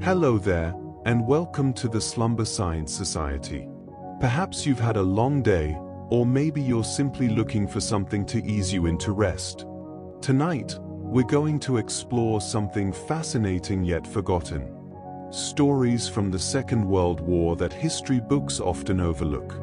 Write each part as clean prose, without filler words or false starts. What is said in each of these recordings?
Hello there, and welcome to the Slumber Science Society. Perhaps you've had a long day, or maybe you're simply looking for something to ease you into rest. Tonight, we're going to explore something fascinating yet forgotten. Stories from the Second World War that history books often overlook.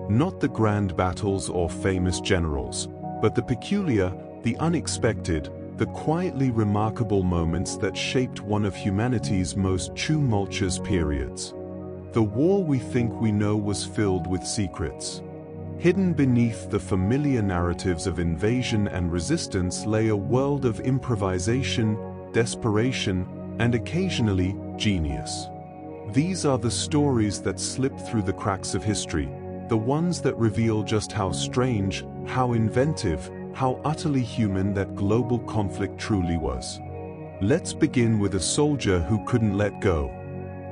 Not the grand battles or famous generals, but the peculiar, the unexpected, the quietly remarkable moments that shaped one of humanity's most tumultuous periods. The war we think we know was filled with secrets. Hidden beneath the familiar narratives of invasion and resistance lay a world of improvisation, desperation, and occasionally, genius. These are the stories that slip through the cracks of history, the ones that reveal just how strange, how inventive, how utterly human that global conflict truly was. Let's begin with a soldier who couldn't let go.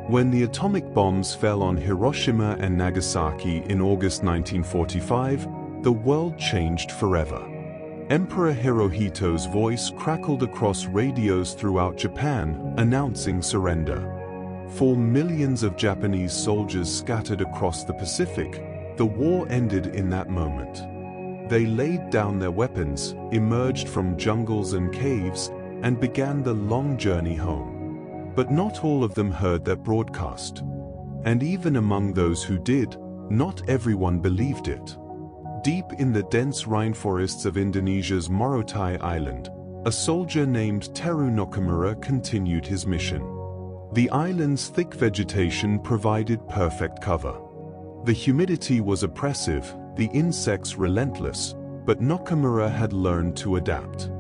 When the atomic bombs fell on Hiroshima and Nagasaki in August 1945, the world changed forever. Emperor Hirohito's voice crackled across radios throughout Japan, announcing surrender. For millions of Japanese soldiers scattered across the Pacific, the war ended in that moment. They laid down their weapons, emerged from jungles and caves, and began the long journey home. But not all of them heard that broadcast. And even among those who did, not everyone believed it. Deep in the dense rainforests of Indonesia's Morotai Island, a soldier named Teru Nakamura continued his mission. The island's thick vegetation provided perfect cover. The humidity was oppressive, the insects relentless, but Nakamura had learned to adapt.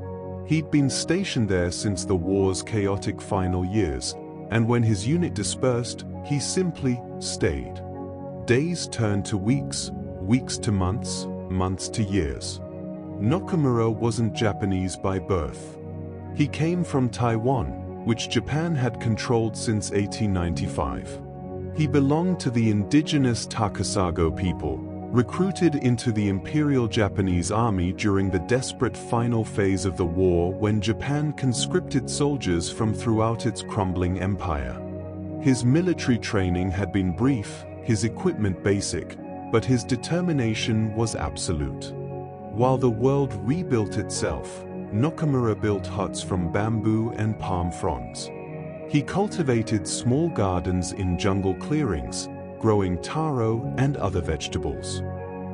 He'd been stationed there since the war's chaotic final years, and when his unit dispersed, he simply stayed. Days turned to weeks, weeks to months, months to years. Nakamura wasn't Japanese by birth. He came from Taiwan, which Japan had controlled since 1895. He belonged to the indigenous Takasago people, recruited into the Imperial Japanese Army during the desperate final phase of the war when Japan conscripted soldiers from throughout its crumbling empire. His military training had been brief, his equipment basic, but his determination was absolute. While the world rebuilt itself, Nakamura built huts from bamboo and palm fronds. He cultivated small gardens in jungle clearings, growing taro and other vegetables.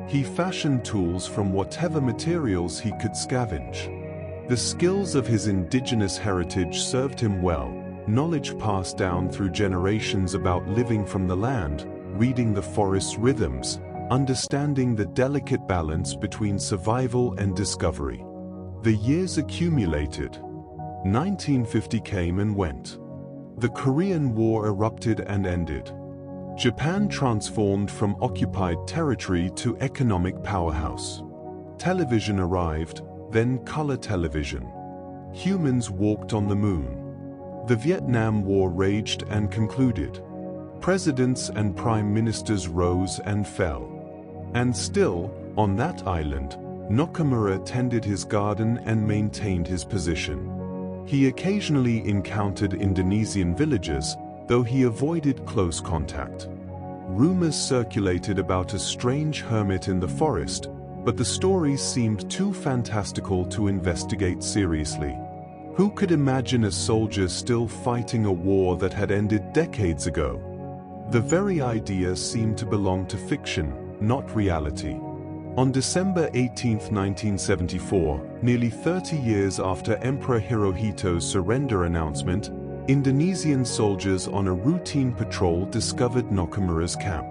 He fashioned tools from whatever materials he could scavenge. The skills of his indigenous heritage served him well, knowledge passed down through generations about living from the land, reading the forest's rhythms, understanding the delicate balance between survival and discovery. The years accumulated. 1950 came and went. The Korean War erupted and ended. Japan transformed from occupied territory to economic powerhouse. Television arrived, then color television. Humans walked on the moon. The Vietnam War raged and concluded. Presidents and prime ministers rose and fell. And still, on that island, Nakamura tended his garden and maintained his position. He occasionally encountered Indonesian villagers, though he avoided close contact. Rumors circulated about a strange hermit in the forest, but the stories seemed too fantastical to investigate seriously. Who could imagine a soldier still fighting a war that had ended decades ago? The very idea seemed to belong to fiction, not reality. On December 18, 1974, nearly 30 years after Emperor Hirohito's surrender announcement, Indonesian soldiers on a routine patrol discovered Nakamura's camp.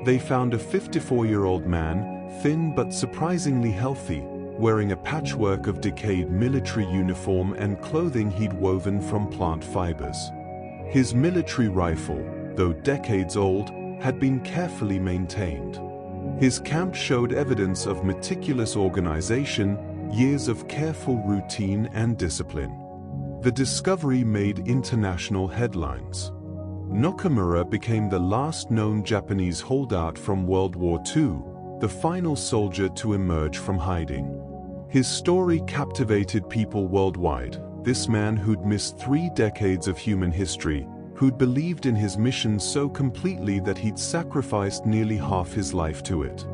They found a 54-year-old man, thin but surprisingly healthy, wearing a patchwork of decayed military uniform and clothing he'd woven from plant fibers. His military rifle, though decades old, had been carefully maintained. His camp showed evidence of meticulous organization, years of careful routine and discipline. The discovery made international headlines. Nakamura became the last known Japanese holdout from World War II, the final soldier to emerge from hiding. His story captivated people worldwide. This man who'd missed 3 decades of human history, who'd believed in his mission so completely that he'd sacrificed nearly half his life to it.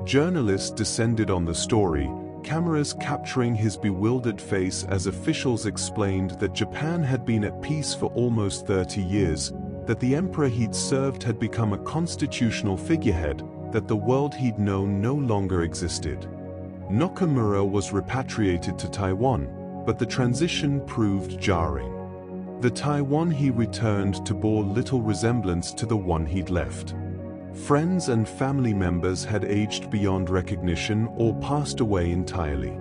Journalists descended on the story, cameras capturing his bewildered face as officials explained that Japan had been at peace for almost 30 years, that the emperor he'd served had become a constitutional figurehead, that the world he'd known no longer existed. Nakamura was repatriated to Taiwan, but the transition proved jarring. The Taiwan he returned to bore little resemblance to the one he'd left. Friends and family members had aged beyond recognition or passed away entirely.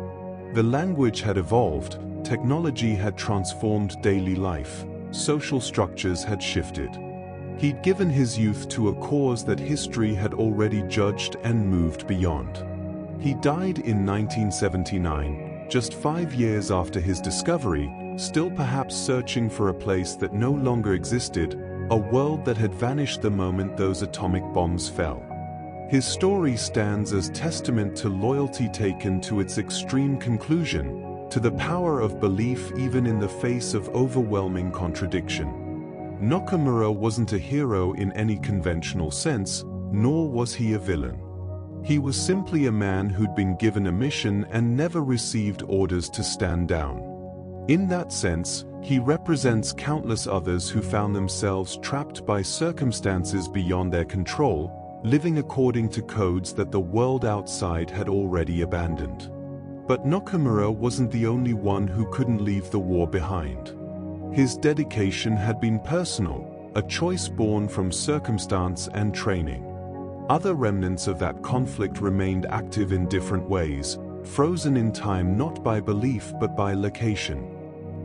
The language had evolved, technology had transformed daily life, social structures had shifted. He'd given his youth to a cause that history had already judged and moved beyond. He died in 1979, just 5 years after his discovery, still perhaps searching for a place that no longer existed, a world that had vanished the moment those atomic bombs fell. His story stands as testament to loyalty taken to its extreme conclusion, to the power of belief even in the face of overwhelming contradiction. Nakamura wasn't a hero in any conventional sense, nor was he a villain. He was simply a man who'd been given a mission and never received orders to stand down. In that sense, he represents countless others who found themselves trapped by circumstances beyond their control, living according to codes that the world outside had already abandoned. But Nakamura wasn't the only one who couldn't leave the war behind. His dedication had been personal, a choice born from circumstance and training. Other remnants of that conflict remained active in different ways, frozen in time not by belief but by location.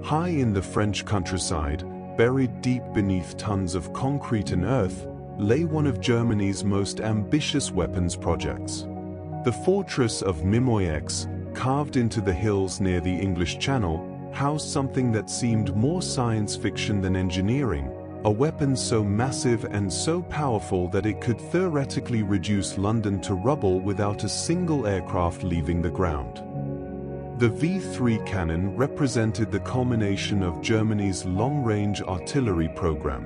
High in the French countryside, buried deep beneath tons of concrete and earth, lay one of Germany's most ambitious weapons projects. The fortress of Mimoyex, carved into the hills near the English Channel, housed something that seemed more science fiction than engineering, a weapon so massive and so powerful that it could theoretically reduce London to rubble without a single aircraft leaving the ground. The V3 cannon represented the culmination of Germany's long-range artillery program.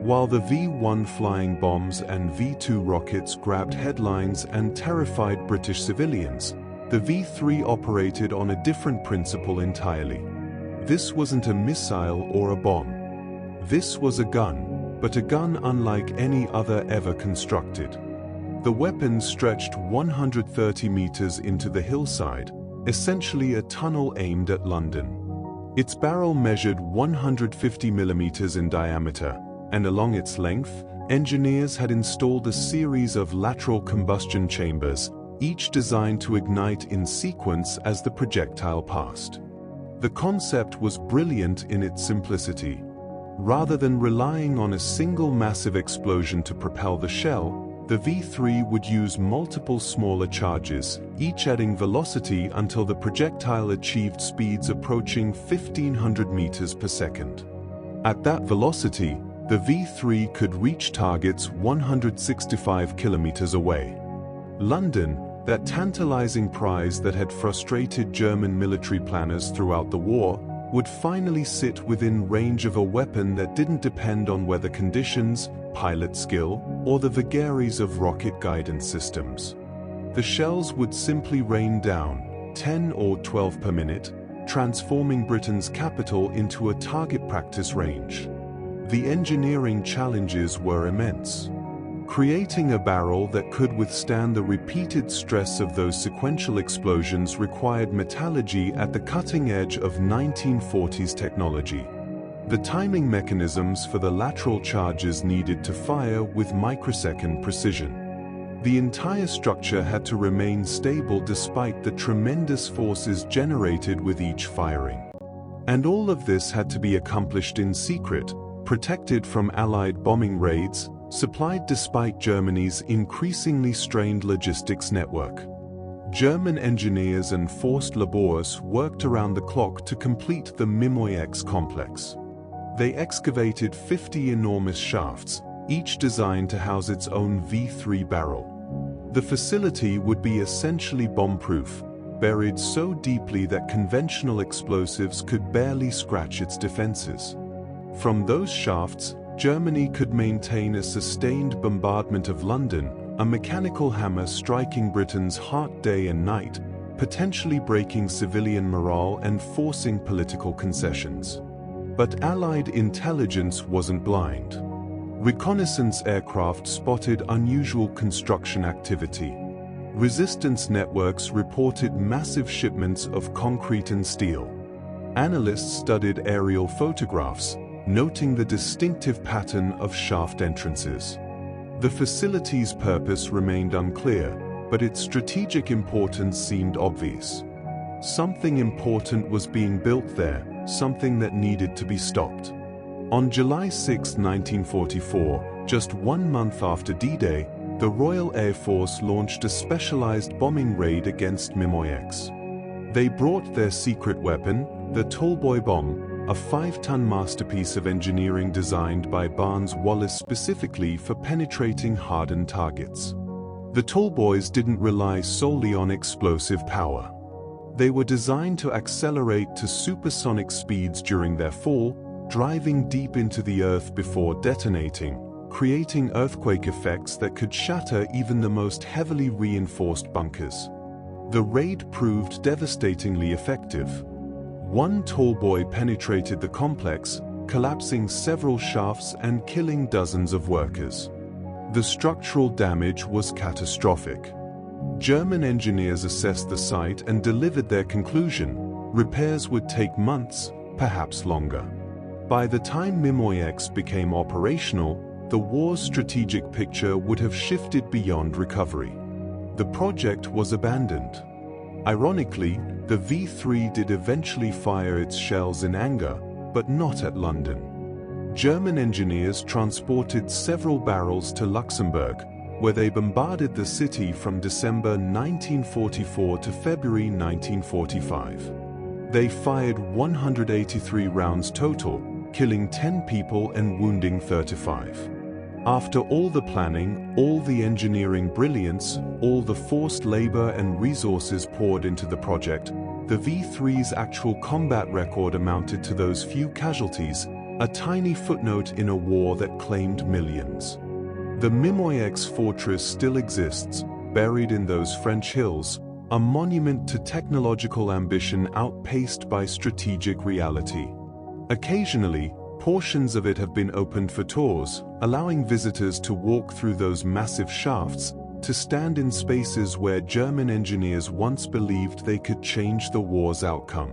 While the V1 flying bombs and V2 rockets grabbed headlines and terrified British civilians, the V3 operated on a different principle entirely. This wasn't a missile or a bomb. This was a gun, but a gun unlike any other ever constructed. The weapon stretched 130 meters into the hillside, essentially a tunnel aimed at London. Its barrel measured 150 millimeters in diameter, and along its length, engineers had installed a series of lateral combustion chambers, each designed to ignite in sequence as the projectile passed. The concept was brilliant in its simplicity. Rather than relying on a single massive explosion to propel the shell, the V3 would use multiple smaller charges, each adding velocity until the projectile achieved speeds approaching 1,500 meters per second. At that velocity, the V3 could reach targets 165 kilometers away. London, that tantalizing prize that had frustrated German military planners throughout the war, would finally sit within range of a weapon that didn't depend on weather conditions, pilot skill, or the vagaries of rocket guidance systems. The shells would simply rain down, 10 or 12 per minute, transforming Britain's capital into a target practice range. The engineering challenges were immense. Creating a barrel that could withstand the repeated stress of those sequential explosions required metallurgy at the cutting edge of 1940s technology. The timing mechanisms for the lateral charges needed to fire with microsecond precision. The entire structure had to remain stable despite the tremendous forces generated with each firing. And all of this had to be accomplished in secret, protected from Allied bombing raids, supplied despite Germany's increasingly strained logistics network. German engineers and forced laborers worked around the clock to complete the Mimoyex complex. They excavated 50 enormous shafts, each designed to house its own V3 barrel. The facility would be essentially bomb-proof, buried so deeply that conventional explosives could barely scratch its defenses. From those shafts, Germany could maintain a sustained bombardment of London, a mechanical hammer striking Britain's heart day and night, potentially breaking civilian morale and forcing political concessions. But Allied intelligence wasn't blind. Reconnaissance aircraft spotted unusual construction activity. Resistance networks reported massive shipments of concrete and steel. Analysts studied aerial photographs, noting the distinctive pattern of shaft entrances. The facility's purpose remained unclear, but its strategic importance seemed obvious. Something important was being built there, something that needed to be stopped. On July 6, 1944, just 1 month after D-Day, the Royal Air Force launched a specialized bombing raid against Mimoyex. They brought their secret weapon, the Tallboy bomb, a 5-ton masterpiece of engineering designed by Barnes-Wallis specifically for penetrating hardened targets. The Tallboys didn't rely solely on explosive power. They were designed to accelerate to supersonic speeds during their fall, driving deep into the earth before detonating, creating earthquake effects that could shatter even the most heavily reinforced bunkers. The raid proved devastatingly effective. One Tallboy penetrated the complex, collapsing several shafts and killing dozens of workers. The structural damage was catastrophic. German engineers assessed the site and delivered their conclusion: repairs would take months, perhaps longer. By the time Mimoyex became operational, the war's strategic picture would have shifted beyond recovery. The project was abandoned. Ironically, the V-3 did eventually fire its shells in anger, but not at London. German engineers transported several barrels to Luxembourg, where they bombarded the city from December 1944 to February 1945. They fired 183 rounds total, killing 10 people and wounding 35. After all the planning, all the engineering brilliance, all the forced labor and resources poured into the project, the V-3's actual combat record amounted to those few casualties, a tiny footnote in a war that claimed millions. The Mimoyex fortress still exists, buried in those French hills, a monument to technological ambition outpaced by strategic reality. Occasionally, portions of it have been opened for tours, allowing visitors to walk through those massive shafts, to stand in spaces where German engineers once believed they could change the war's outcome.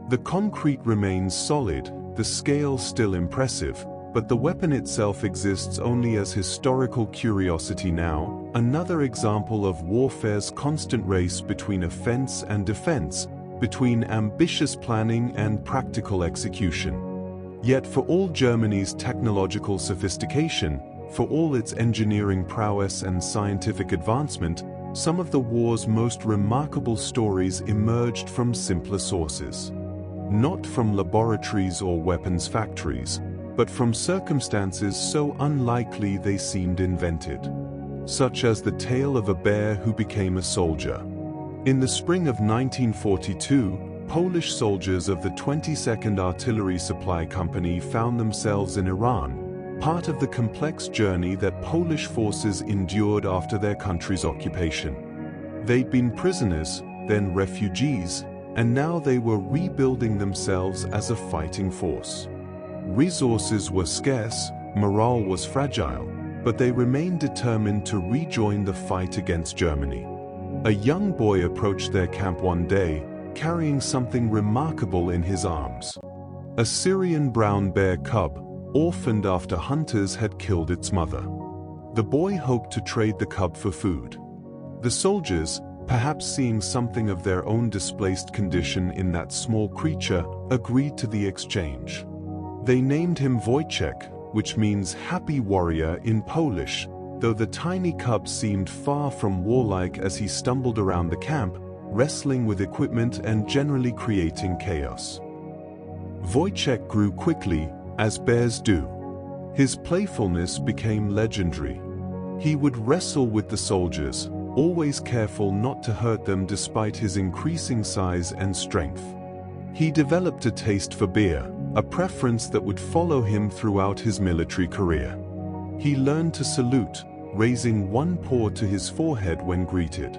The concrete remains solid, the scale still impressive, but the weapon itself exists only as historical curiosity now, another example of warfare's constant race between offense and defense, between ambitious planning and practical execution. Yet for all Germany's technological sophistication, for all its engineering prowess and scientific advancement, some of the war's most remarkable stories emerged from simpler sources. Not from laboratories or weapons factories, but from circumstances so unlikely they seemed invented. Such as the tale of a bear who became a soldier. In the spring of 1942, Polish soldiers of the 22nd Artillery Supply Company found themselves in Iran, part of the complex journey that Polish forces endured after their country's occupation. They'd been prisoners, then refugees, and now they were rebuilding themselves as a fighting force. Resources were scarce, morale was fragile, but they remained determined to rejoin the fight against Germany. A young boy approached their camp one day, carrying something remarkable in his arms. A Syrian brown bear cub, orphaned after hunters had killed its mother. The boy hoped to trade the cub for food. The soldiers, perhaps seeing something of their own displaced condition in that small creature, agreed to the exchange. They named him Wojtek, which means happy warrior in Polish, though the tiny cub seemed far from warlike as he stumbled around the camp, wrestling with equipment and generally creating chaos. Wojtek grew quickly, as bears do. His playfulness became legendary. He would wrestle with the soldiers, always careful not to hurt them despite his increasing size and strength. He developed a taste for beer, a preference that would follow him throughout his military career. He learned to salute, raising one paw to his forehead when greeted.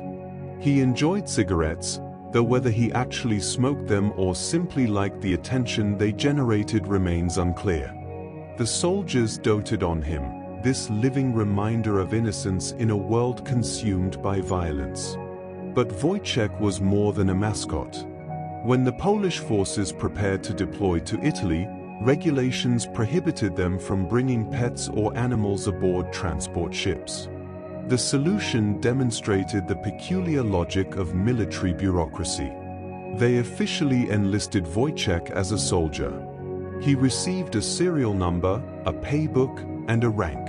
He enjoyed cigarettes, though whether he actually smoked them or simply liked the attention they generated remains unclear. The soldiers doted on him, this living reminder of innocence in a world consumed by violence. But Wojtek was more than a mascot. When the Polish forces prepared to deploy to Italy, regulations prohibited them from bringing pets or animals aboard transport ships. The solution demonstrated the peculiar logic of military bureaucracy. They officially enlisted Wojtek as a soldier. He received a serial number, a pay book, and a rank.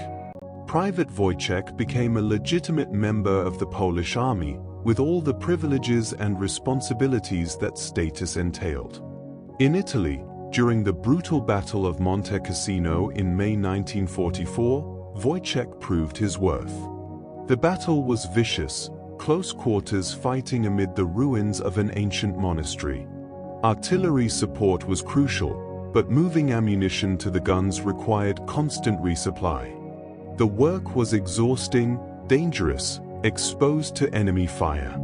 Private Wojtek became a legitimate member of the Polish army, with all the privileges and responsibilities that status entailed. In Italy, during the brutal Battle of Monte Cassino in May 1944, Wojtek proved his worth. The battle was vicious, close quarters fighting amid the ruins of an ancient monastery. Artillery support was crucial, but moving ammunition to the guns required constant resupply. The work was exhausting, dangerous, exposed to enemy fire.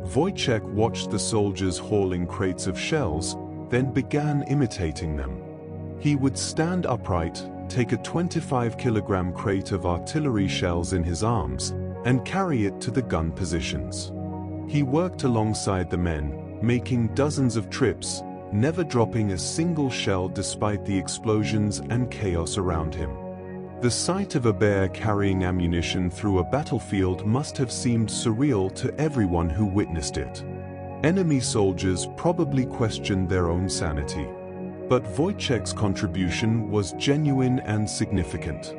Wojtek watched the soldiers hauling crates of shells, then began imitating them. He would stand upright, take a 25-kilogram crate of artillery shells in his arms, and carry it to the gun positions. He worked alongside the men, making dozens of trips, never dropping a single shell despite the explosions and chaos around him. The sight of a bear carrying ammunition through a battlefield must have seemed surreal to everyone who witnessed it. Enemy soldiers probably questioned their own sanity. But Wojtek's contribution was genuine and significant.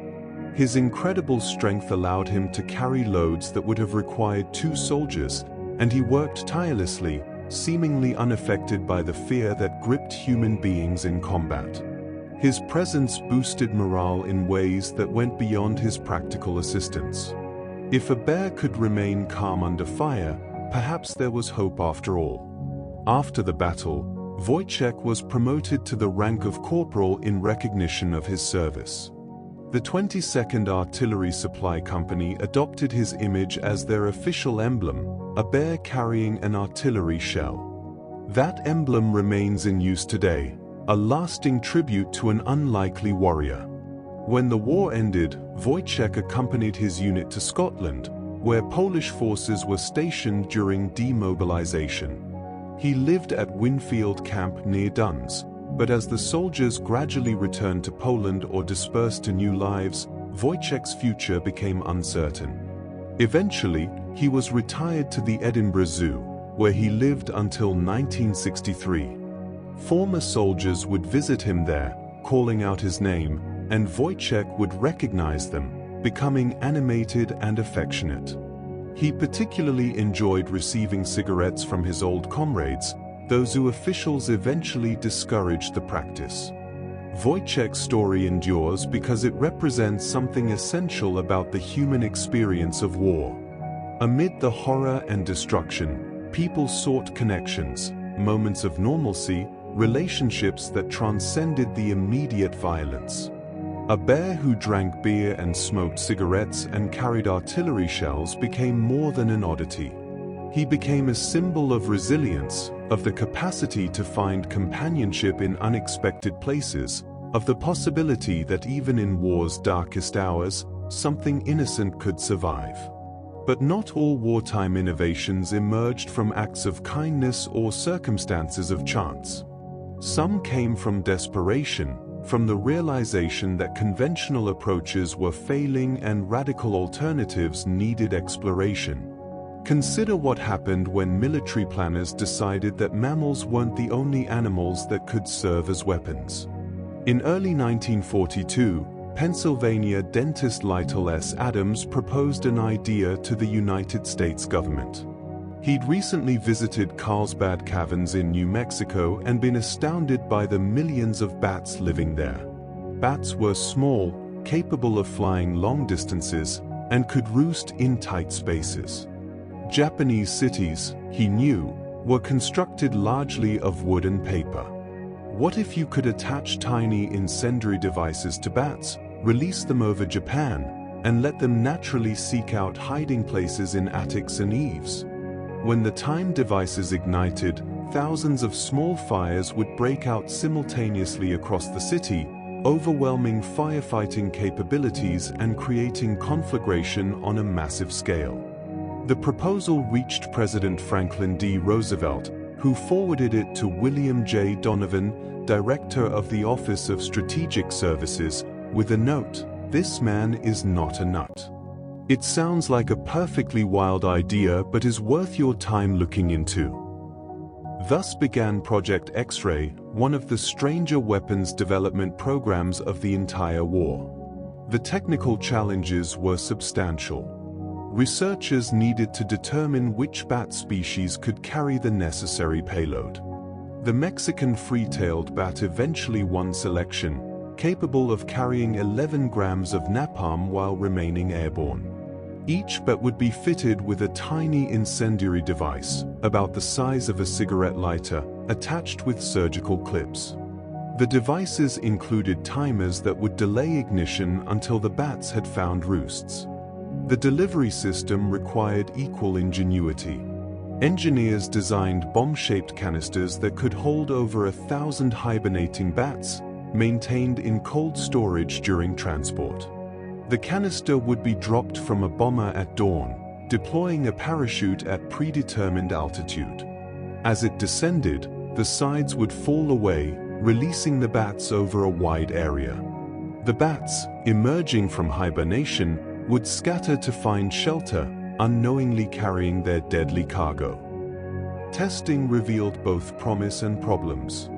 His incredible strength allowed him to carry loads that would have required 2 soldiers, and he worked tirelessly, seemingly unaffected by the fear that gripped human beings in combat. His presence boosted morale in ways that went beyond his practical assistance. If a bear could remain calm under fire, perhaps there was hope after all. After the battle, Wojtek was promoted to the rank of corporal in recognition of his service. The 22nd Artillery Supply Company adopted his image as their official emblem, a bear carrying an artillery shell. That emblem remains in use today, a lasting tribute to an unlikely warrior. When the war ended, Wojtek accompanied his unit to Scotland, where Polish forces were stationed during demobilization. He lived at Winfield Camp near Duns, but as the soldiers gradually returned to Poland or dispersed to new lives, Wojtek's future became uncertain. Eventually, he was retired to the Edinburgh Zoo, where he lived until 1963. Former soldiers would visit him there, calling out his name, and Wojtek would recognize them, becoming animated and affectionate. He particularly enjoyed receiving cigarettes from his old comrades, those who officials eventually discouraged the practice. Wojtek's story endures because it represents something essential about the human experience of war. Amid the horror and destruction, people sought connections, moments of normalcy, relationships that transcended the immediate violence. A bear who drank beer and smoked cigarettes and carried artillery shells became more than an oddity. He became a symbol of resilience, of the capacity to find companionship in unexpected places, of the possibility that even in war's darkest hours, something innocent could survive. But not all wartime innovations emerged from acts of kindness or circumstances of chance. Some came from desperation, from the realization that conventional approaches were failing and radical alternatives needed exploration. Consider what happened when military planners decided that mammals weren't the only animals that could serve as weapons. In early 1942, Pennsylvania dentist Lytle S. Adams proposed an idea to the United States government. He'd recently visited Carlsbad Caverns in New Mexico and been astounded by the millions of bats living there. Bats were small, capable of flying long distances, and could roost in tight spaces. Japanese cities, he knew, were constructed largely of wood and paper. What if you could attach tiny incendiary devices to bats, release them over Japan, and let them naturally seek out hiding places in attics and eaves? When the timed devices ignited, thousands of small fires would break out simultaneously across the city, overwhelming firefighting capabilities and creating conflagration on a massive scale. The proposal reached President Franklin D. Roosevelt, who forwarded it to William J. Donovan, Director of the Office of Strategic Services, with a note, "This man is not a nut. It sounds like a perfectly wild idea but is worth your time looking into." Thus began Project X-Ray, one of the stranger weapons development programs of the entire war. The technical challenges were substantial. Researchers needed to determine which bat species could carry the necessary payload. The Mexican free-tailed bat eventually won selection, capable of carrying 11 grams of napalm while remaining airborne. Each bat would be fitted with a tiny incendiary device, about the size of a cigarette lighter, attached with surgical clips. The devices included timers that would delay ignition until the bats had found roosts. The delivery system required equal ingenuity. Engineers designed bomb-shaped canisters that could hold over 1,000 hibernating bats, maintained in cold storage during transport. The canister would be dropped from a bomber at dawn, deploying a parachute at predetermined altitude. As it descended, the sides would fall away, releasing the bats over a wide area. The bats, emerging from hibernation, would scatter to find shelter, unknowingly carrying their deadly cargo. Testing revealed both promise and problems.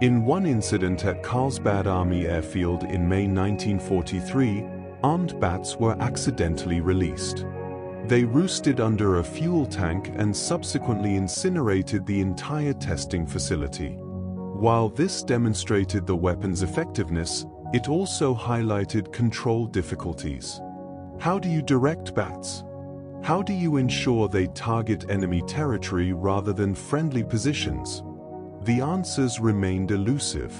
In one incident at Carlsbad Army Airfield in May 1943, armed bats were accidentally released. They roosted under a fuel tank and subsequently incinerated the entire testing facility. While this demonstrated the weapon's effectiveness, it also highlighted control difficulties. How do you direct bats? How do you ensure they target enemy territory rather than friendly positions? The answers remained elusive.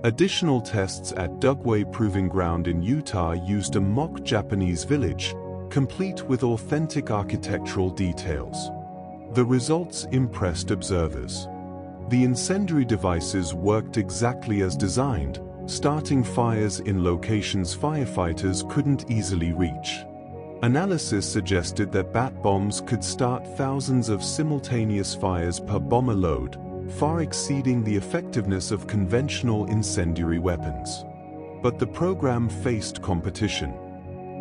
Additional tests at Dugway Proving Ground in Utah used a mock Japanese village, complete with authentic architectural details. The results impressed observers. The incendiary devices worked exactly as designed, starting fires in locations firefighters couldn't easily reach. Analysis suggested that bat bombs could start thousands of simultaneous fires per bomber load, far exceeding the effectiveness of conventional incendiary weapons. But the program faced competition.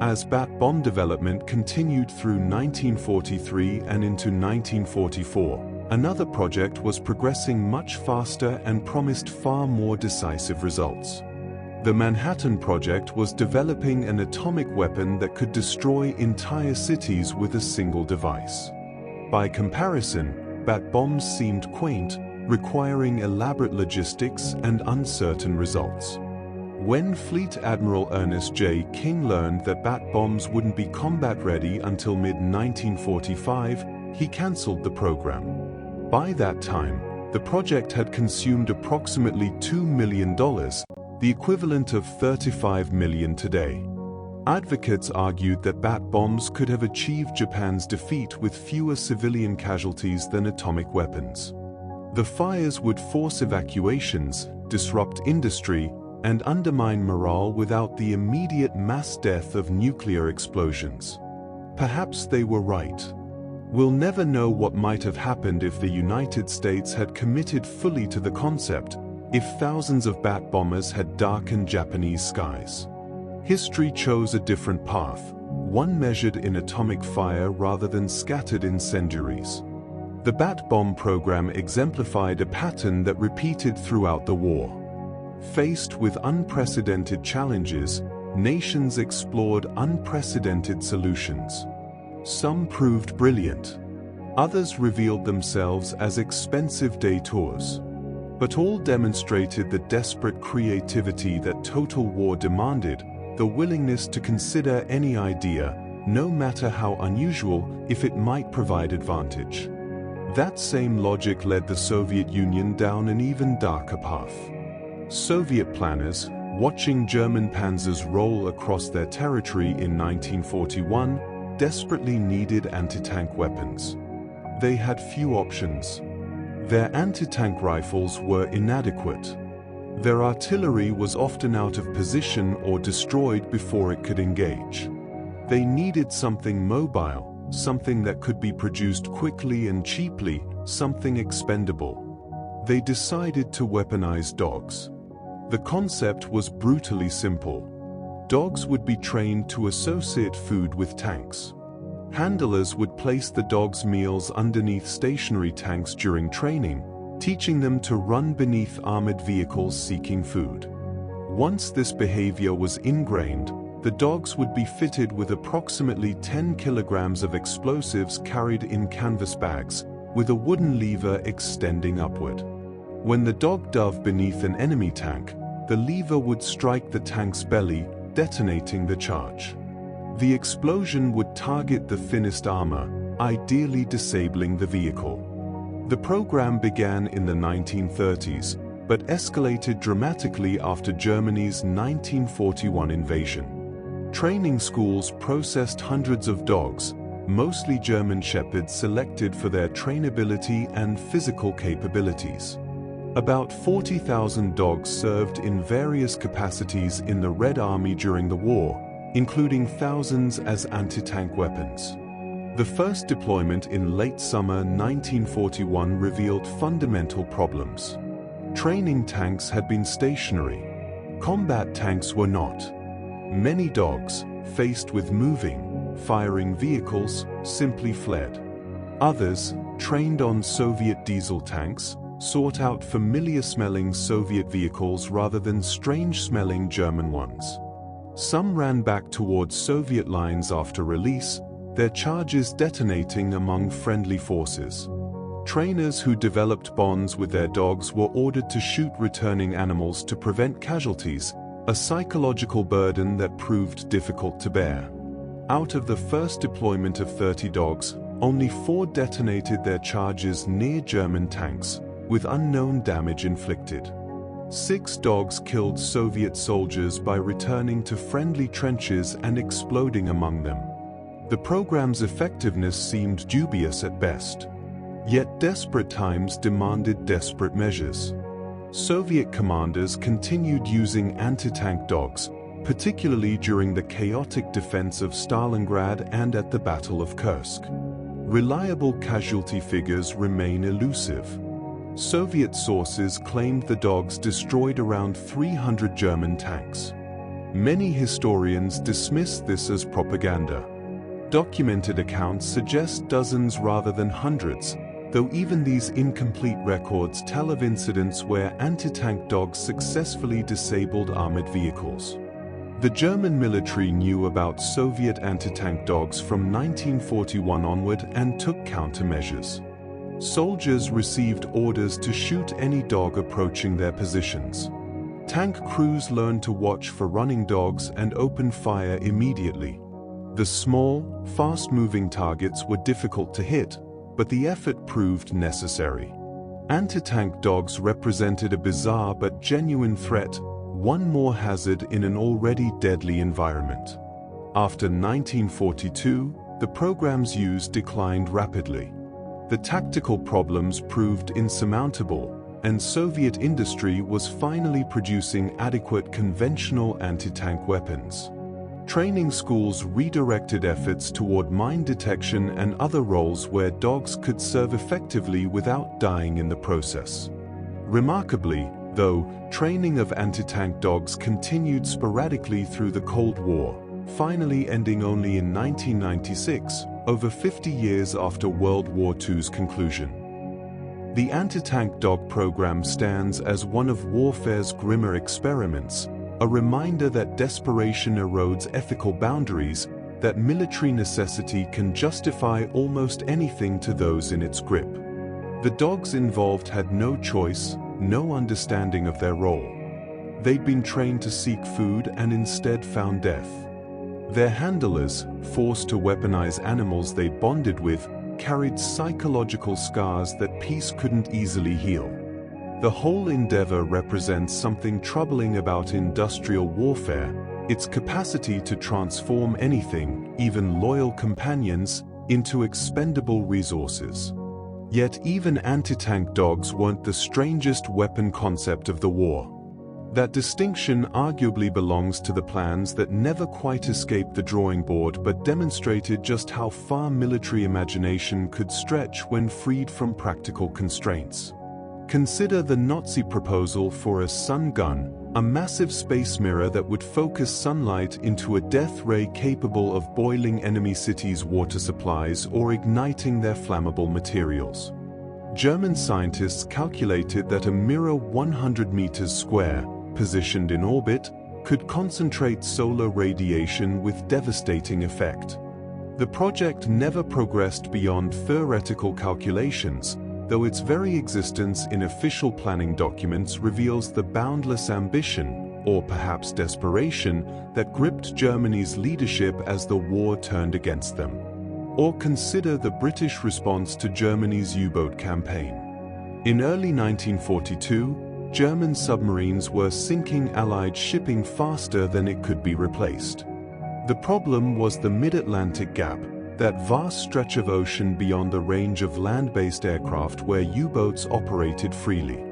As bat bomb development continued through 1943 and into 1944, another project was progressing much faster and promised far more decisive results. The Manhattan Project was developing an atomic weapon that could destroy entire cities with a single device. By comparison, bat bombs seemed quaint, requiring elaborate logistics and uncertain results. When Fleet Admiral Ernest J. King learned that bat bombs wouldn't be combat-ready until mid-1945, he cancelled the program. By that time, the project had consumed approximately $2 million, the equivalent of $35 million today. Advocates argued that bat bombs could have achieved Japan's defeat with fewer civilian casualties than atomic weapons. The fires would force evacuations, disrupt industry, and undermine morale without the immediate mass death of nuclear explosions. Perhaps they were right. We'll never know what might have happened if the United States had committed fully to the concept, if thousands of bat bombers had darkened Japanese skies. History chose a different path, one measured in atomic fire rather than scattered incendiaries. The bat bomb program exemplified a pattern that repeated throughout the war. Faced with unprecedented challenges, nations explored unprecedented solutions. Some proved brilliant. Others revealed themselves as expensive detours. But all demonstrated the desperate creativity that total war demanded, the willingness to consider any idea, no matter how unusual, if it might provide advantage. That same logic led the Soviet Union down an even darker path. Soviet planners, watching German panzers roll across their territory in 1941, desperately needed anti-tank weapons. They had few options. Their anti-tank rifles were inadequate. Their artillery was often out of position or destroyed before it could engage. They needed something mobile, something that could be produced quickly and cheaply, something expendable. They decided to weaponize dogs. The concept was brutally simple. Dogs would be trained to associate food with tanks. Handlers would place the dogs' meals underneath stationary tanks during training, teaching them to run beneath armored vehicles seeking food. Once this behavior was ingrained, the dogs would be fitted with approximately 10 kilograms of explosives carried in canvas bags, with a wooden lever extending upward. When the dog dove beneath an enemy tank, the lever would strike the tank's belly, detonating the charge. The explosion would target the thinnest armor, ideally disabling the vehicle. The program began in the 1930s, but escalated dramatically after Germany's 1941 invasion. Training schools processed hundreds of dogs, mostly German Shepherds selected for their trainability and physical capabilities. About 40,000 dogs served in various capacities in the Red Army during the war, including thousands as anti-tank weapons. The first deployment in late summer 1941 revealed fundamental problems. Training tanks had been stationary. Combat tanks were not. Many dogs, faced with moving, firing vehicles, simply fled. Others, trained on Soviet diesel tanks, sought out familiar-smelling Soviet vehicles rather than strange-smelling German ones. Some ran back towards Soviet lines after release, their charges detonating among friendly forces. Trainers who developed bonds with their dogs were ordered to shoot returning animals to prevent casualties, a psychological burden that proved difficult to bear. Out of the first deployment of 30 dogs, only 4 detonated their charges near German tanks, with unknown damage inflicted. 6 dogs killed Soviet soldiers by returning to friendly trenches and exploding among them. The program's effectiveness seemed dubious at best. Yet desperate times demanded desperate measures. Soviet commanders continued using anti-tank dogs, particularly during the chaotic defense of Stalingrad and at the Battle of Kursk. Reliable casualty figures remain elusive. Soviet sources claimed the dogs destroyed around 300 German tanks. Many historians dismiss this as propaganda. Documented accounts suggest dozens rather than hundreds, though even these incomplete records tell of incidents where anti-tank dogs successfully disabled armored vehicles. The German military knew about Soviet anti-tank dogs from 1941 onward and took countermeasures. Soldiers received orders to shoot any dog approaching their positions. Tank crews learned to watch for running dogs and open fire immediately. The small, fast-moving targets were difficult to hit, but the effort proved necessary. Anti-tank dogs represented a bizarre but genuine threat, one more hazard in an already deadly environment. After 1942, the program's use declined rapidly. The tactical problems proved insurmountable, and Soviet industry was finally producing adequate conventional anti-tank weapons. Training schools redirected efforts toward mine detection and other roles where dogs could serve effectively without dying in the process. Remarkably, though, training of anti-tank dogs continued sporadically through the Cold War, finally ending only in 1996, over 50 years after World War II's conclusion. The anti-tank dog program stands as one of warfare's grimmer experiments, a reminder that desperation erodes ethical boundaries, that military necessity can justify almost anything to those in its grip. The dogs involved had no choice, no understanding of their role. They'd been trained to seek food and instead found death. Their handlers, forced to weaponize animals they bonded with, carried psychological scars that peace couldn't easily heal. The whole endeavor represents something troubling about industrial warfare, its capacity to transform anything, even loyal companions, into expendable resources. Yet even anti-tank dogs weren't the strangest weapon concept of the war. That distinction arguably belongs to the plans that never quite escaped the drawing board but demonstrated just how far military imagination could stretch when freed from practical constraints. Consider the Nazi proposal for a sun gun, a massive space mirror that would focus sunlight into a death ray capable of boiling enemy cities' water supplies or igniting their flammable materials. German scientists calculated that a mirror 100 meters square, positioned in orbit, could concentrate solar radiation with devastating effect. The project never progressed beyond theoretical calculations, though its very existence in official planning documents reveals the boundless ambition, or perhaps desperation, that gripped Germany's leadership as the war turned against them. Or consider the British response to Germany's U-boat campaign. In early 1942, German submarines were sinking Allied shipping faster than it could be replaced. The problem was the mid-Atlantic gap, that vast stretch of ocean beyond the range of land-based aircraft where U-boats operated freely.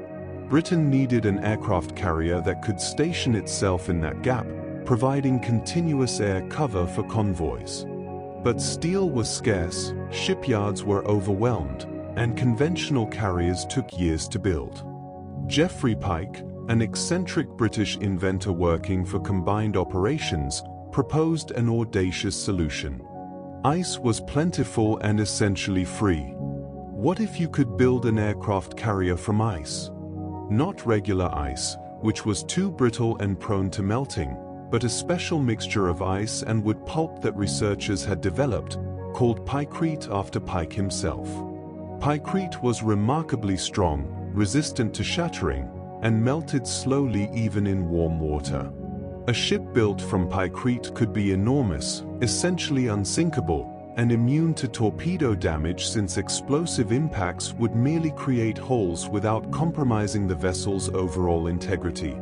Britain needed an aircraft carrier that could station itself in that gap, providing continuous air cover for convoys. But steel was scarce, shipyards were overwhelmed, and conventional carriers took years to build. Geoffrey Pike, an eccentric British inventor working for combined operations, proposed an audacious solution. Ice was plentiful and essentially free. What if you could build an aircraft carrier from ice? Not regular ice, which was too brittle and prone to melting, but a special mixture of ice and wood pulp that researchers had developed, called pykrete after Pike himself. Pykrete was remarkably strong, resistant to shattering, and melted slowly even in warm water. A ship built from pykrete could be enormous, essentially unsinkable, and immune to torpedo damage since explosive impacts would merely create holes without compromising the vessel's overall integrity.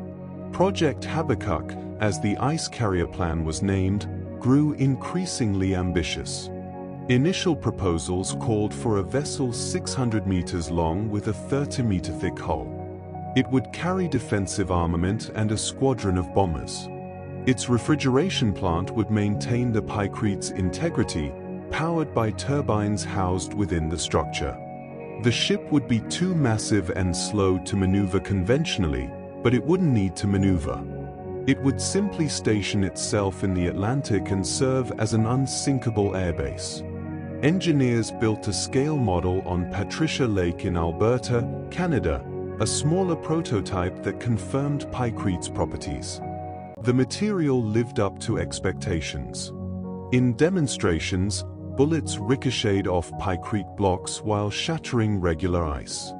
Project Habakkuk, as the ice carrier plan was named, grew increasingly ambitious. Initial proposals called for a vessel 600 meters long with a 30-meter thick hull. It would carry defensive armament and a squadron of bombers. Its refrigeration plant would maintain the pykrete's integrity, powered by turbines housed within the structure. The ship would be too massive and slow to maneuver conventionally, but it wouldn't need to maneuver. It would simply station itself in the Atlantic and serve as an unsinkable airbase. Engineers built a scale model on Patricia Lake in Alberta, Canada, a smaller prototype that confirmed pykrete's properties. The material lived up to expectations. In demonstrations, bullets ricocheted off pykrete blocks while shattering regular ice.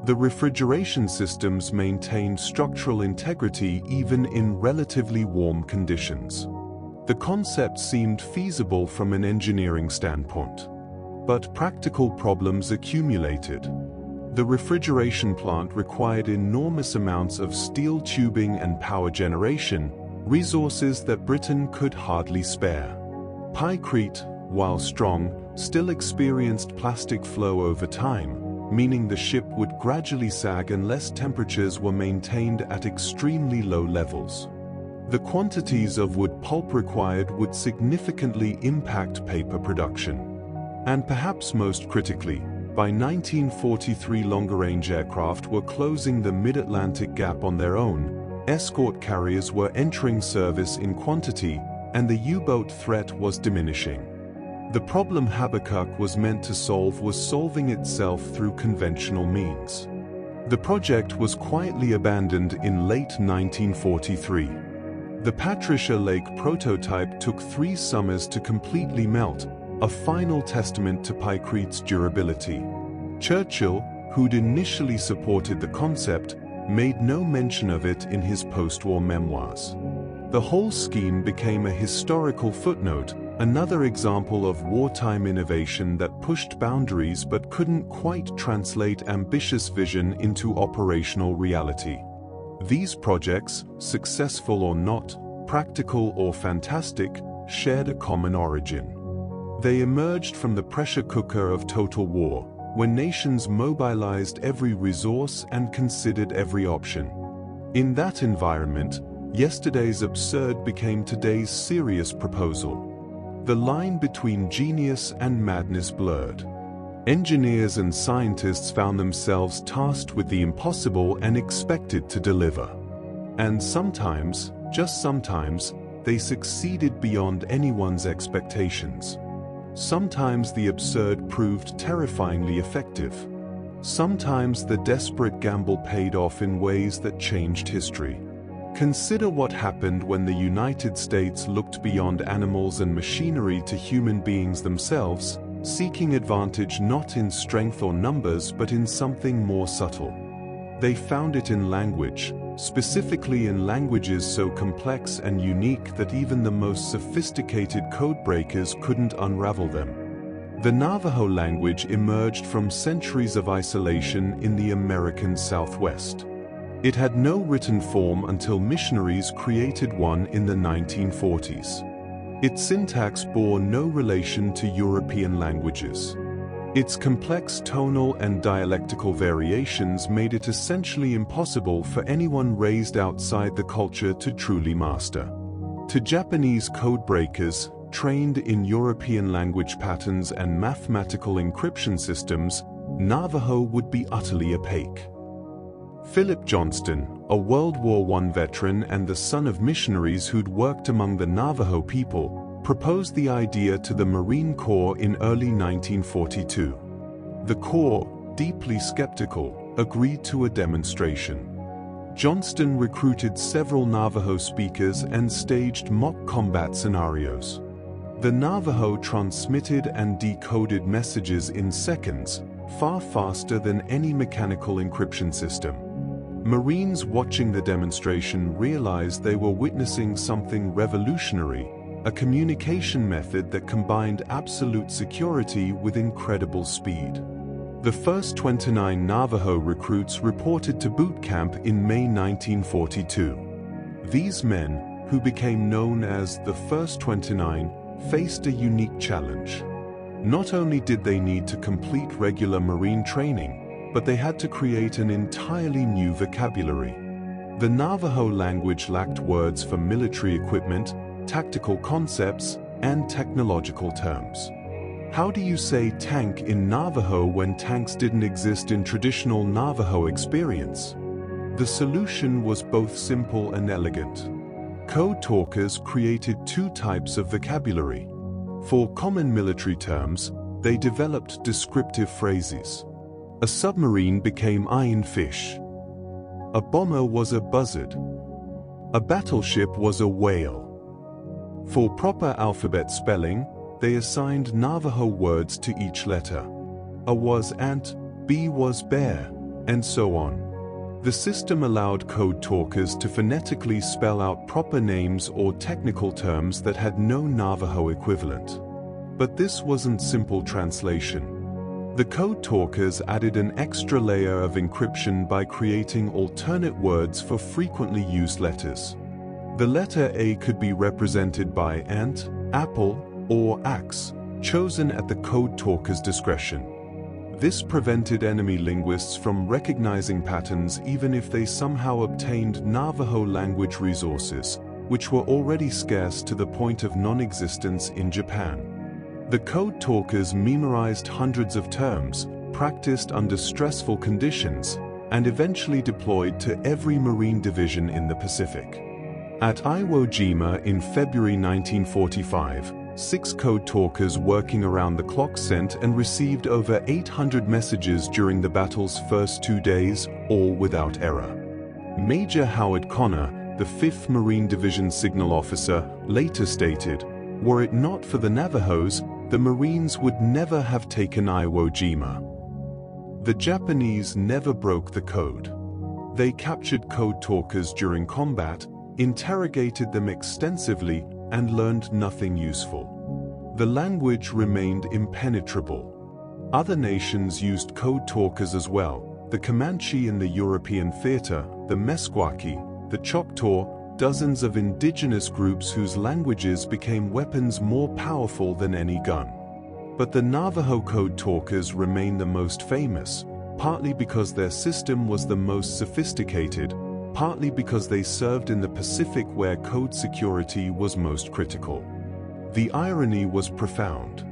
The refrigeration systems maintained structural integrity even in relatively warm conditions. The concept seemed feasible from an engineering standpoint. But practical problems accumulated. The refrigeration plant required enormous amounts of steel tubing and power generation, resources that Britain could hardly spare. Pykrete, while strong, still experienced plastic flow over time, meaning the ship would gradually sag unless temperatures were maintained at extremely low levels. The quantities of wood pulp required would significantly impact paper production. And perhaps most critically, by 1943 longer-range aircraft were closing the mid-Atlantic gap on their own, escort carriers were entering service in quantity, and the U-boat threat was diminishing. The problem Habakkuk was meant to solve was solving itself through conventional means. The project was quietly abandoned in late 1943. The Patricia Lake prototype took 3 summers to completely melt, a final testament to pykrete's durability. Churchill, who'd initially supported the concept, made no mention of it in his post-war memoirs. The whole scheme became a historical footnote, Another example of wartime innovation that pushed boundaries but couldn't quite translate ambitious vision into operational reality. These projects, successful or not, practical or fantastic, shared a common origin. They emerged from the pressure cooker of total war, when nations mobilized every resource and considered every option. In that environment, yesterday's absurd became today's serious proposal. The line between genius and madness blurred. Engineers and scientists found themselves tasked with the impossible and expected to deliver. And sometimes, just sometimes, they succeeded beyond anyone's expectations. Sometimes the absurd proved terrifyingly effective. Sometimes the desperate gamble paid off in ways that changed history. Consider what happened when the United States looked beyond animals and machinery to human beings themselves, seeking advantage not in strength or numbers but in something more subtle. They found it in language, specifically in languages so complex and unique that even the most sophisticated codebreakers couldn't unravel them. The Navajo language emerged from centuries of isolation in the American Southwest. It had no written form until missionaries created one in the 1940s. Its syntax bore no relation to European languages. Its complex tonal and dialectical variations made it essentially impossible for anyone raised outside the culture to truly master. To Japanese codebreakers, trained in European language patterns and mathematical encryption systems, Navajo would be utterly opaque. Philip Johnston, a World War I veteran and the son of missionaries who'd worked among the Navajo people, proposed the idea to the Marine Corps in early 1942. The Corps, deeply skeptical, agreed to a demonstration. Johnston recruited several Navajo speakers and staged mock combat scenarios. The Navajo transmitted and decoded messages in seconds, far faster than any mechanical encryption system. Marines watching the demonstration realized they were witnessing something revolutionary, a communication method that combined absolute security with incredible speed. The first 29 Navajo recruits reported to boot camp in May 1942. These men, who became known as the First 29, faced a unique challenge. Not only did they need to complete regular Marine training, but they had to create an entirely new vocabulary. The Navajo language lacked words for military equipment, tactical concepts, and technological terms. How do you say tank in Navajo when tanks didn't exist in traditional Navajo experience? The solution was both simple and elegant. Code talkers created two types of vocabulary. For common military terms, they developed descriptive phrases. A submarine became iron fish. A bomber was a buzzard. A battleship was a whale. For proper alphabet spelling, they assigned Navajo words to each letter. A was ant, B was bear, and so on. The system allowed code talkers to phonetically spell out proper names or technical terms that had no Navajo equivalent. But this wasn't simple translation. The code talkers added an extra layer of encryption by creating alternate words for frequently used letters. The letter A could be represented by ant, apple, or axe, chosen at the code talker's discretion. This prevented enemy linguists from recognizing patterns even if they somehow obtained Navajo language resources, which were already scarce to the point of non-existence in Japan. The code talkers memorized hundreds of terms, practiced under stressful conditions, and eventually deployed to every Marine division in the Pacific. At Iwo Jima in February 1945, 6 code talkers working around the clock sent and received over 800 messages during the battle's first 2 days, all without error. Major Howard Connor, the 5th Marine Division signal officer, later stated, "Were it not for the Navajos, the Marines would never have taken Iwo Jima." The Japanese never broke the code. They captured code talkers during combat, interrogated them extensively, and learned nothing useful. The language remained impenetrable. Other nations used code talkers as well: the Comanche in the European theater, the Meskwaki, the Choctaw, dozens of indigenous groups whose languages became weapons more powerful than any gun. But the Navajo code talkers remain the most famous, partly because their system was the most sophisticated, partly because they served in the Pacific where code security was most critical. The irony was profound.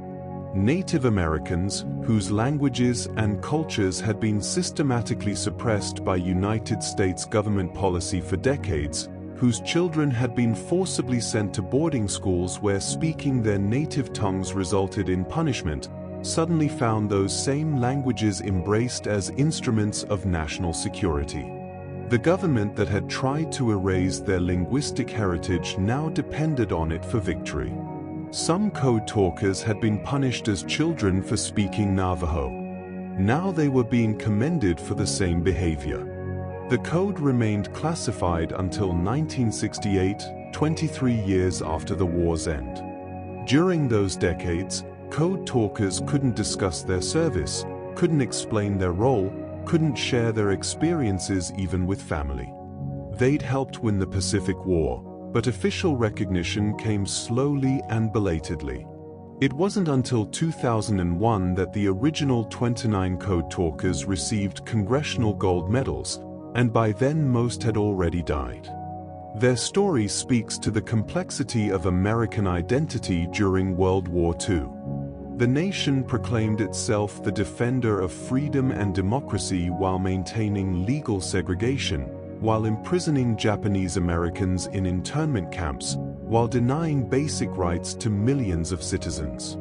Native Americans, whose languages and cultures had been systematically suppressed by United States government policy for decades, whose children had been forcibly sent to boarding schools where speaking their native tongues resulted in punishment, suddenly found those same languages embraced as instruments of national security. The government that had tried to erase their linguistic heritage now depended on it for victory. Some code talkers had been punished as children for speaking Navajo. Now they were being commended for the same behavior. The code remained classified until 1968, 23 years after the war's end. During those decades, code talkers couldn't discuss their service, couldn't explain their role, couldn't share their experiences even with family. They'd helped win the Pacific War, but official recognition came slowly and belatedly. It wasn't until 2001 that the original 29 code talkers received congressional gold medals, and by then most had already died. Their story speaks to the complexity of American identity during World War II. The nation proclaimed itself the defender of freedom and democracy while maintaining legal segregation, while imprisoning Japanese Americans in internment camps, while denying basic rights to millions of citizens.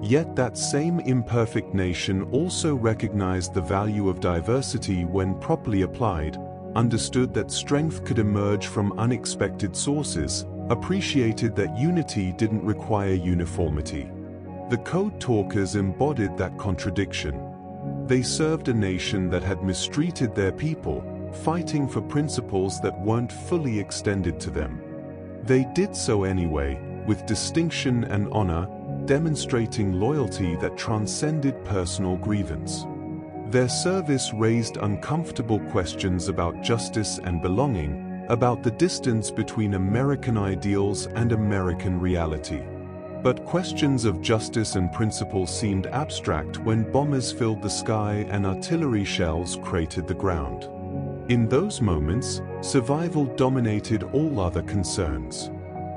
Yet that same imperfect nation also recognized the value of diversity when properly applied, understood that strength could emerge from unexpected sources, appreciated that unity didn't require uniformity. The code talkers embodied that contradiction. They served a nation that had mistreated their people, fighting for principles that weren't fully extended to them. They did so anyway, with distinction and honor, demonstrating loyalty that transcended personal grievance. Their service raised uncomfortable questions about justice and belonging, about the distance between American ideals and American reality. But questions of justice and principle seemed abstract when bombers filled the sky and artillery shells cratered the ground. In those moments, survival dominated all other concerns.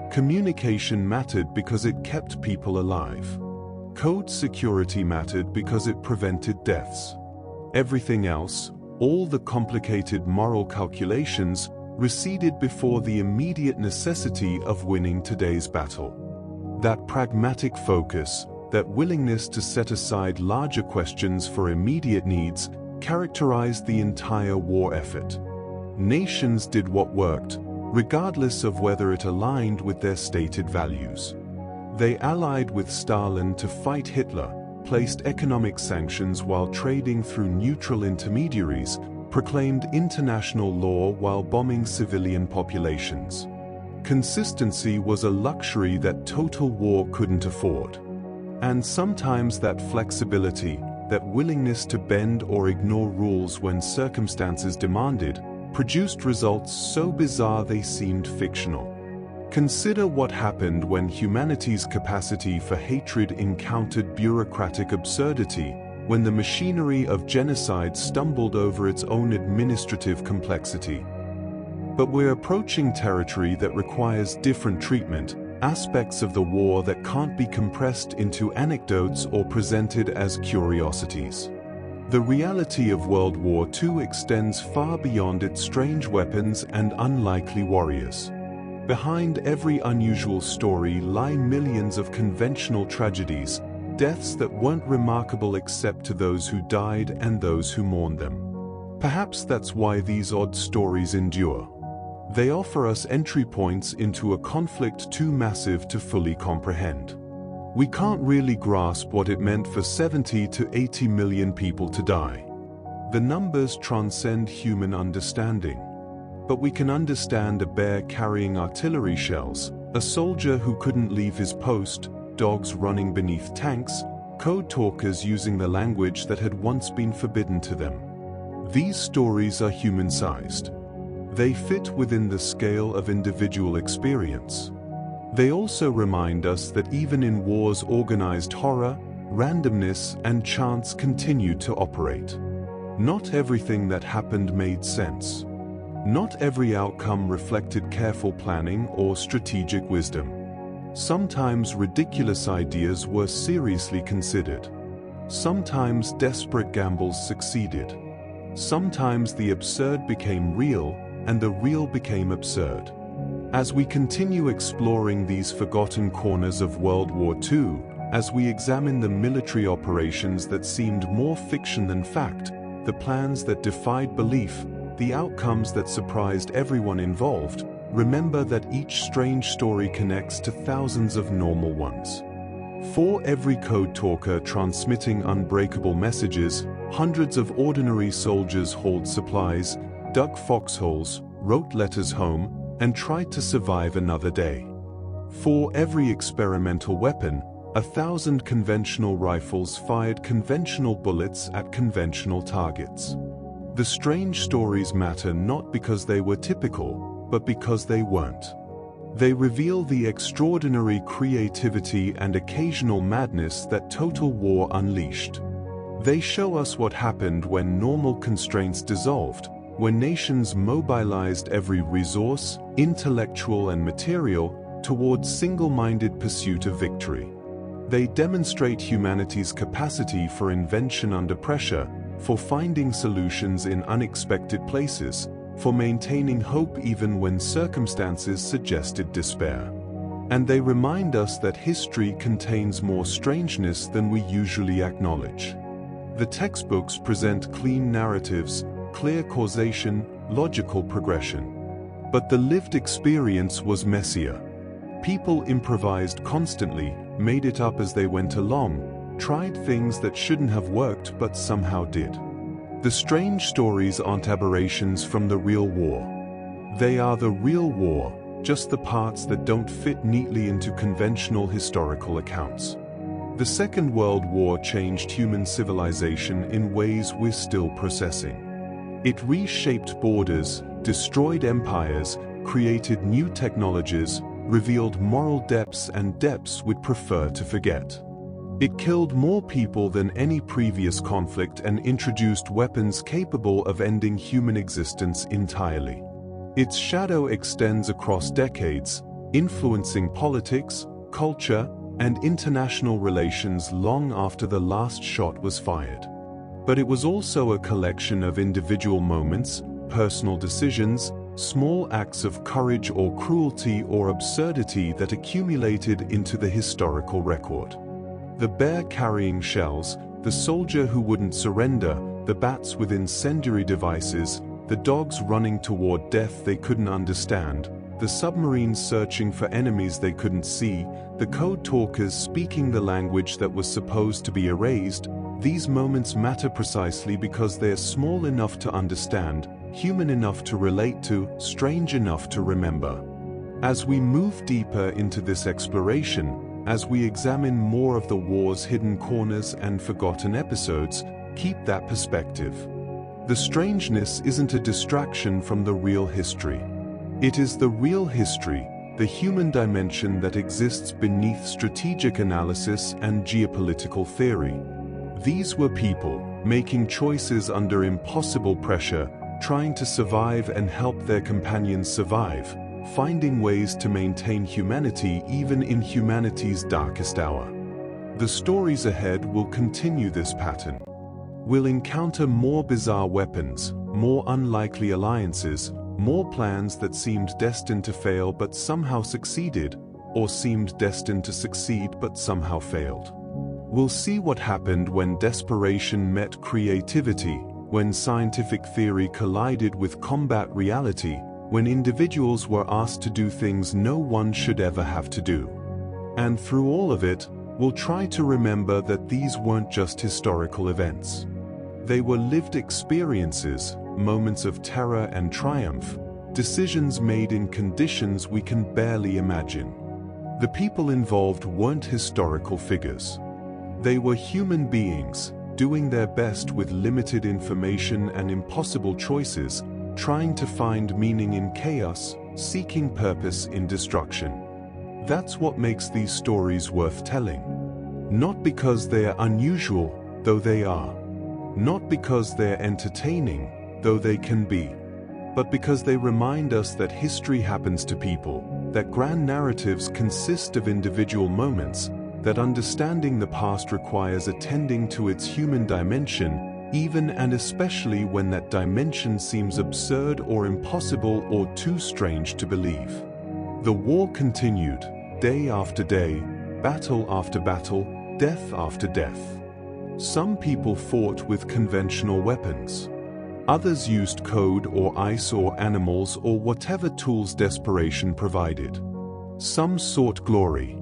Communication mattered because it kept people alive. Code security mattered because it prevented deaths. Everything else, all the complicated moral calculations, receded before the immediate necessity of winning today's battle. That pragmatic focus, that willingness to set aside larger questions for immediate needs, characterized the entire war effort. Nations did what worked, regardless of whether it aligned with their stated values. They allied with Stalin to fight Hitler, placed economic sanctions while trading through neutral intermediaries, proclaimed international law while bombing civilian populations. Consistency was a luxury that total war couldn't afford. And sometimes that flexibility, that willingness to bend or ignore rules when circumstances demanded, produced results so bizarre they seemed fictional. Consider what happened when humanity's capacity for hatred encountered bureaucratic absurdity, when the machinery of genocide stumbled over its own administrative complexity. But we're approaching territory that requires different treatment, aspects of the war that can't be compressed into anecdotes or presented as curiosities. The reality of World War II extends far beyond its strange weapons and unlikely warriors. Behind every unusual story lie millions of conventional tragedies, deaths that weren't remarkable except to those who died and those who mourned them. Perhaps that's why these odd stories endure. They offer us entry points into a conflict too massive to fully comprehend. We can't really grasp what it meant for 70 to 80 million people to die. The numbers transcend human understanding. But we can understand a bear carrying artillery shells, a soldier who couldn't leave his post, dogs running beneath tanks, code talkers using the language that had once been forbidden to them. These stories are human-sized. They fit within the scale of individual experience. They also remind us that even in wars, organized horror, randomness, and chance continue to operate. Not everything that happened made sense. Not every outcome reflected careful planning or strategic wisdom. Sometimes ridiculous ideas were seriously considered. Sometimes desperate gambles succeeded. Sometimes the absurd became real, and the real became absurd. As we continue exploring these forgotten corners of World War II, as we examine the military operations that seemed more fiction than fact, the plans that defied belief, the outcomes that surprised everyone involved, remember that each strange story connects to thousands of normal ones. For every code talker transmitting unbreakable messages, hundreds of ordinary soldiers hauled supplies, dug foxholes, wrote letters home, and tried to survive another day. For every experimental weapon, 1,000 conventional rifles fired conventional bullets at conventional targets. The strange stories matter not because they were typical, but because they weren't. They reveal the extraordinary creativity and occasional madness that total war unleashed. They show us what happened when normal constraints dissolved, when nations mobilized every resource, intellectual and material, towards single-minded pursuit of victory. They demonstrate humanity's capacity for invention under pressure, for finding solutions in unexpected places, for maintaining hope even when circumstances suggested despair. And they remind us that history contains more strangeness than we usually acknowledge. The textbooks present clean narratives, clear causation, logical progression. But the lived experience was messier. People improvised constantly, made it up as they went along, tried things that shouldn't have worked but somehow did. The strange stories aren't aberrations from the real war. They are the real war, just the parts that don't fit neatly into conventional historical accounts. The Second World War changed human civilization in ways we're still processing. It reshaped borders, destroyed empires, created new technologies, revealed moral depths and depths we'd prefer to forget. It killed more people than any previous conflict and introduced weapons capable of ending human existence entirely. Its shadow extends across decades, influencing politics, culture, and international relations long after the last shot was fired. But it was also a collection of individual moments, personal decisions, small acts of courage or cruelty or absurdity that accumulated into the historical record. The bear carrying shells, the soldier who wouldn't surrender, the bats with incendiary devices, the dogs running toward death they couldn't understand, the submarines searching for enemies they couldn't see, the code talkers speaking the language that was supposed to be erased. These moments matter precisely because they're small enough to understand, human enough to relate to, strange enough to remember. As we move deeper into this exploration, as we examine more of the war's hidden corners and forgotten episodes, keep that perspective. The strangeness isn't a distraction from the real history. It is the real history, the human dimension that exists beneath strategic analysis and geopolitical theory. These were people, making choices under impossible pressure, trying to survive and help their companions survive, finding ways to maintain humanity even in humanity's darkest hour. The stories ahead will continue this pattern. We'll encounter more bizarre weapons, more unlikely alliances, more plans that seemed destined to fail but somehow succeeded, or seemed destined to succeed but somehow failed. We'll see what happened when desperation met creativity, when scientific theory collided with combat reality, when individuals were asked to do things no one should ever have to do. And through all of it, we'll try to remember that these weren't just historical events. They were lived experiences, moments of terror and triumph, decisions made in conditions we can barely imagine. The people involved weren't historical figures. They were human beings, doing their best with limited information and impossible choices, trying to find meaning in chaos, seeking purpose in destruction. That's what makes these stories worth telling. Not because they are unusual, though they are. Not because they're entertaining, though they can be. But because they remind us that history happens to people, that grand narratives consist of individual moments, that understanding the past requires attending to its human dimension, even and especially when that dimension seems absurd or impossible or too strange to believe. The war continued, day after day, battle after battle, death after death. Some people fought with conventional weapons. Others used code or ice or animals or whatever tools desperation provided. Some sought glory.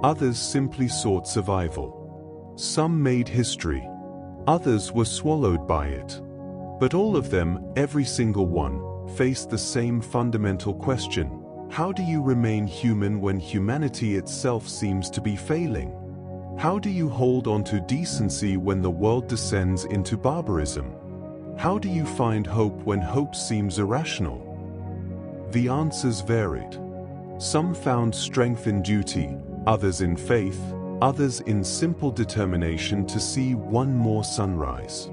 Others simply sought survival. Some made history. Others were swallowed by it. But all of them, every single one, faced the same fundamental question: how do you remain human when humanity itself seems to be failing? How do you hold on to decency when the world descends into barbarism? How do you find hope when hope seems irrational? The answers varied. Some found strength in duty, others in faith, others in simple determination to see one more sunrise.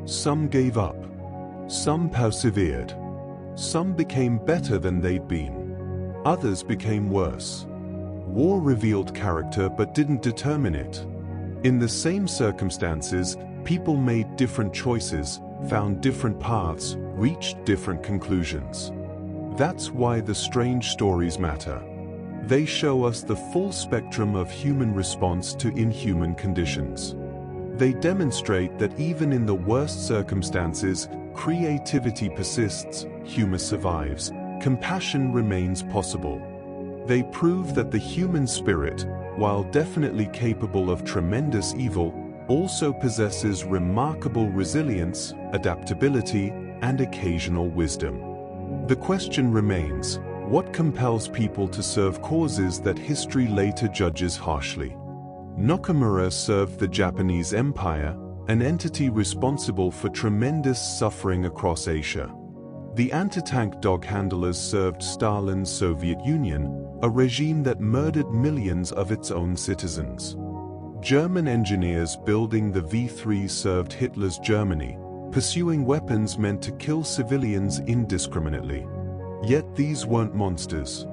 Some gave up. Some persevered. Some became better than they'd been. Others became worse. War revealed character but didn't determine it. In the same circumstances, people made different choices, found different paths, reached different conclusions. That's why the strange stories matter. They show us the full spectrum of human response to inhuman conditions. They demonstrate that even in the worst circumstances, creativity persists, humor survives, compassion remains possible. They prove that the human spirit, while definitely capable of tremendous evil, also possesses remarkable resilience, adaptability, and occasional wisdom. The question remains: what compels people to serve causes that history later judges harshly? Nakamura served the Japanese Empire, an entity responsible for tremendous suffering across Asia. The anti-tank dog handlers served Stalin's Soviet Union, a regime that murdered millions of its own citizens. German engineers building the V3 served Hitler's Germany, pursuing weapons meant to kill civilians indiscriminately. Yet these weren't monsters.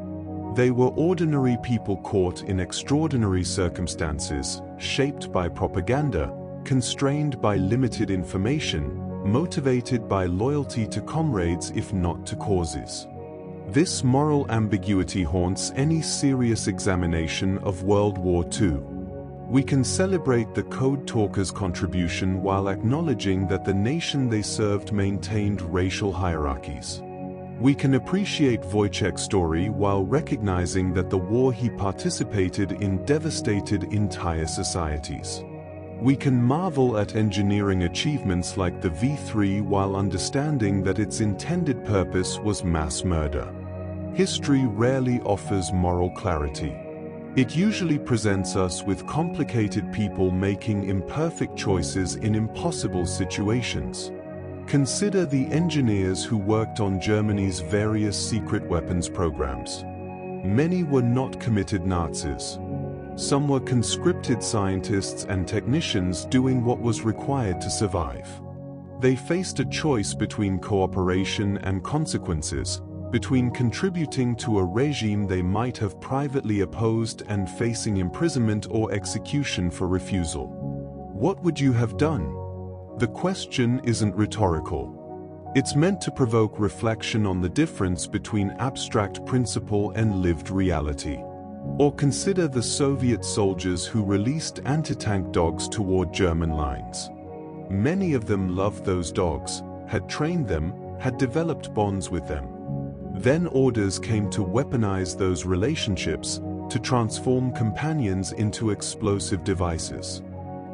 They were ordinary people caught in extraordinary circumstances, shaped by propaganda, constrained by limited information, motivated by loyalty to comrades if not to causes. This moral ambiguity haunts any serious examination of World War II. We can celebrate the code talkers' contribution while acknowledging that the nation they served maintained racial hierarchies. We can appreciate Wojtek's story while recognizing that the war he participated in devastated entire societies. We can marvel at engineering achievements like the V3 while understanding that its intended purpose was mass murder. History rarely offers moral clarity. It usually presents us with complicated people making imperfect choices in impossible situations. Consider the engineers who worked on Germany's various secret weapons programs. Many were not committed Nazis. Some were conscripted scientists and technicians doing what was required to survive. They faced a choice between cooperation and consequences, between contributing to a regime they might have privately opposed and facing imprisonment or execution for refusal. What would you have done? The question isn't rhetorical. It's meant to provoke reflection on the difference between abstract principle and lived reality. Or consider the Soviet soldiers who released anti-tank dogs toward German lines. Many of them loved those dogs, had trained them, had developed bonds with them. Then orders came to weaponize those relationships, to transform companions into explosive devices.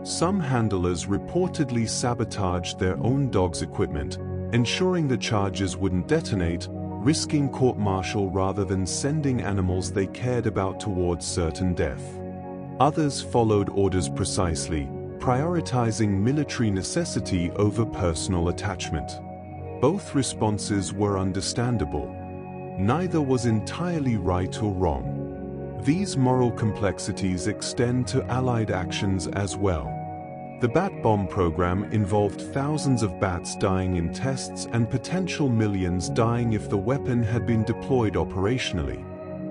Some handlers reportedly sabotaged their own dogs' equipment, ensuring the charges wouldn't detonate, risking court-martial rather than sending animals they cared about towards certain death. Others followed orders precisely, prioritizing military necessity over personal attachment. Both responses were understandable. Neither was entirely right or wrong. These moral complexities extend to Allied actions as well. The bat bomb program involved thousands of bats dying in tests and potential millions dying if the weapon had been deployed operationally.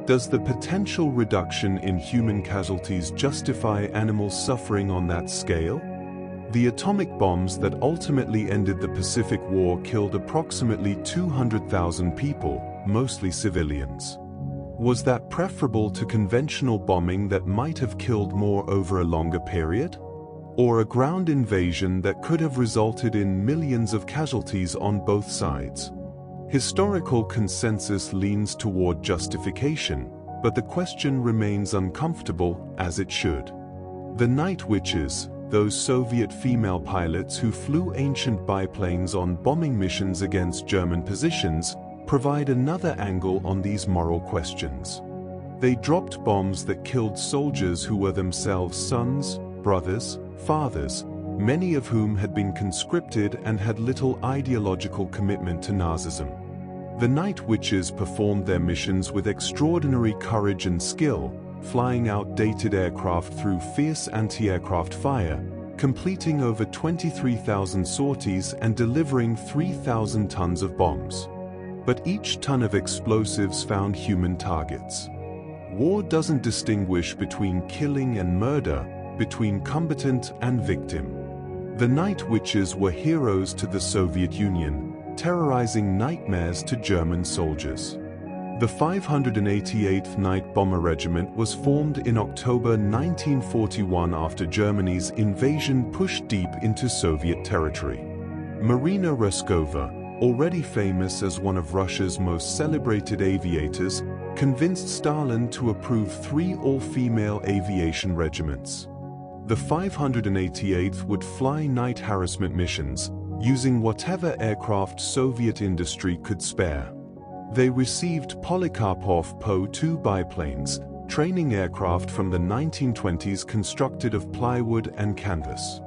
Does the potential reduction in human casualties justify animal suffering on that scale? The atomic bombs that ultimately ended the Pacific War killed approximately 200,000 people, mostly civilians. Was that preferable to conventional bombing that might have killed more over a longer period? Or a ground invasion that could have resulted in millions of casualties on both sides? Historical consensus leans toward justification, but the question remains uncomfortable, as it should. The Night Witches, those Soviet female pilots who flew ancient biplanes on bombing missions against German positions, provide another angle on these moral questions. They dropped bombs that killed soldiers who were themselves sons, brothers, fathers, many of whom had been conscripted and had little ideological commitment to Nazism. The Night Witches performed their missions with extraordinary courage and skill, flying outdated aircraft through fierce anti-aircraft fire, completing over 23,000 sorties and delivering 3,000 tons of bombs. But each ton of explosives found human targets. War doesn't distinguish between killing and murder, between combatant and victim. The Night Witches were heroes to the Soviet Union, terrorizing nightmares to German soldiers. The 588th Night Bomber Regiment was formed in October 1941 after Germany's invasion pushed deep into Soviet territory. Marina Reskova, already famous as one of Russia's most celebrated aviators, convinced Stalin to approve 3 all-female aviation regiments. The 588th would fly night harassment missions, using whatever aircraft Soviet industry could spare. They received Polikarpov Po-2 biplanes, training aircraft from the 1920s constructed of plywood and canvas.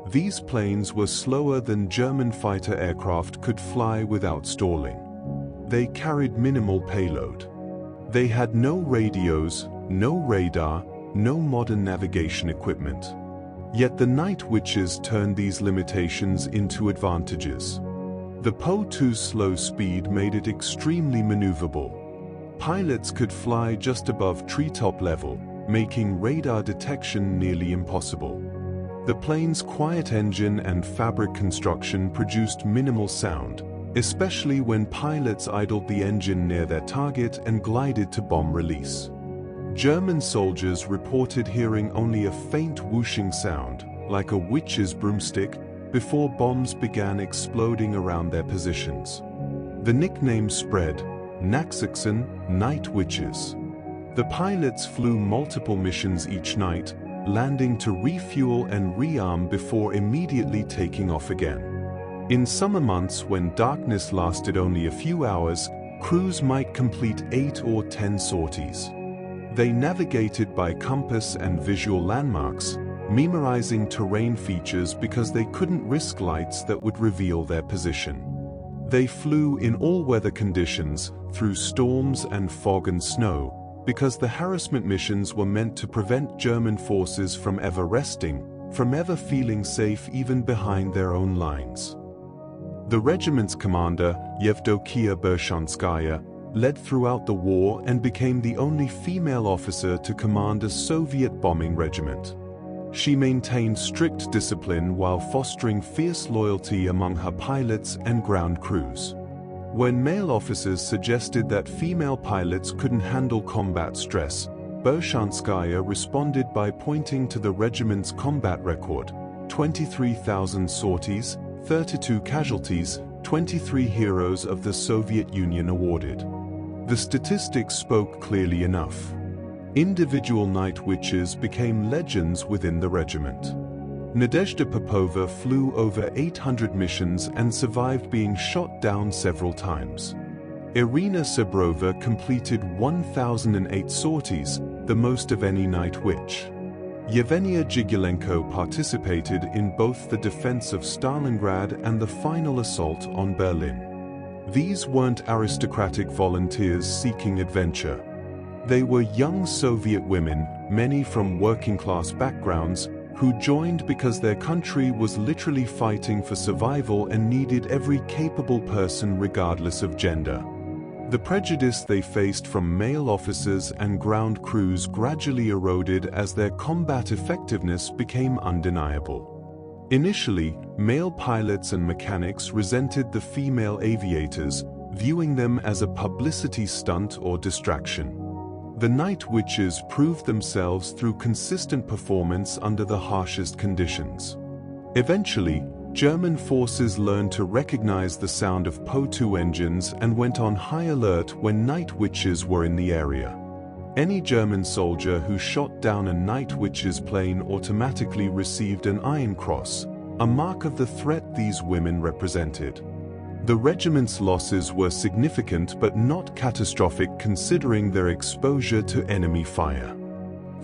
These planes were slower than German fighter aircraft could fly without stalling. They carried minimal payload. They had no radios, no radar, no modern navigation equipment. Yet the Night Witches turned these limitations into advantages. The Po-2's slow speed made it extremely maneuverable. Pilots could fly just above treetop level, making radar detection nearly impossible. The plane's quiet engine and fabric construction produced minimal sound, especially when pilots idled the engine near their target and glided to bomb release. German soldiers reported hearing only a faint whooshing sound, like a witch's broomstick, before bombs began exploding around their positions. The nickname spread, Naxixen, Night Witches. The pilots flew multiple missions each night, landing to refuel and rearm before immediately taking off again. In summer months when darkness lasted only a few hours, crews might complete 8 or 10 sorties. They navigated by compass and visual landmarks, memorizing terrain features because they couldn't risk lights that would reveal their position. They flew in all weather conditions, through storms and fog and snow, because the harassment missions were meant to prevent German forces from ever resting, from ever feeling safe even behind their own lines. The regiment's commander, Yevdokia Bershanskaya, led throughout the war and became the only female officer to command a Soviet bombing regiment. She maintained strict discipline while fostering fierce loyalty among her pilots and ground crews. When male officers suggested that female pilots couldn't handle combat stress, Bershanskaya responded by pointing to the regiment's combat record: 23,000 sorties, 32 casualties, 23 heroes of the Soviet Union awarded. The statistics spoke clearly enough. Individual Night Witches became legends within the regiment. Nadezhda Popova flew over 800 missions and survived being shot down several times. Irina Sebrova completed 1,008 sorties, the most of any night witch. Yevgenia Jigulenko participated in both the defense of Stalingrad and the final assault on Berlin. These weren't aristocratic volunteers seeking adventure. They were young Soviet women, many from working-class backgrounds, who joined because their country was literally fighting for survival and needed every capable person regardless of gender. The prejudice they faced from male officers and ground crews gradually eroded as their combat effectiveness became undeniable. Initially, male pilots and mechanics resented the female aviators, viewing them as a publicity stunt or distraction. The night witches proved themselves through consistent performance under the harshest conditions. Eventually, German forces learned to recognize the sound of Po-2 engines and went on high alert when night witches were in the area. Any German soldier who shot down a night witch's plane automatically received an Iron Cross, a mark of the threat these women represented. The regiment's losses were significant but not catastrophic considering their exposure to enemy fire.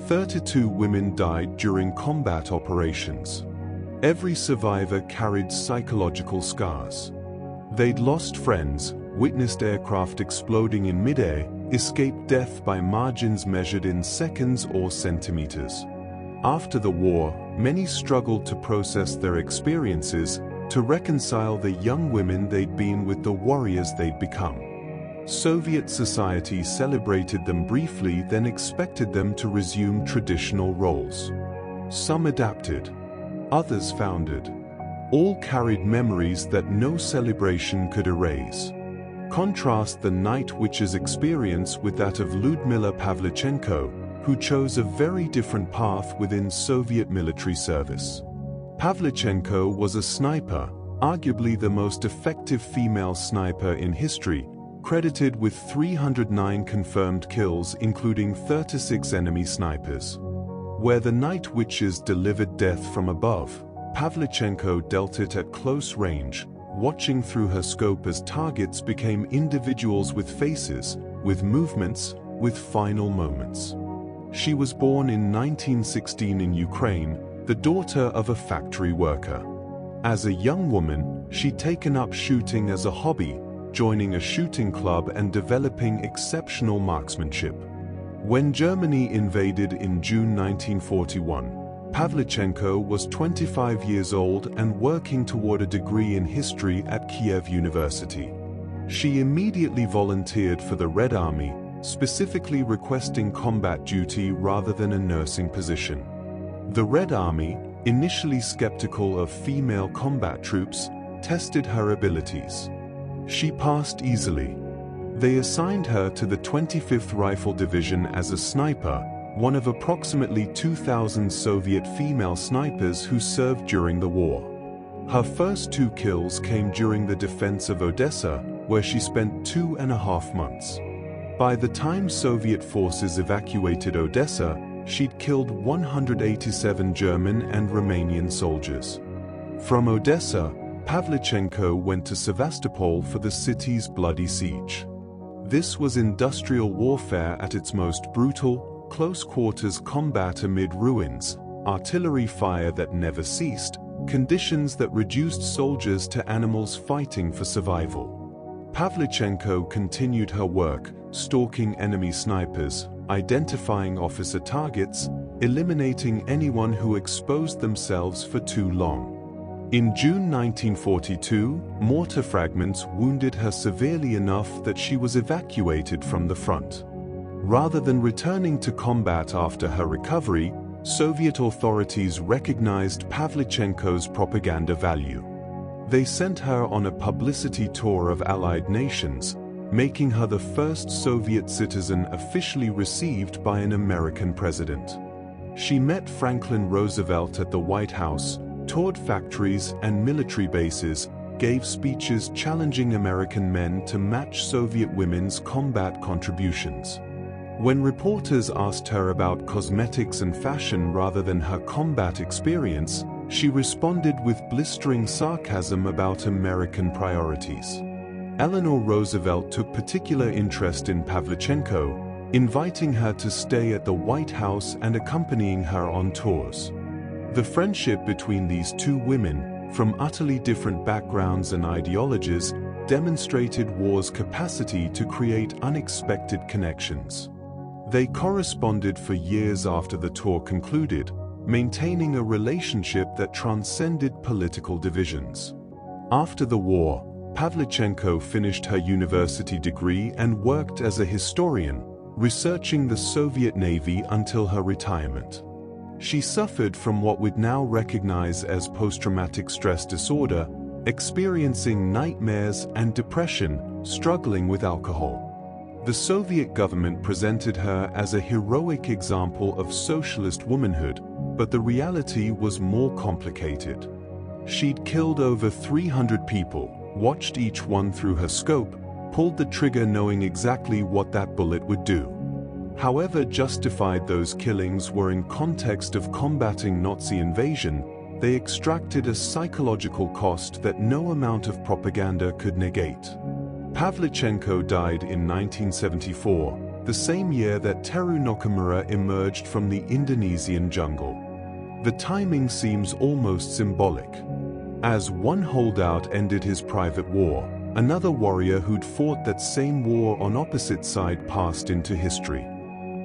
32 women died during combat operations. Every survivor carried psychological scars. They'd lost friends, witnessed aircraft exploding in midair, escaped death by margins measured in seconds or centimeters. After the war, many struggled to process their experiences, to reconcile the young women they'd been with the warriors they'd become. Soviet society celebrated them briefly, then expected them to resume traditional roles. Some adapted. Others foundered. All carried memories that no celebration could erase. Contrast the night witch's experience with that of Lyudmila Pavlichenko, who chose a very different path within Soviet military service. Pavlichenko was a sniper, arguably the most effective female sniper in history, credited with 309 confirmed kills including 36 enemy snipers. Where the night witches delivered death from above, Pavlichenko dealt it at close range, watching through her scope as targets became individuals with faces, with movements, with final moments. She was born in 1916 in Ukraine, the daughter of a factory worker. As a young woman, she'd taken up shooting as a hobby, joining a shooting club and developing exceptional marksmanship. When Germany invaded in June 1941, Pavlichenko was 25 years old and working toward a degree in history at Kiev University. She immediately volunteered for the Red Army, specifically requesting combat duty rather than a nursing position. The Red Army, initially skeptical of female combat troops, tested her abilities. She passed easily. They assigned her to the 25th Rifle Division as a sniper, one of approximately 2,000 Soviet female snipers who served during the war. Her first 2 kills came during the defense of Odessa, where she spent 2.5 months. By the time Soviet forces evacuated Odessa, she'd killed 187 German and Romanian soldiers. From Odessa, Pavlichenko went to Sevastopol for the city's bloody siege. This was industrial warfare at its most brutal, close-quarters combat amid ruins, artillery fire that never ceased, conditions that reduced soldiers to animals fighting for survival. Pavlichenko continued her work, stalking enemy snipers, identifying officer targets, eliminating anyone who exposed themselves for too long. In June 1942, mortar fragments wounded her severely enough that she was evacuated from the front. Rather than returning to combat after her recovery, Soviet authorities recognized Pavlichenko's propaganda value. They sent her on a publicity tour of Allied nations, making her the first Soviet citizen officially received by an American president. She met Franklin Roosevelt at the White House, toured factories and military bases, gave speeches challenging American men to match Soviet women's combat contributions. When reporters asked her about cosmetics and fashion rather than her combat experience, she responded with blistering sarcasm about American priorities. Eleanor Roosevelt took particular interest in Pavlichenko, inviting her to stay at the White House and accompanying her on tours. The friendship between these two women, from utterly different backgrounds and ideologies, demonstrated war's capacity to create unexpected connections. They corresponded for years after the tour concluded, maintaining a relationship that transcended political divisions. After the war, Pavlichenko finished her university degree and worked as a historian, researching the Soviet Navy until her retirement. She suffered from what we'd now recognize as post-traumatic stress disorder, experiencing nightmares and depression, struggling with alcohol. The Soviet government presented her as a heroic example of socialist womanhood, but the reality was more complicated. She'd killed over 300 people, watched each one through her scope, pulled the trigger knowing exactly what that bullet would do. However justified those killings were in context of combating Nazi invasion, they extracted a psychological cost that no amount of propaganda could negate. Pavlichenko died in 1974, the same year that Teru Nakamura emerged from the Indonesian jungle. The timing seems almost symbolic. As one holdout ended his private war, another warrior who'd fought that same war on opposite side passed into history.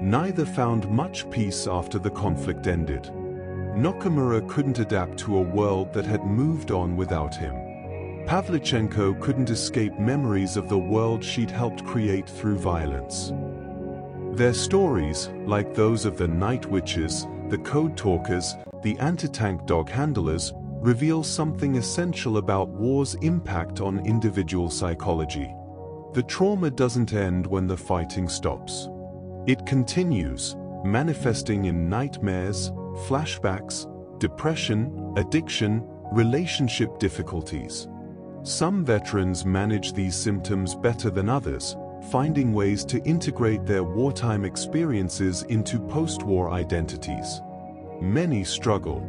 Neither found much peace after the conflict ended. Nakamura couldn't adapt to a world that had moved on without him. Pavlichenko couldn't escape memories of the world she'd helped create through violence. Their stories, like those of the Night Witches, the Code Talkers, the anti-tank dog handlers, reveal something essential about war's impact on individual psychology. The trauma doesn't end when the fighting stops. It continues, manifesting in nightmares, flashbacks, depression, addiction, relationship difficulties. Some veterans manage these symptoms better than others, finding ways to integrate their wartime experiences into post-war identities. Many struggle.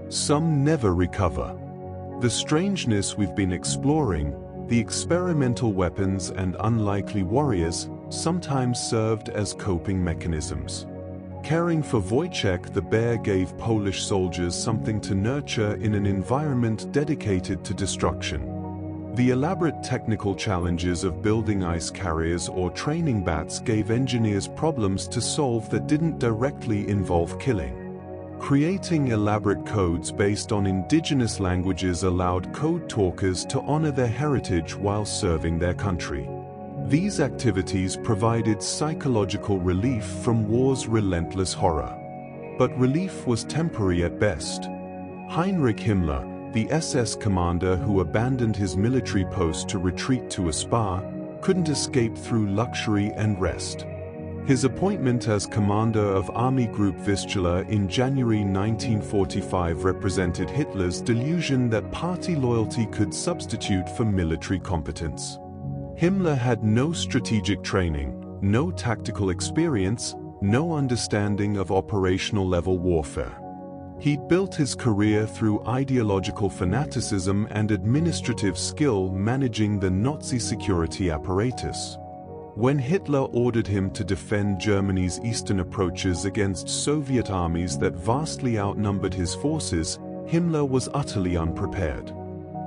Some never recover. The strangeness we've been exploring, the experimental weapons and unlikely warriors, sometimes served as coping mechanisms. Caring for Wojtek the bear gave Polish soldiers something to nurture in an environment dedicated to destruction. The elaborate technical challenges of building ice carriers or training bats gave engineers problems to solve that didn't directly involve killing. Creating elaborate codes based on indigenous languages allowed code talkers to honor their heritage while serving their country. These activities provided psychological relief from war's relentless horror. But relief was temporary at best. Heinrich Himmler, the SS commander who abandoned his military post to retreat to a spa, couldn't escape through luxury and rest. His appointment as commander of Army Group Vistula in January 1945 represented Hitler's delusion that party loyalty could substitute for military competence. Himmler had no strategic training, no tactical experience, no understanding of operational-level warfare. He'd built his career through ideological fanaticism and administrative skill managing the Nazi security apparatus. When Hitler ordered him to defend Germany's eastern approaches against Soviet armies that vastly outnumbered his forces, Himmler was utterly unprepared.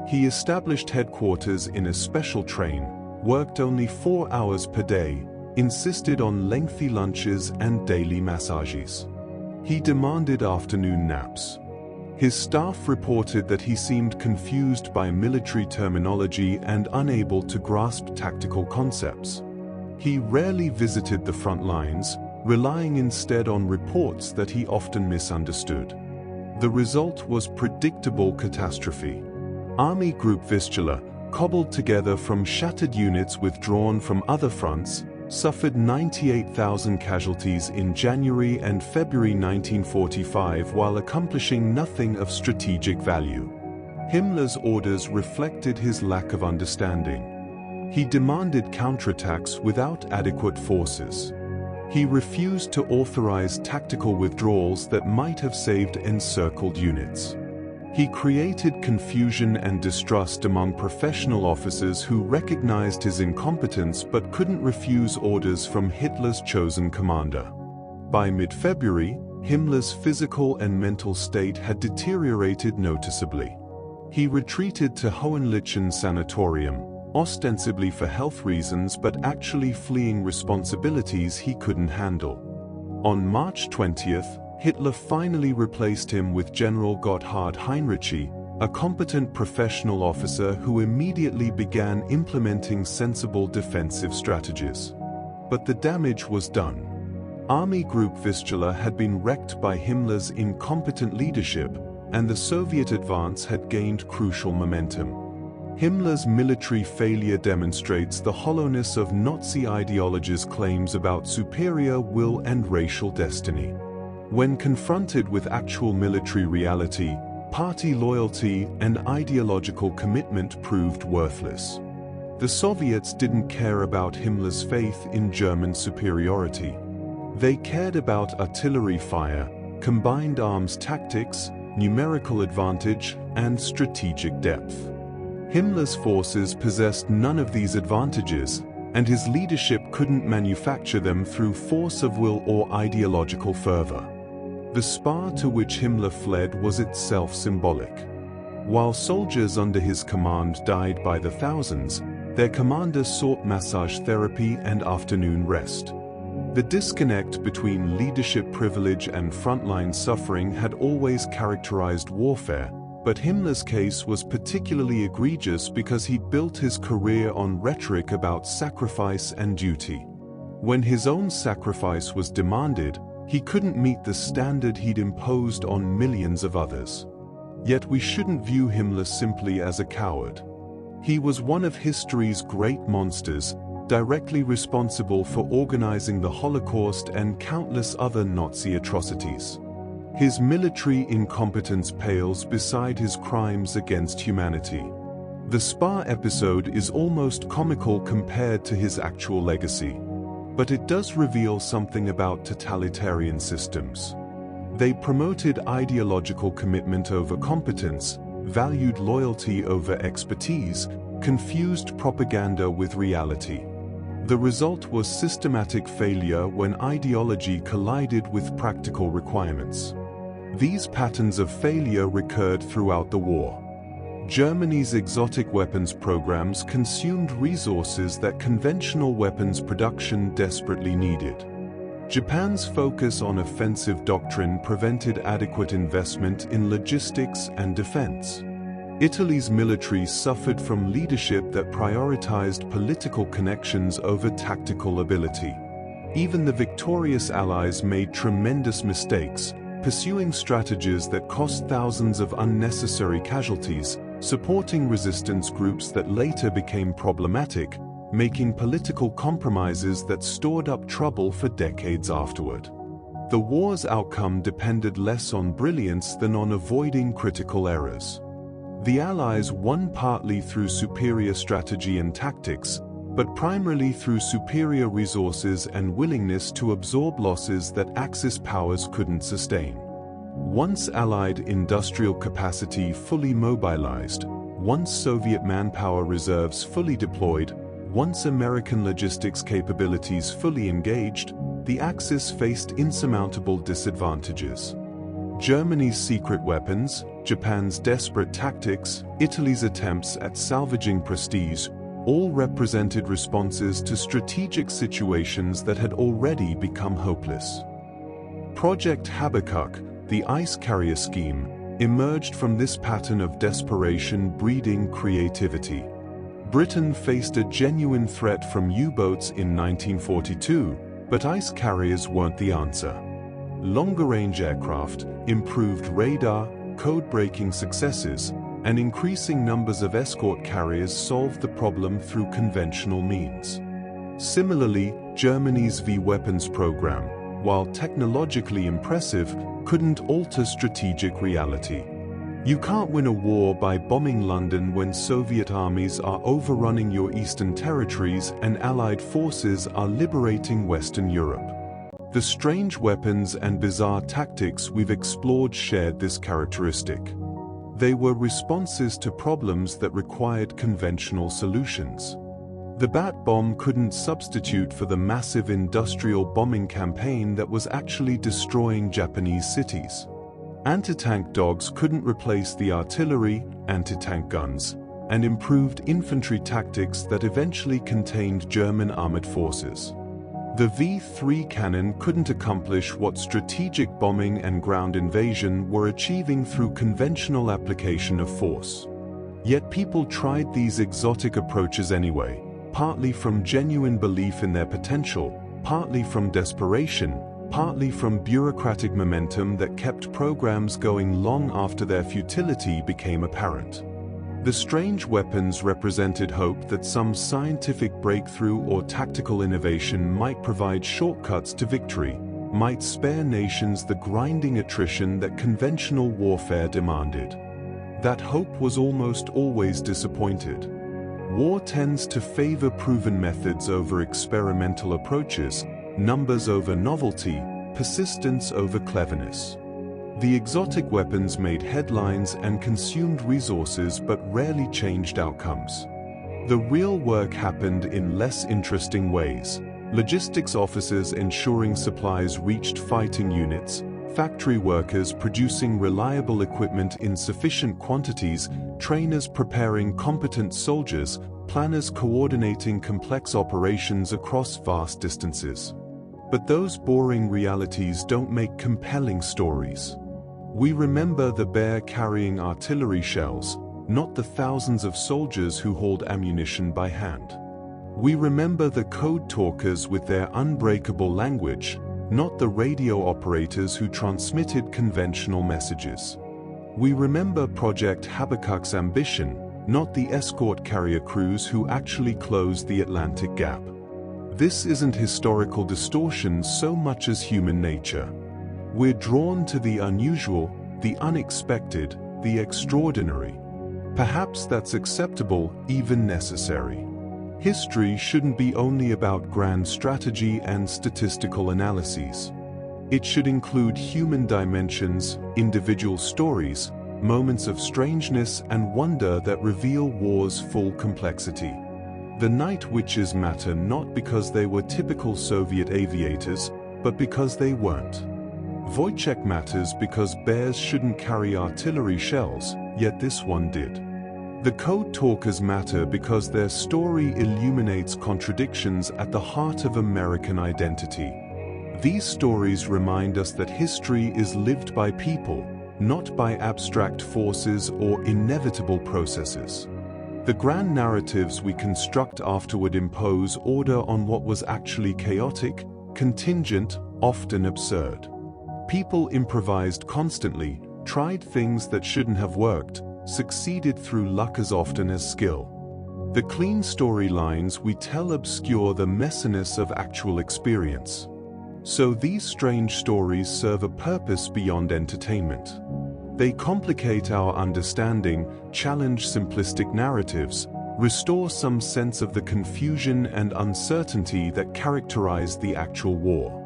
He established headquarters in a special train, worked only 4 hours per day, insisted on lengthy lunches and daily massages. He demanded afternoon naps. His staff reported that he seemed confused by military terminology and unable to grasp tactical concepts. He rarely visited the front lines, relying instead on reports that he often misunderstood. The result was predictable catastrophe. Army Group Vistula, cobbled together from shattered units withdrawn from other fronts, suffered 98,000 casualties in January and February 1945 while accomplishing nothing of strategic value. Himmler's orders reflected his lack of understanding. He demanded counterattacks without adequate forces. He refused to authorize tactical withdrawals that might have saved encircled units. He created confusion and distrust among professional officers who recognized his incompetence but couldn't refuse orders from Hitler's chosen commander. By mid-February, Himmler's physical and mental state had deteriorated noticeably. He retreated to Hohenlychen Sanatorium, ostensibly for health reasons but actually fleeing responsibilities he couldn't handle. On March 20th, Hitler finally replaced him with General Gotthard Heinrici, a competent professional officer who immediately began implementing sensible defensive strategies. But the damage was done. Army Group Vistula had been wrecked by Himmler's incompetent leadership, and the Soviet advance had gained crucial momentum. Himmler's military failure demonstrates the hollowness of Nazi ideology's claims about superior will and racial destiny. When confronted with actual military reality, party loyalty and ideological commitment proved worthless. The Soviets didn't care about Himmler's faith in German superiority. They cared about artillery fire, combined arms tactics, numerical advantage, and strategic depth. Himmler's forces possessed none of these advantages, and his leadership couldn't manufacture them through force of will or ideological fervor. The spa to which Himmler fled was itself symbolic. While soldiers under his command died by the thousands, their commander sought massage therapy and afternoon rest. The disconnect between leadership privilege and frontline suffering had always characterized warfare, but Himmler's case was particularly egregious because he built his career on rhetoric about sacrifice and duty. When his own sacrifice was demanded, he couldn't meet the standard he'd imposed on millions of others. Yet we shouldn't view Himmler simply as a coward. He was one of history's great monsters, directly responsible for organizing the Holocaust and countless other Nazi atrocities. His military incompetence pales beside his crimes against humanity. The Spa episode is almost comical compared to his actual legacy. But it does reveal something about totalitarian systems. They promoted ideological commitment over competence, valued loyalty over expertise, confused propaganda with reality. The result was systematic failure when ideology collided with practical requirements. These patterns of failure recurred throughout the war. Germany's exotic weapons programs consumed resources that conventional weapons production desperately needed. Japan's focus on offensive doctrine prevented adequate investment in logistics and defense. Italy's military suffered from leadership that prioritized political connections over tactical ability. Even the victorious Allies made tremendous mistakes, pursuing strategies that cost thousands of unnecessary casualties, supporting resistance groups that later became problematic, making political compromises that stored up trouble for decades afterward. The war's outcome depended less on brilliance than on avoiding critical errors. The Allies won partly through superior strategy and tactics, but primarily through superior resources and willingness to absorb losses that Axis powers couldn't sustain. Once Allied industrial capacity fully mobilized, once Soviet manpower reserves fully deployed, once American logistics capabilities fully engaged, the Axis faced insurmountable disadvantages. Germany's secret weapons, Japan's desperate tactics, Italy's attempts at salvaging prestige, all represented responses to strategic situations that had already become hopeless. Project Habakkuk, the ice carrier scheme, emerged from this pattern of desperation breeding creativity. Britain faced a genuine threat from U-boats in 1942, but ice carriers weren't the answer. Longer-range aircraft, improved radar, code-breaking successes, and increasing numbers of escort carriers solved the problem through conventional means. Similarly, Germany's V-weapons program, while technologically impressive, couldn't alter strategic reality. You can't win a war by bombing London when Soviet armies are overrunning your eastern territories and Allied forces are liberating Western Europe. The strange weapons and bizarre tactics we've explored shared this characteristic. They were responses to problems that required conventional solutions. The bat bomb couldn't substitute for the massive industrial bombing campaign that was actually destroying Japanese cities. Anti-tank dogs couldn't replace the artillery, anti-tank guns, and improved infantry tactics that eventually contained German armored forces. The V-3 cannon couldn't accomplish what strategic bombing and ground invasion were achieving through conventional application of force. Yet people tried these exotic approaches anyway, partly from genuine belief in their potential, partly from desperation, partly from bureaucratic momentum that kept programs going long after their futility became apparent. The strange weapons represented hope that some scientific breakthrough or tactical innovation might provide shortcuts to victory, might spare nations the grinding attrition that conventional warfare demanded. That hope was almost always disappointed. War tends to favor proven methods over experimental approaches, numbers over novelty, persistence over cleverness. The exotic weapons made headlines and consumed resources but rarely changed outcomes. The real work happened in less interesting ways. Logistics officers ensuring supplies reached fighting units, factory workers producing reliable equipment in sufficient quantities, trainers preparing competent soldiers, planners coordinating complex operations across vast distances. But those boring realities don't make compelling stories. We remember the bear carrying artillery shells, not the thousands of soldiers who hauled ammunition by hand. We remember the code talkers with their unbreakable language, not the radio operators who transmitted conventional messages. We remember Project Habakkuk's ambition, not the escort carrier crews who actually closed the Atlantic Gap. This isn't historical distortion so much as human nature. We're drawn to the unusual, the unexpected, the extraordinary. Perhaps that's acceptable, even necessary. History shouldn't be only about grand strategy and statistical analyses. It should include human dimensions, individual stories, moments of strangeness and wonder that reveal war's full complexity. The night witches matter not because they were typical Soviet aviators, but because they weren't. Wojtek matters because bears shouldn't carry artillery shells, yet this one did. The code talkers matter because their story illuminates contradictions at the heart of American identity. These stories remind us that history is lived by people, not by abstract forces or inevitable processes. The grand narratives we construct afterward impose order on what was actually chaotic, contingent, often absurd. People improvised constantly, tried things that shouldn't have worked, succeeded through luck as often as skill. The clean storylines we tell obscure the messiness of actual experience. So these strange stories serve a purpose beyond entertainment. They complicate our understanding, challenge simplistic narratives, restore some sense of the confusion and uncertainty that characterized the actual war.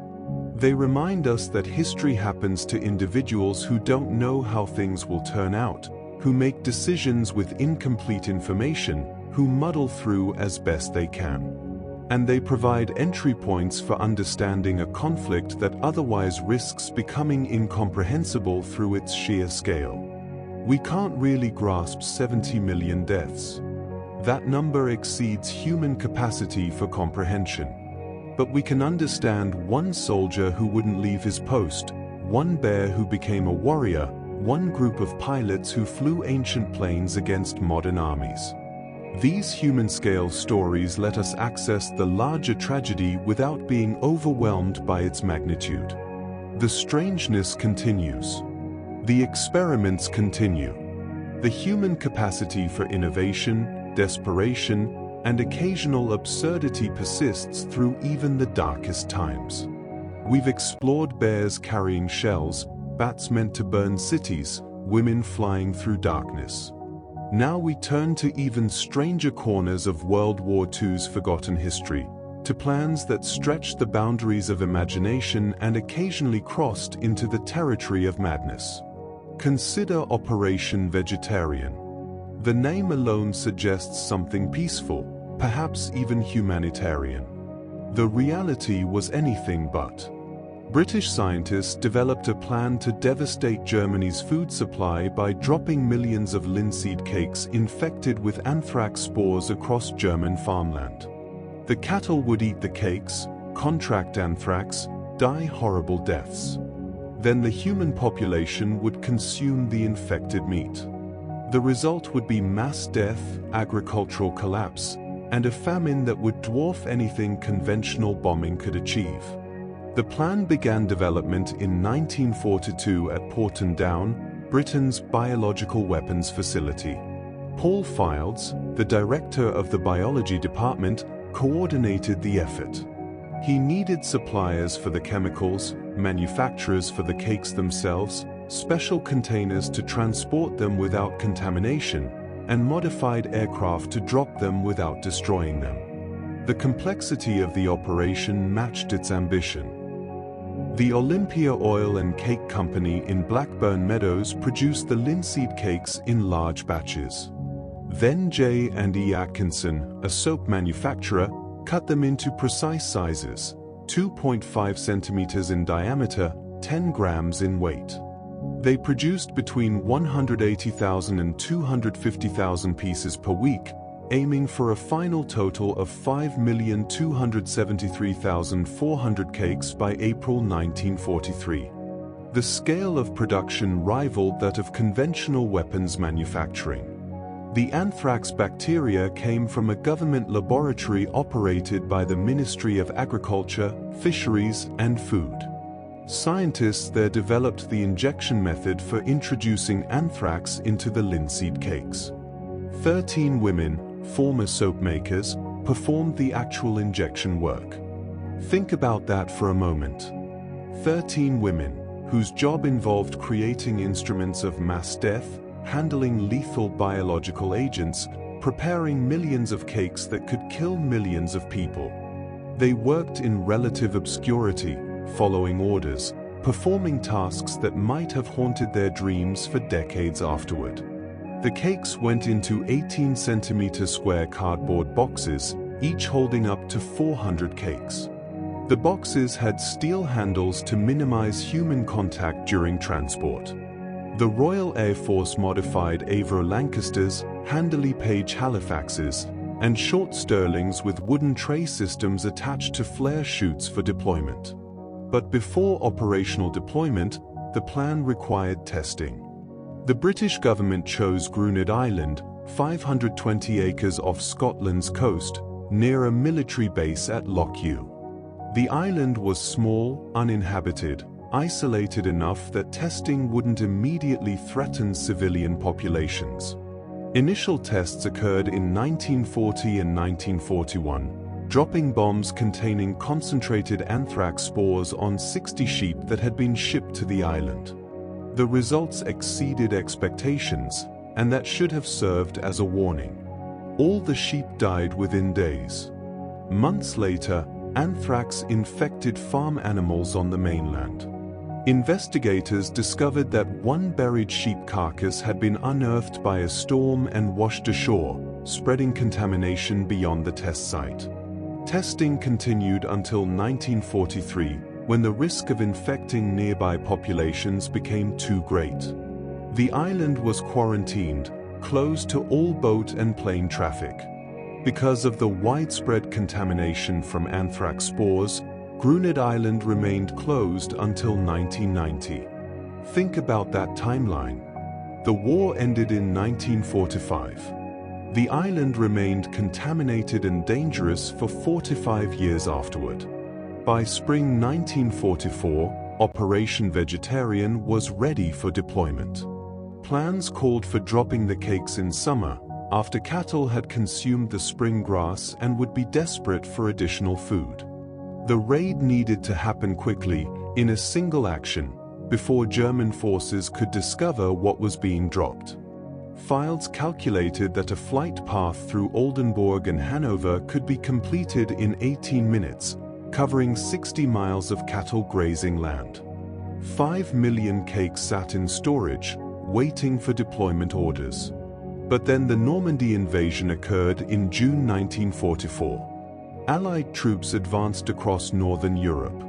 They remind us that history happens to individuals who don't know how things will turn out, who make decisions with incomplete information, who muddle through as best they can. And they provide entry points for understanding a conflict that otherwise risks becoming incomprehensible through its sheer scale. We can't really grasp 70 million deaths. That number exceeds human capacity for comprehension. But we can understand one soldier who wouldn't leave his post, one bear who became a warrior, one group of pilots who flew ancient planes against modern armies. These human-scale stories let us access the larger tragedy without being overwhelmed by its magnitude. The strangeness continues. The experiments continue. The human capacity for innovation, desperation, and occasional absurdity persists through even the darkest times. We've explored bears carrying shells, bats meant to burn cities, women flying through darkness. Now we turn to even stranger corners of World War II's forgotten history, to plans that stretched the boundaries of imagination and occasionally crossed into the territory of madness. Consider Operation Vegetarian. The name alone suggests something peaceful, perhaps even humanitarian. The reality was anything but. British scientists developed a plan to devastate Germany's food supply by dropping millions of linseed cakes infected with anthrax spores across German farmland. The cattle would eat the cakes, contract anthrax, die horrible deaths. Then the human population would consume the infected meat. The result would be mass death, agricultural collapse, and a famine that would dwarf anything conventional bombing could achieve. The plan began development in 1942 at Porton Down, Britain's biological weapons facility. Paul Fields, the director of the biology department, coordinated the effort. He needed suppliers for the chemicals, manufacturers for the cakes themselves, special containers to transport them without contamination, and modified aircraft to drop them without destroying them. The complexity of the operation matched its ambition. The Olympia Oil and Cake Company in Blackburn Meadows produced the linseed cakes in large batches. Then J&E Atkinson, a soap manufacturer, cut them into precise sizes, 2.5 centimeters in diameter, 10 grams in weight. They produced between 180,000 and 250,000 pieces per week, aiming for a final total of 5,273,400 cakes by April 1943. The scale of production rivaled that of conventional weapons manufacturing. The anthrax bacteria came from a government laboratory operated by the Ministry of Agriculture, Fisheries and Food. Scientists there developed the injection method for introducing anthrax into the linseed cakes. 13 women, former soap makers, performed the actual injection work. Think about that for a moment. 13 women, whose job involved creating instruments of mass death, handling lethal biological agents, preparing millions of cakes that could kill millions of people. They worked in relative obscurity, following orders, performing tasks that might have haunted their dreams for decades afterward. The cakes went into 18 centimeter square cardboard boxes, each holding up to 400 cakes. The boxes had steel handles to minimize human contact during transport. The Royal Air Force modified Avro Lancasters, Handley Page Halifaxes, and short Stirlings with wooden tray systems attached to flare chutes for deployment. But before operational deployment, the plan required testing. The British government chose Gruned Island, 520 acres off Scotland's coast, near a military base at Loch Ewe. The island was small, uninhabited, isolated enough that testing wouldn't immediately threaten civilian populations. Initial tests occurred in 1940 and 1941, dropping bombs containing concentrated anthrax spores on 60 sheep that had been shipped to the island. The results exceeded expectations, and that should have served as a warning. All the sheep died within days. Months later, anthrax infected farm animals on the mainland. Investigators discovered that one buried sheep carcass had been unearthed by a storm and washed ashore, spreading contamination beyond the test site. Testing continued until 1943, when the risk of infecting nearby populations became too great. The island was quarantined, closed to all boat and plane traffic. Because of the widespread contamination from anthrax spores, Gruned Island remained closed until 1990. Think about that timeline. The war ended in 1945. The island remained contaminated and dangerous for 45 years afterward. By spring 1944, Operation Vegetarian was ready for deployment. Plans called for dropping the cakes in summer, after cattle had consumed the spring grass and would be desperate for additional food. The raid needed to happen quickly, in a single action, before German forces could discover what was being dropped. Fields calculated that a flight path through Oldenburg and Hanover could be completed in 18 minutes, covering 60 miles of cattle grazing land. 5 million cakes sat in storage, waiting for deployment orders. But then the Normandy invasion occurred in June 1944. Allied troops advanced across northern Europe.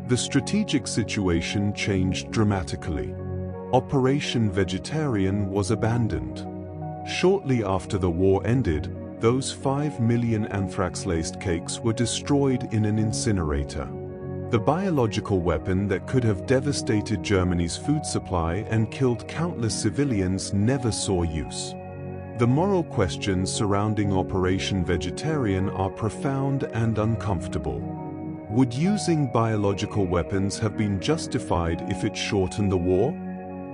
The strategic situation changed dramatically. Operation Vegetarian was abandoned. Shortly after the war ended, those 5 million anthrax-laced cakes were destroyed in an incinerator. The biological weapon that could have devastated Germany's food supply and killed countless civilians never saw use. The moral questions surrounding Operation Vegetarian are profound and uncomfortable. Would using biological weapons have been justified if it shortened the war?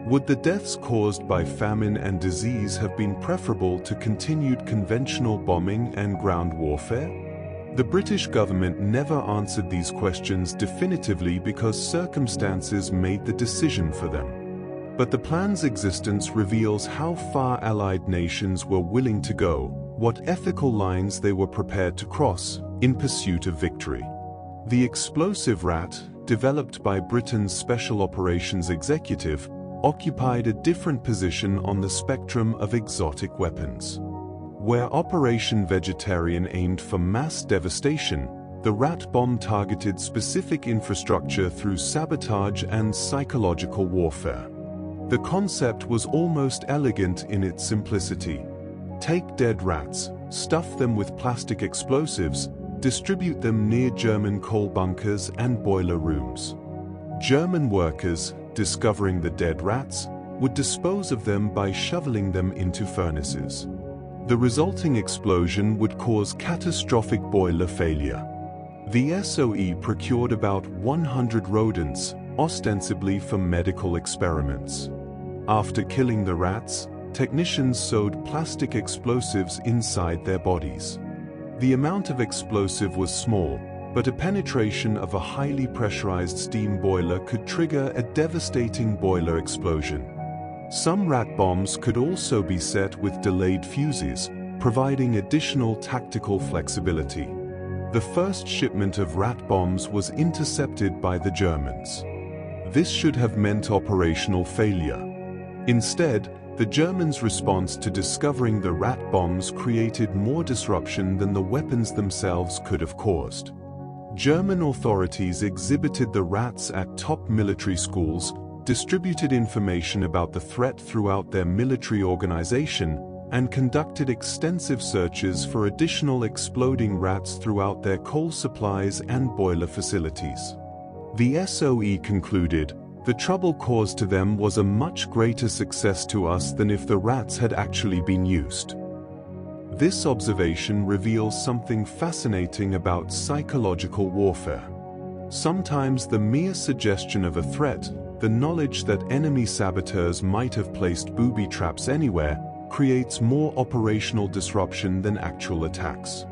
Would the deaths caused by famine and disease have been preferable to continued conventional bombing and ground warfare? The British government never answered these questions definitively because circumstances made the decision for them. But the plan's existence reveals how far Allied nations were willing to go, what ethical lines they were prepared to cross, in pursuit of victory. The explosive rat, developed by Britain's Special Operations Executive, occupied a different position on the spectrum of exotic weapons. Where Operation Vegetarian aimed for mass devastation, the rat bomb targeted specific infrastructure through sabotage and psychological warfare. The concept was almost elegant in its simplicity. Take dead rats, stuff them with plastic explosives, distribute them near German coal bunkers and boiler rooms. German workers, discovering the dead rats, would dispose of them by shoveling them into furnaces. The resulting explosion would cause catastrophic boiler failure. The SOE procured about 100 rodents, ostensibly for medical experiments. After killing the rats, technicians sewed plastic explosives inside their bodies. The amount of explosive was small, but a penetration of a highly pressurized steam boiler could trigger a devastating boiler explosion. Some rat bombs could also be set with delayed fuses, providing additional tactical flexibility. The first shipment of rat bombs was intercepted by the Germans. This should have meant operational failure. Instead, the Germans' response to discovering the rat bombs created more disruption than the weapons themselves could have caused. German authorities exhibited the rats at top military schools, distributed information about the threat throughout their military organization, and conducted extensive searches for additional exploding rats throughout their coal supplies and boiler facilities. The SOE concluded, the trouble caused to them was a much greater success to us than if the rats had actually been used. This observation reveals something fascinating about psychological warfare. Sometimes the mere suggestion of a threat, the knowledge that enemy saboteurs might have placed booby traps anywhere, creates more operational disruption than actual attacks.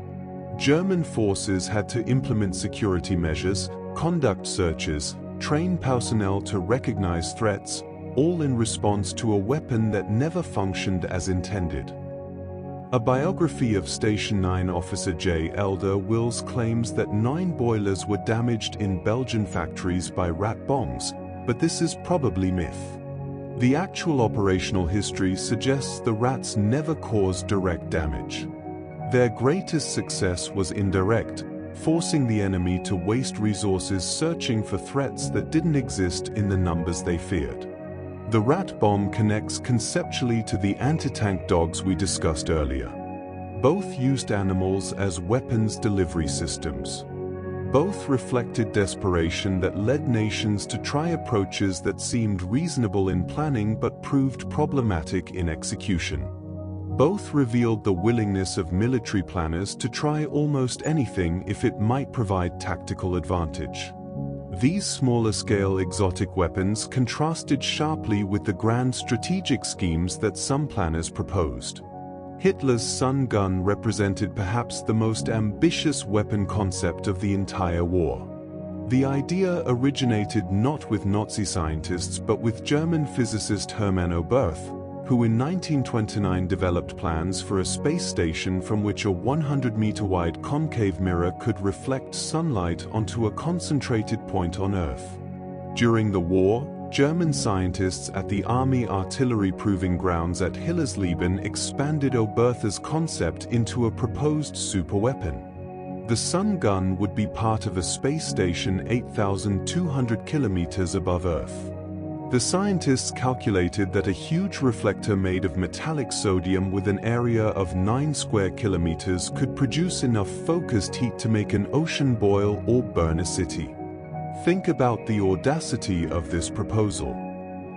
German forces had to implement security measures, conduct searches, train personnel to recognize threats, all in response to a weapon that never functioned as intended. A biography of Station 9 Officer J. Elder Wills claims that 9 boilers were damaged in Belgian factories by rat bombs, but this is probably myth. The actual operational history suggests the rats never caused direct damage. Their greatest success was indirect, forcing the enemy to waste resources searching for threats that didn't exist in the numbers they feared. The rat bomb connects conceptually to the anti-tank dogs we discussed earlier. Both used animals as weapons delivery systems. Both reflected desperation that led nations to try approaches that seemed reasonable in planning but proved problematic in execution. Both revealed the willingness of military planners to try almost anything if it might provide tactical advantage. These smaller-scale exotic weapons contrasted sharply with the grand strategic schemes that some planners proposed. Hitler's Sun gun represented perhaps the most ambitious weapon concept of the entire war. The idea originated not with Nazi scientists but with German physicist Hermann Oberth, who in 1929 developed plans for a space station from which a 100-meter-wide concave mirror could reflect sunlight onto a concentrated point on Earth. During the war, German scientists at the Army Artillery Proving Grounds at Hillersleben expanded Oberth's concept into a proposed superweapon. The Sun gun would be part of a space station 8,200 kilometers above Earth. The scientists calculated that a huge reflector made of metallic sodium with an area of 9 square kilometers could produce enough focused heat to make an ocean boil or burn a city. Think about the audacity of this proposal.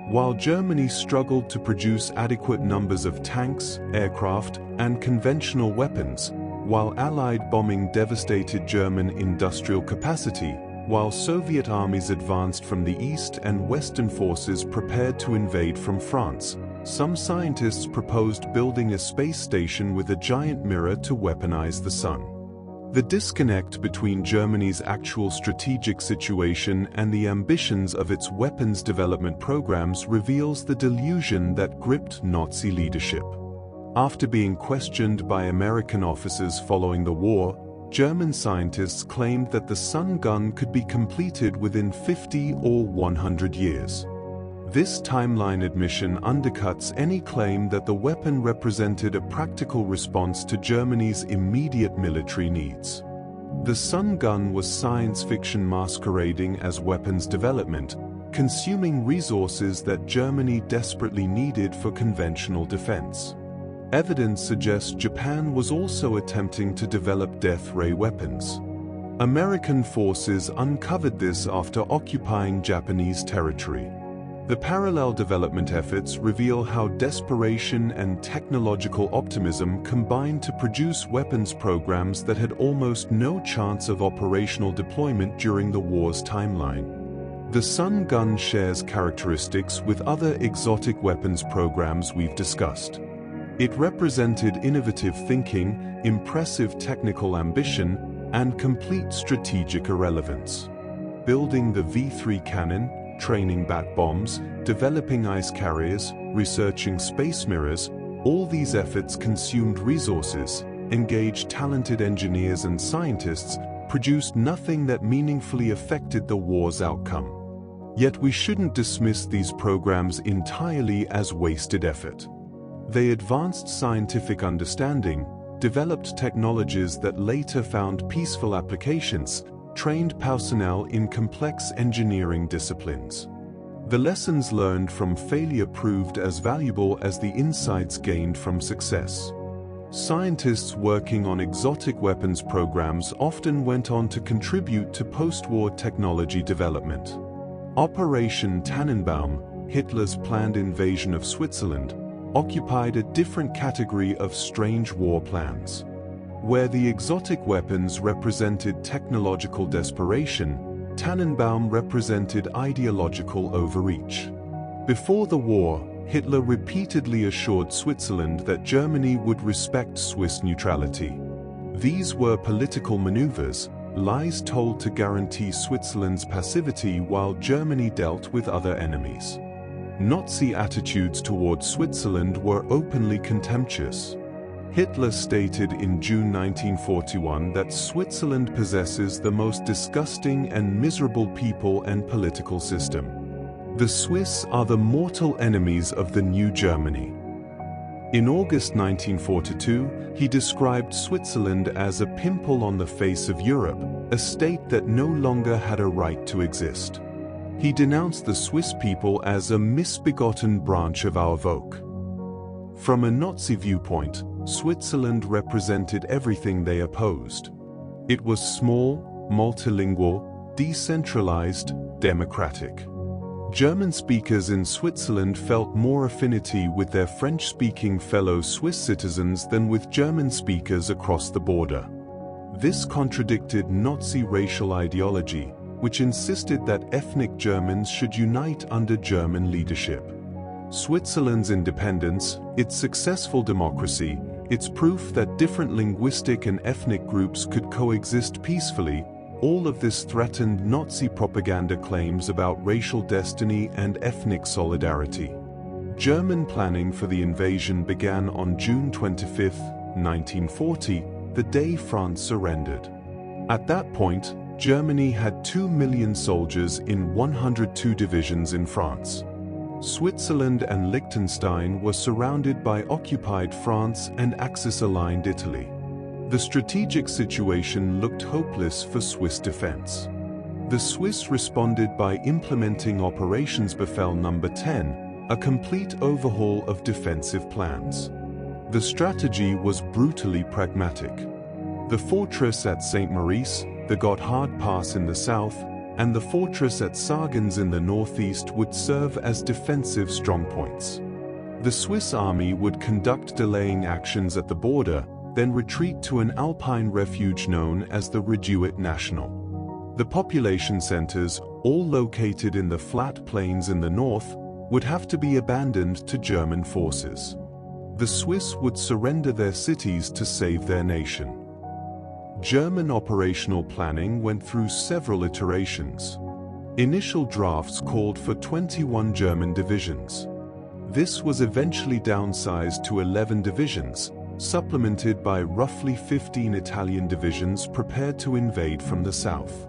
While Germany struggled to produce adequate numbers of tanks, aircraft, and conventional weapons, while Allied bombing devastated German industrial capacity, while Soviet armies advanced from the east and Western forces prepared to invade from France, some scientists proposed building a space station with a giant mirror to weaponize the sun. The disconnect between Germany's actual strategic situation and the ambitions of its weapons development programs reveals the delusion that gripped Nazi leadership. After being questioned by American officers following the war, German scientists claimed that the Sun gun could be completed within 50 or 100 years. This timeline admission undercuts any claim that the weapon represented a practical response to Germany's immediate military needs. The Sun gun was science fiction masquerading as weapons development, consuming resources that Germany desperately needed for conventional defense. Evidence suggests Japan was also attempting to develop death ray weapons. American forces uncovered this after occupying Japanese territory. The parallel development efforts reveal how desperation and technological optimism combined to produce weapons programs that had almost no chance of operational deployment during the war's timeline. The Sun gun shares characteristics with other exotic weapons programs we've discussed. It represented innovative thinking, impressive technical ambition, and complete strategic irrelevance. Building the V3 cannon, training bat bombs, developing ice carriers, researching space mirrors, all these efforts consumed resources, engaged talented engineers and scientists, produced nothing that meaningfully affected the war's outcome. Yet we shouldn't dismiss these programs entirely as wasted effort. They advanced scientific understanding, developed technologies that later found peaceful applications, trained personnel in complex engineering disciplines. The lessons learned from failure proved as valuable as the insights gained from success. Scientists working on exotic weapons programs often went on to contribute to post-war technology development. Operation Tannenbaum, Hitler's planned invasion of Switzerland, occupied a different category of strange war plans. Where the exotic weapons represented technological desperation, Tannenbaum represented ideological overreach. Before the war, Hitler repeatedly assured Switzerland that Germany would respect Swiss neutrality. These were political maneuvers, lies told to guarantee Switzerland's passivity while Germany dealt with other enemies. Nazi attitudes towards Switzerland were openly contemptuous. Hitler stated in June 1941 that Switzerland possesses the most disgusting and miserable people and political system. The Swiss are the mortal enemies of the new Germany. In August 1942, he described Switzerland as a pimple on the face of Europe, a state that no longer had a right to exist. He denounced the Swiss people as a misbegotten branch of our Volk. From a Nazi viewpoint, Switzerland represented everything they opposed. It was small, multilingual, decentralized, democratic. German speakers in Switzerland felt more affinity with their French-speaking fellow Swiss citizens than with German speakers across the border. This contradicted Nazi racial ideology, which insisted that ethnic Germans should unite under German leadership. Switzerland's independence, its successful democracy, its proof that different linguistic and ethnic groups could coexist peacefully, all of this threatened Nazi propaganda claims about racial destiny and ethnic solidarity. German planning for the invasion began on June 25, 1940, the day France surrendered. At that point, Germany had 2 million soldiers in 102 divisions in France. Switzerland and Liechtenstein were surrounded by occupied France and Axis-aligned Italy. The strategic situation looked hopeless for Swiss defense. The Swiss responded by implementing Operationsbefehl No. 10, a complete overhaul of defensive plans. The strategy was brutally pragmatic. The fortress at St. Maurice, the Gotthard Pass in the south, and the fortress at Sargans in the northeast would serve as defensive strongpoints. The Swiss army would conduct delaying actions at the border, then retreat to an alpine refuge known as the Reduit National. The population centers, all located in the flat plains in the north, would have to be abandoned to German forces. The Swiss would surrender their cities to save their nation. German operational planning went through several iterations. Initial drafts called for 21 German divisions. This was eventually downsized to 11 divisions, supplemented by roughly 15 Italian divisions prepared to invade from the south.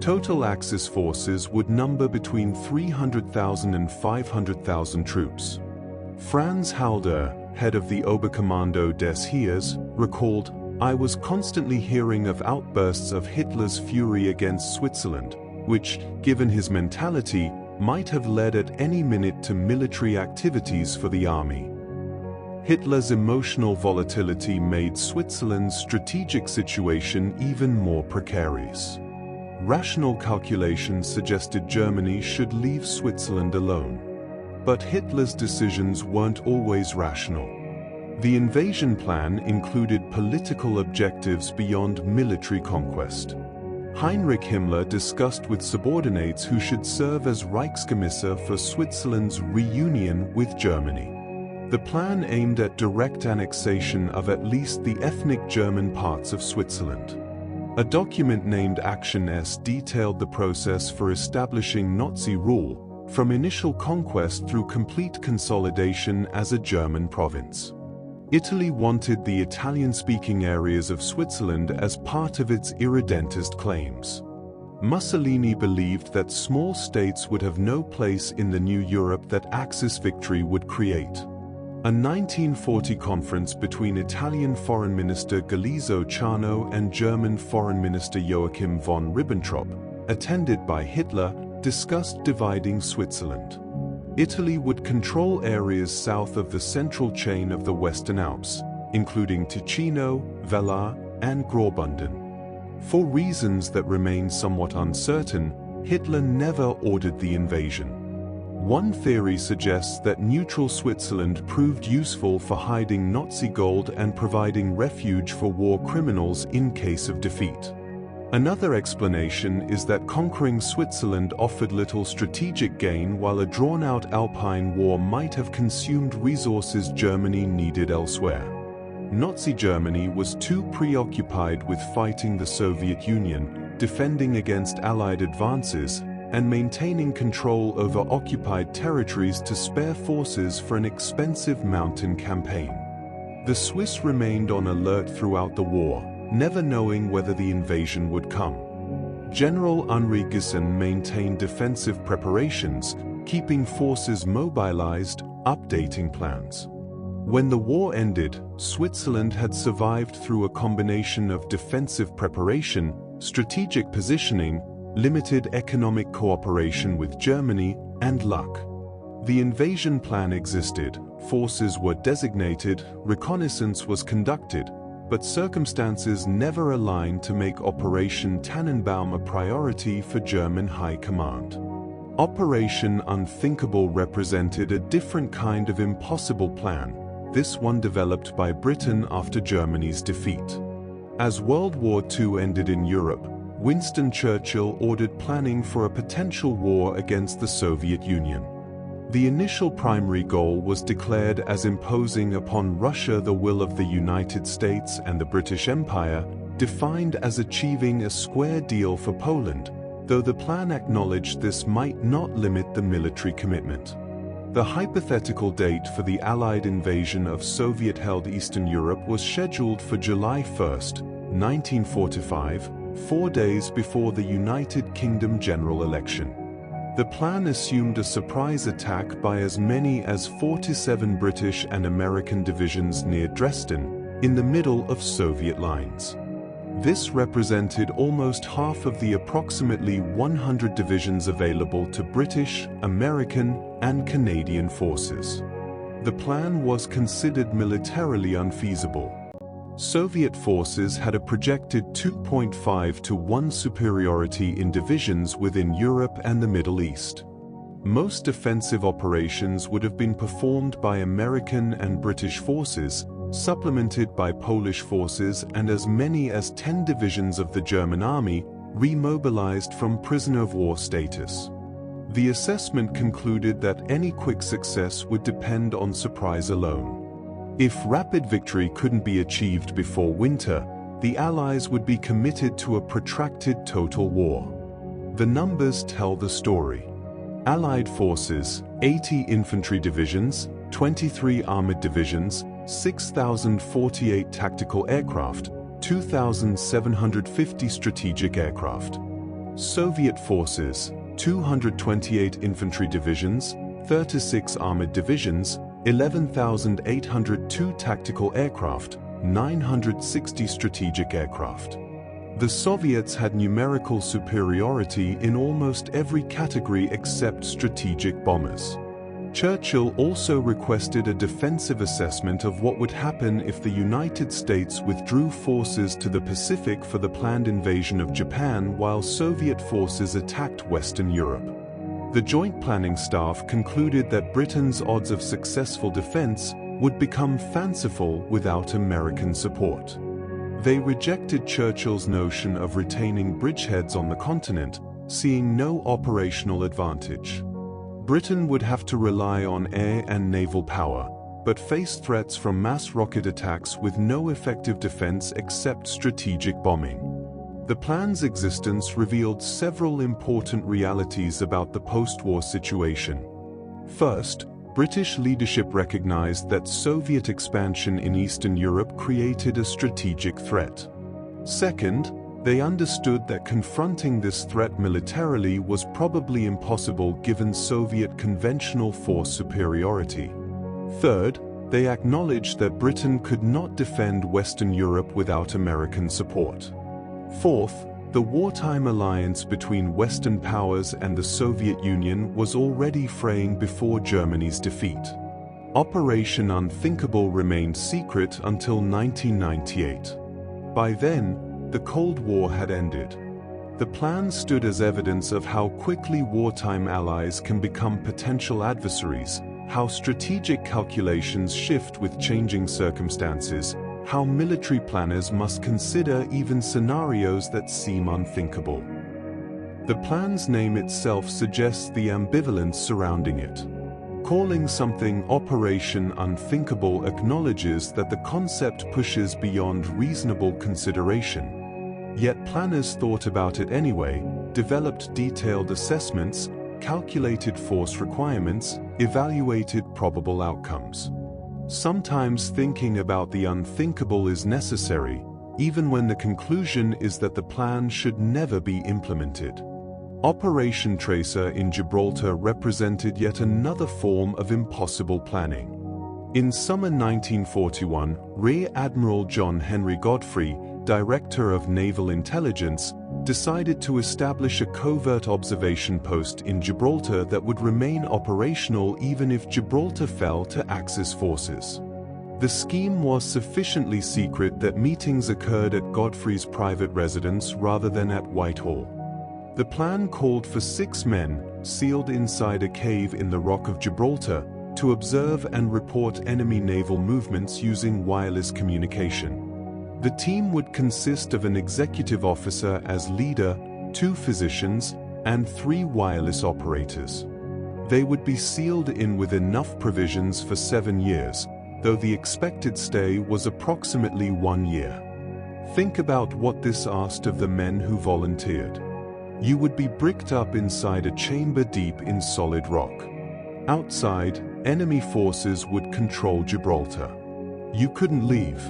Total Axis forces would number between 300,000 and 500,000 troops. Franz Halder, head of the Oberkommando des Heers, recalled, "I was constantly hearing of outbursts of Hitler's fury against Switzerland, which, given his mentality, might have led at any minute to military activities for the army." Hitler's emotional volatility made Switzerland's strategic situation even more precarious. Rational calculations suggested Germany should leave Switzerland alone. But Hitler's decisions weren't always rational. The invasion plan included political objectives beyond military conquest. Heinrich Himmler discussed with subordinates who should serve as Reichskommissar for Switzerland's reunion with Germany. The plan aimed at direct annexation of at least the ethnic German parts of Switzerland. A document named Action S detailed the process for establishing Nazi rule, from initial conquest through complete consolidation as a German province. Italy wanted the Italian-speaking areas of Switzerland as part of its irredentist claims. Mussolini believed that small states would have no place in the new Europe that Axis victory would create. A 1940 conference between Italian Foreign Minister Galeazzo Ciano and German Foreign Minister Joachim von Ribbentrop, attended by Hitler, discussed dividing Switzerland. Italy would control areas south of the central chain of the Western Alps, including Ticino, Velar, and Graubünden. For reasons that remain somewhat uncertain, Hitler never ordered the invasion. One theory suggests that neutral Switzerland proved useful for hiding Nazi gold and providing refuge for war criminals in case of defeat. Another explanation is that conquering Switzerland offered little strategic gain, while a drawn-out Alpine war might have consumed resources Germany needed elsewhere. Nazi Germany was too preoccupied with fighting the Soviet Union, defending against Allied advances, and maintaining control over occupied territories to spare forces for an expensive mountain campaign. The Swiss remained on alert throughout the war, never knowing whether the invasion would come. General Henri Guissen maintained defensive preparations, keeping forces mobilized, updating plans. When the war ended, Switzerland had survived through a combination of defensive preparation, strategic positioning, limited economic cooperation with Germany, and luck. The invasion plan existed, forces were designated, reconnaissance was conducted, but circumstances never aligned to make Operation Tannenbaum a priority for German high command. Operation Unthinkable represented a different kind of impossible plan, this one developed by Britain after Germany's defeat. As World War II ended in Europe, Winston Churchill ordered planning for a potential war against the Soviet Union. The initial primary goal was declared as imposing upon Russia the will of the United States and the British Empire, defined as achieving a square deal for Poland, though the plan acknowledged this might not limit the military commitment. The hypothetical date for the Allied invasion of Soviet-held Eastern Europe was scheduled for July 1, 1945, 4 days before the United Kingdom general election. The plan assumed a surprise attack by as many as 47 British and American divisions near Dresden, in the middle of Soviet lines. This represented almost half of the approximately 100 divisions available to British, American, and Canadian forces. The plan was considered militarily unfeasible. Soviet forces had a projected 2.5 to 1 superiority in divisions within Europe and the Middle East. Most offensive operations would have been performed by American and British forces, supplemented by Polish forces, and as many as 10 divisions of the German army remobilized from prisoner of war status. The assessment concluded that any quick success would depend on surprise alone. If rapid victory couldn't be achieved before winter, the Allies would be committed to a protracted total war. The numbers tell the story. Allied forces: 80 infantry divisions, 23 armored divisions, 6,048 tactical aircraft, 2,750 strategic aircraft. Soviet forces: 228 infantry divisions, 36 armored divisions, 11,802 tactical aircraft, 960 strategic aircraft. The Soviets had numerical superiority in almost every category except strategic bombers. Churchill also requested a defensive assessment of what would happen if the United States withdrew forces to the Pacific for the planned invasion of Japan while Soviet forces attacked Western Europe. The Joint Planning Staff concluded that Britain's odds of successful defense would become fanciful without American support. They rejected Churchill's notion of retaining bridgeheads on the continent, seeing no operational advantage. Britain would have to rely on air and naval power, but faced threats from mass rocket attacks with no effective defense except strategic bombing. The plan's existence revealed several important realities about the post-war situation. First, British leadership recognized that Soviet expansion in Eastern Europe created a strategic threat. Second, they understood that confronting this threat militarily was probably impossible given Soviet conventional force superiority. Third, they acknowledged that Britain could not defend Western Europe without American support. Fourth, the wartime alliance between Western powers and the Soviet Union was already fraying before Germany's defeat. Operation Unthinkable remained secret until 1998. By then, the Cold War had ended. The plan stood as evidence of how quickly wartime allies can become potential adversaries, how strategic calculations shift with changing circumstances, how military planners must consider even scenarios that seem unthinkable. The plan's name itself suggests the ambivalence surrounding it. Calling something Operation Unthinkable acknowledges that the concept pushes beyond reasonable consideration. Yet planners thought about it anyway, developed detailed assessments, calculated force requirements, evaluated probable outcomes. Sometimes thinking about the unthinkable is necessary, even when the conclusion is that the plan should never be implemented. Operation Tracer in Gibraltar represented yet another form of impossible planning. In summer 1941, Rear Admiral John Henry Godfrey, Director of Naval Intelligence, decided to establish a covert observation post in Gibraltar that would remain operational even if Gibraltar fell to Axis forces. The scheme was sufficiently secret that meetings occurred at Godfrey's private residence rather than at Whitehall. The plan called for 6 men, sealed inside a cave in the Rock of Gibraltar, to observe and report enemy naval movements using wireless communication. The team would consist of an executive officer as leader, 2 physicians, and 3 wireless operators. They would be sealed in with enough provisions for 7 years, though the expected stay was approximately 1 year. Think about what this asked of the men who volunteered. You would be bricked up inside a chamber deep in solid rock. Outside, enemy forces would control Gibraltar. You couldn't leave.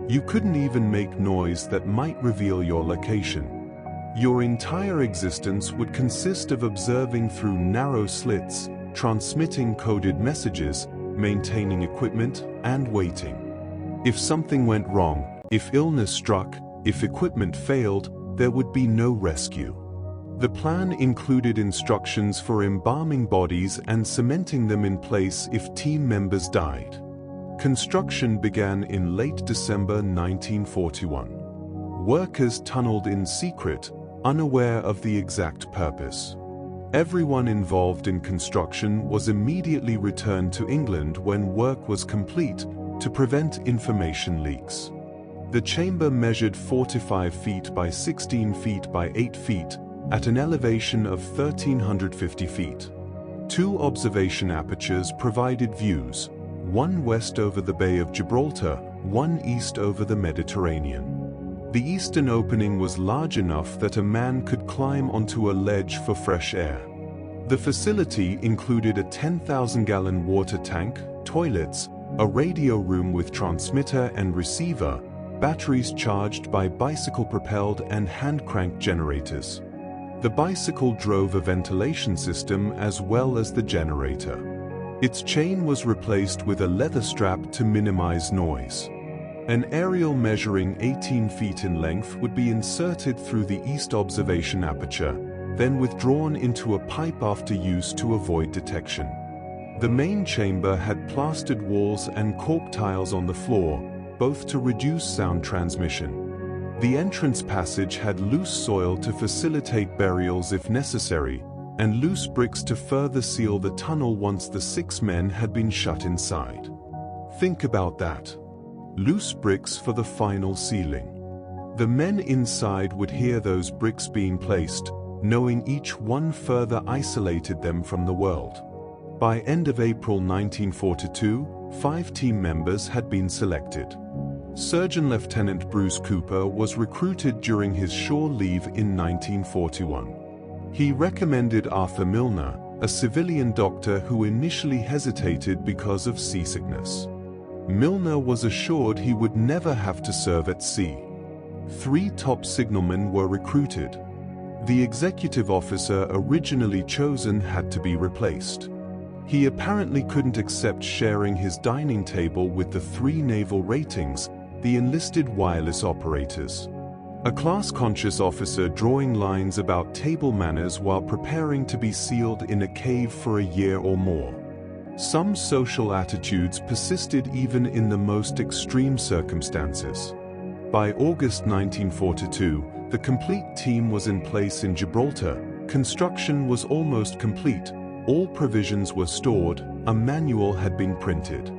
You couldn't even make noise that might reveal your location. Your entire existence would consist of observing through narrow slits, transmitting coded messages, maintaining equipment, and waiting. If something went wrong, if illness struck, if equipment failed, there would be no rescue. The plan included instructions for embalming bodies and cementing them in place if team members died. Construction began in late December 1941. Workers tunneled in secret, unaware of the exact purpose. Everyone involved in construction was immediately returned to England when work was complete to prevent information leaks. The chamber measured 45 feet by 16 feet by 8 feet at an elevation of 1,350 feet. 2 observation apertures provided views, one west over the Bay of Gibraltar, one east over the Mediterranean. The eastern opening was large enough that a man could climb onto a ledge for fresh air. The facility included a 10,000-gallon water tank, toilets, a radio room with transmitter and receiver, batteries charged by bicycle-propelled and hand-cranked generators. The bicycle drove a ventilation system as well as the generator. Its chain was replaced with a leather strap to minimize noise. An aerial measuring 18 feet in length would be inserted through the east observation aperture, then withdrawn into a pipe after use to avoid detection. The main chamber had plastered walls and cork tiles on the floor, both to reduce sound transmission. The entrance passage had loose soil to facilitate burials if necessary, and loose bricks to further seal the tunnel once the 6 men had been shut inside. Think about that. Loose bricks for the final sealing. The men inside would hear those bricks being placed, knowing each one further isolated them from the world. By end of April 1942, 5 team members had been selected. Surgeon Lieutenant Bruce Cooper was recruited during his shore leave in 1941. He recommended Arthur Milner, a civilian doctor who initially hesitated because of seasickness. Milner was assured he would never have to serve at sea. 3 top signalmen were recruited. The executive officer originally chosen had to be replaced. He apparently couldn't accept sharing his dining table with the 3 naval ratings, the enlisted wireless operators. A class-conscious officer drawing lines about table manners while preparing to be sealed in a cave for a year or more. Some social attitudes persisted even in the most extreme circumstances. By August 1942, the complete team was in place in Gibraltar. Construction was almost complete, all provisions were stored, a manual had been printed.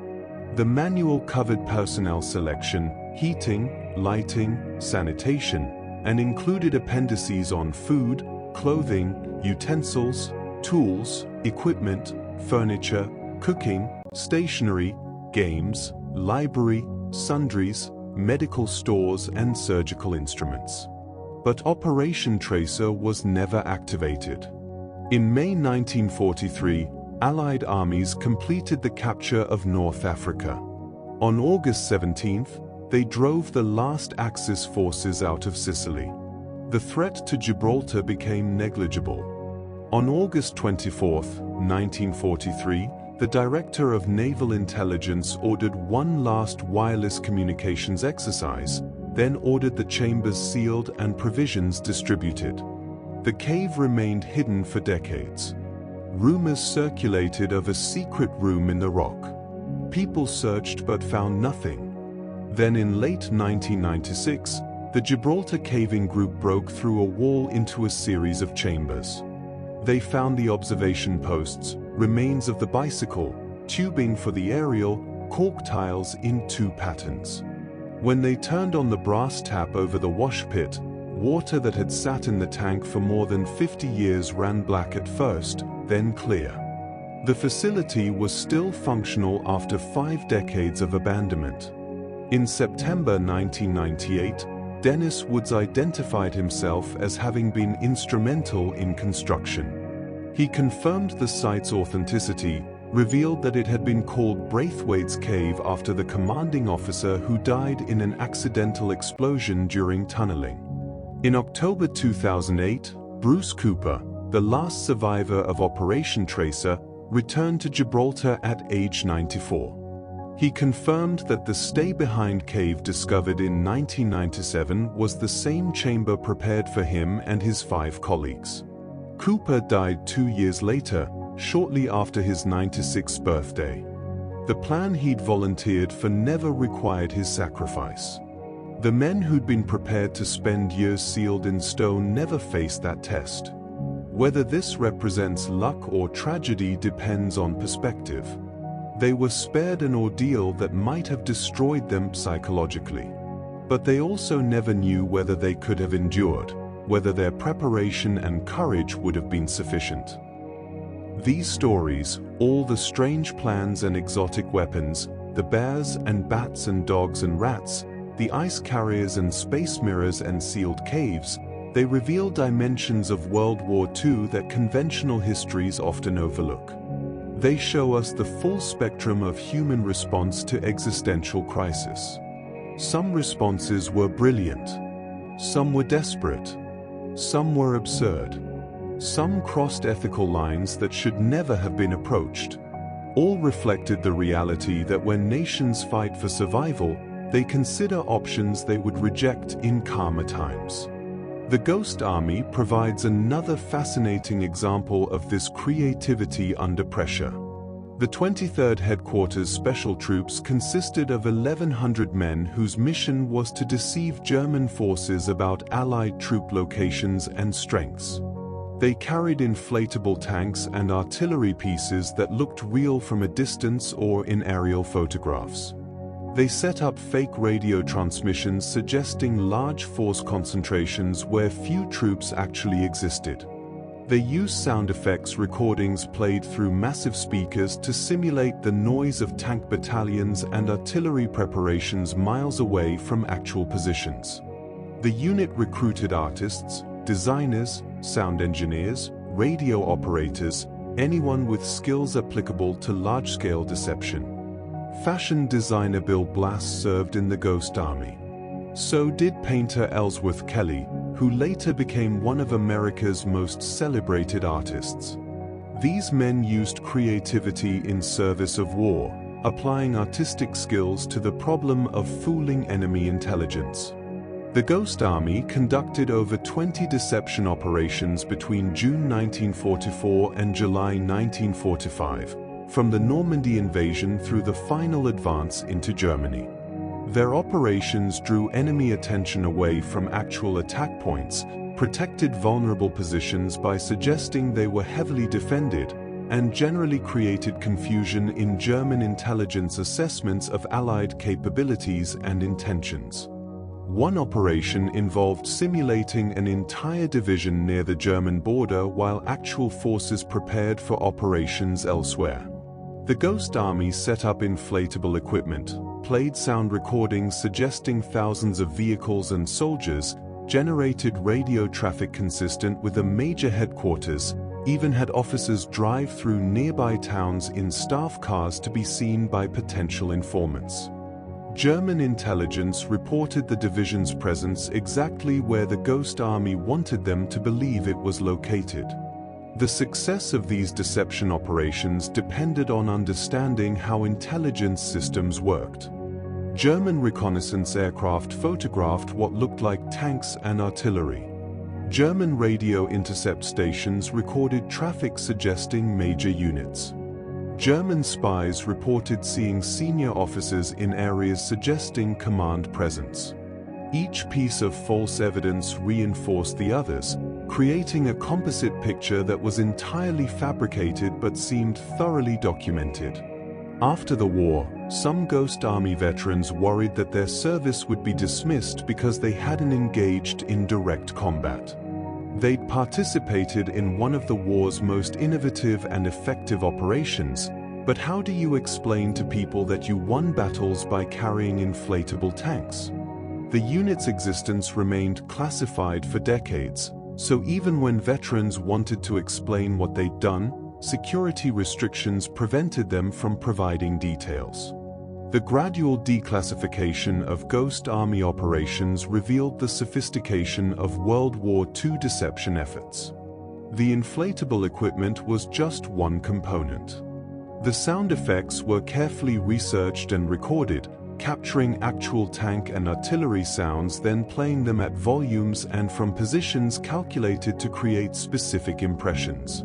The manual covered personnel selection, heating, lighting, sanitation, and included appendices on food, clothing, utensils, tools, equipment, furniture, cooking, stationery, games, library, sundries, medical stores, and surgical instruments. But Operation Tracer was never activated. In May 1943, Allied armies completed the capture of North Africa. On August 17th, they drove the last Axis forces out of Sicily. The threat to Gibraltar became negligible. On August 24, 1943, the Director of Naval Intelligence ordered one last wireless communications exercise, then ordered the chambers sealed and provisions distributed. The cave remained hidden for decades. Rumors circulated of a secret room in the rock. People searched but found nothing. Then in late 1996, the Gibraltar Caving Group broke through a wall into a series of chambers. They found the observation posts, remains of the bicycle, tubing for the aerial, cork tiles in 2 patterns. When they turned on the brass tap over the wash pit, water that had sat in the tank for more than 50 years ran black at first, then clear. The facility was still functional after 5 decades of abandonment. In September 1998, Dennis Woods identified himself as having been instrumental in construction. He confirmed the site's authenticity, revealed that it had been called Braithwaite's Cave after the commanding officer who died in an accidental explosion during tunneling. In October 2008, Bruce Cooper, the last survivor of Operation Tracer, returned to Gibraltar at age 94. He confirmed that the stay-behind cave discovered in 1997 was the same chamber prepared for him and his 5 colleagues. Cooper died 2 years later, shortly after his 96th birthday. The plan he'd volunteered for never required his sacrifice. The men who'd been prepared to spend years sealed in stone never faced that test. Whether this represents luck or tragedy depends on perspective. They were spared an ordeal that might have destroyed them psychologically. But they also never knew whether they could have endured, whether their preparation and courage would have been sufficient. These stories, all the strange plans and exotic weapons, the bears and bats and dogs and rats, the ice carriers and space mirrors and sealed caves, they reveal dimensions of World War II that conventional histories often overlook. They show us the full spectrum of human response to existential crisis. Some responses were brilliant. Some were desperate. Some were absurd. Some crossed ethical lines that should never have been approached. All reflected the reality that when nations fight for survival, they consider options they would reject in calmer times. The Ghost Army provides another fascinating example of this creativity under pressure. The 23rd Headquarters Special Troops consisted of 1,100 men whose mission was to deceive German forces about Allied troop locations and strengths. They carried inflatable tanks and artillery pieces that looked real from a distance or in aerial photographs. They set up fake radio transmissions suggesting large force concentrations where few troops actually existed. They used sound effects recordings played through massive speakers to simulate the noise of tank battalions and artillery preparations miles away from actual positions. The unit recruited artists, designers, sound engineers, radio operators, anyone with skills applicable to large-scale deception. Fashion designer Bill Blass served in the Ghost Army. So did painter Ellsworth Kelly, who later became one of America's most celebrated artists. These men used creativity in service of war, applying artistic skills to the problem of fooling enemy intelligence. The Ghost Army conducted over 20 deception operations between June 1944 and July 1945. From the Normandy invasion through the final advance into Germany. Their operations drew enemy attention away from actual attack points, protected vulnerable positions by suggesting they were heavily defended, and generally created confusion in German intelligence assessments of Allied capabilities and intentions. One operation involved simulating an entire division near the German border while actual forces prepared for operations elsewhere. The Ghost Army set up inflatable equipment, played sound recordings suggesting thousands of vehicles and soldiers, generated radio traffic consistent with a major headquarters, even had officers drive through nearby towns in staff cars to be seen by potential informants. German intelligence reported the division's presence exactly where the Ghost Army wanted them to believe it was located. The success of these deception operations depended on understanding how intelligence systems worked. German reconnaissance aircraft photographed what looked like tanks and artillery. German radio intercept stations recorded traffic suggesting major units. German spies reported seeing senior officers in areas suggesting command presence. Each piece of false evidence reinforced the others, creating a composite picture that was entirely fabricated but seemed thoroughly documented. After the war, some Ghost Army veterans worried that their service would be dismissed because they hadn't engaged in direct combat. They'd participated in one of the war's most innovative and effective operations, but how do you explain to people that you won battles by carrying inflatable tanks? The unit's existence remained classified for decades, so even when veterans wanted to explain what they'd done, security restrictions prevented them from providing details. The gradual declassification of Ghost Army operations revealed the sophistication of World War II deception efforts. The inflatable equipment was just one component. The sound effects were carefully researched and recorded, capturing actual tank and artillery sounds, then playing them at volumes and from positions calculated to create specific impressions.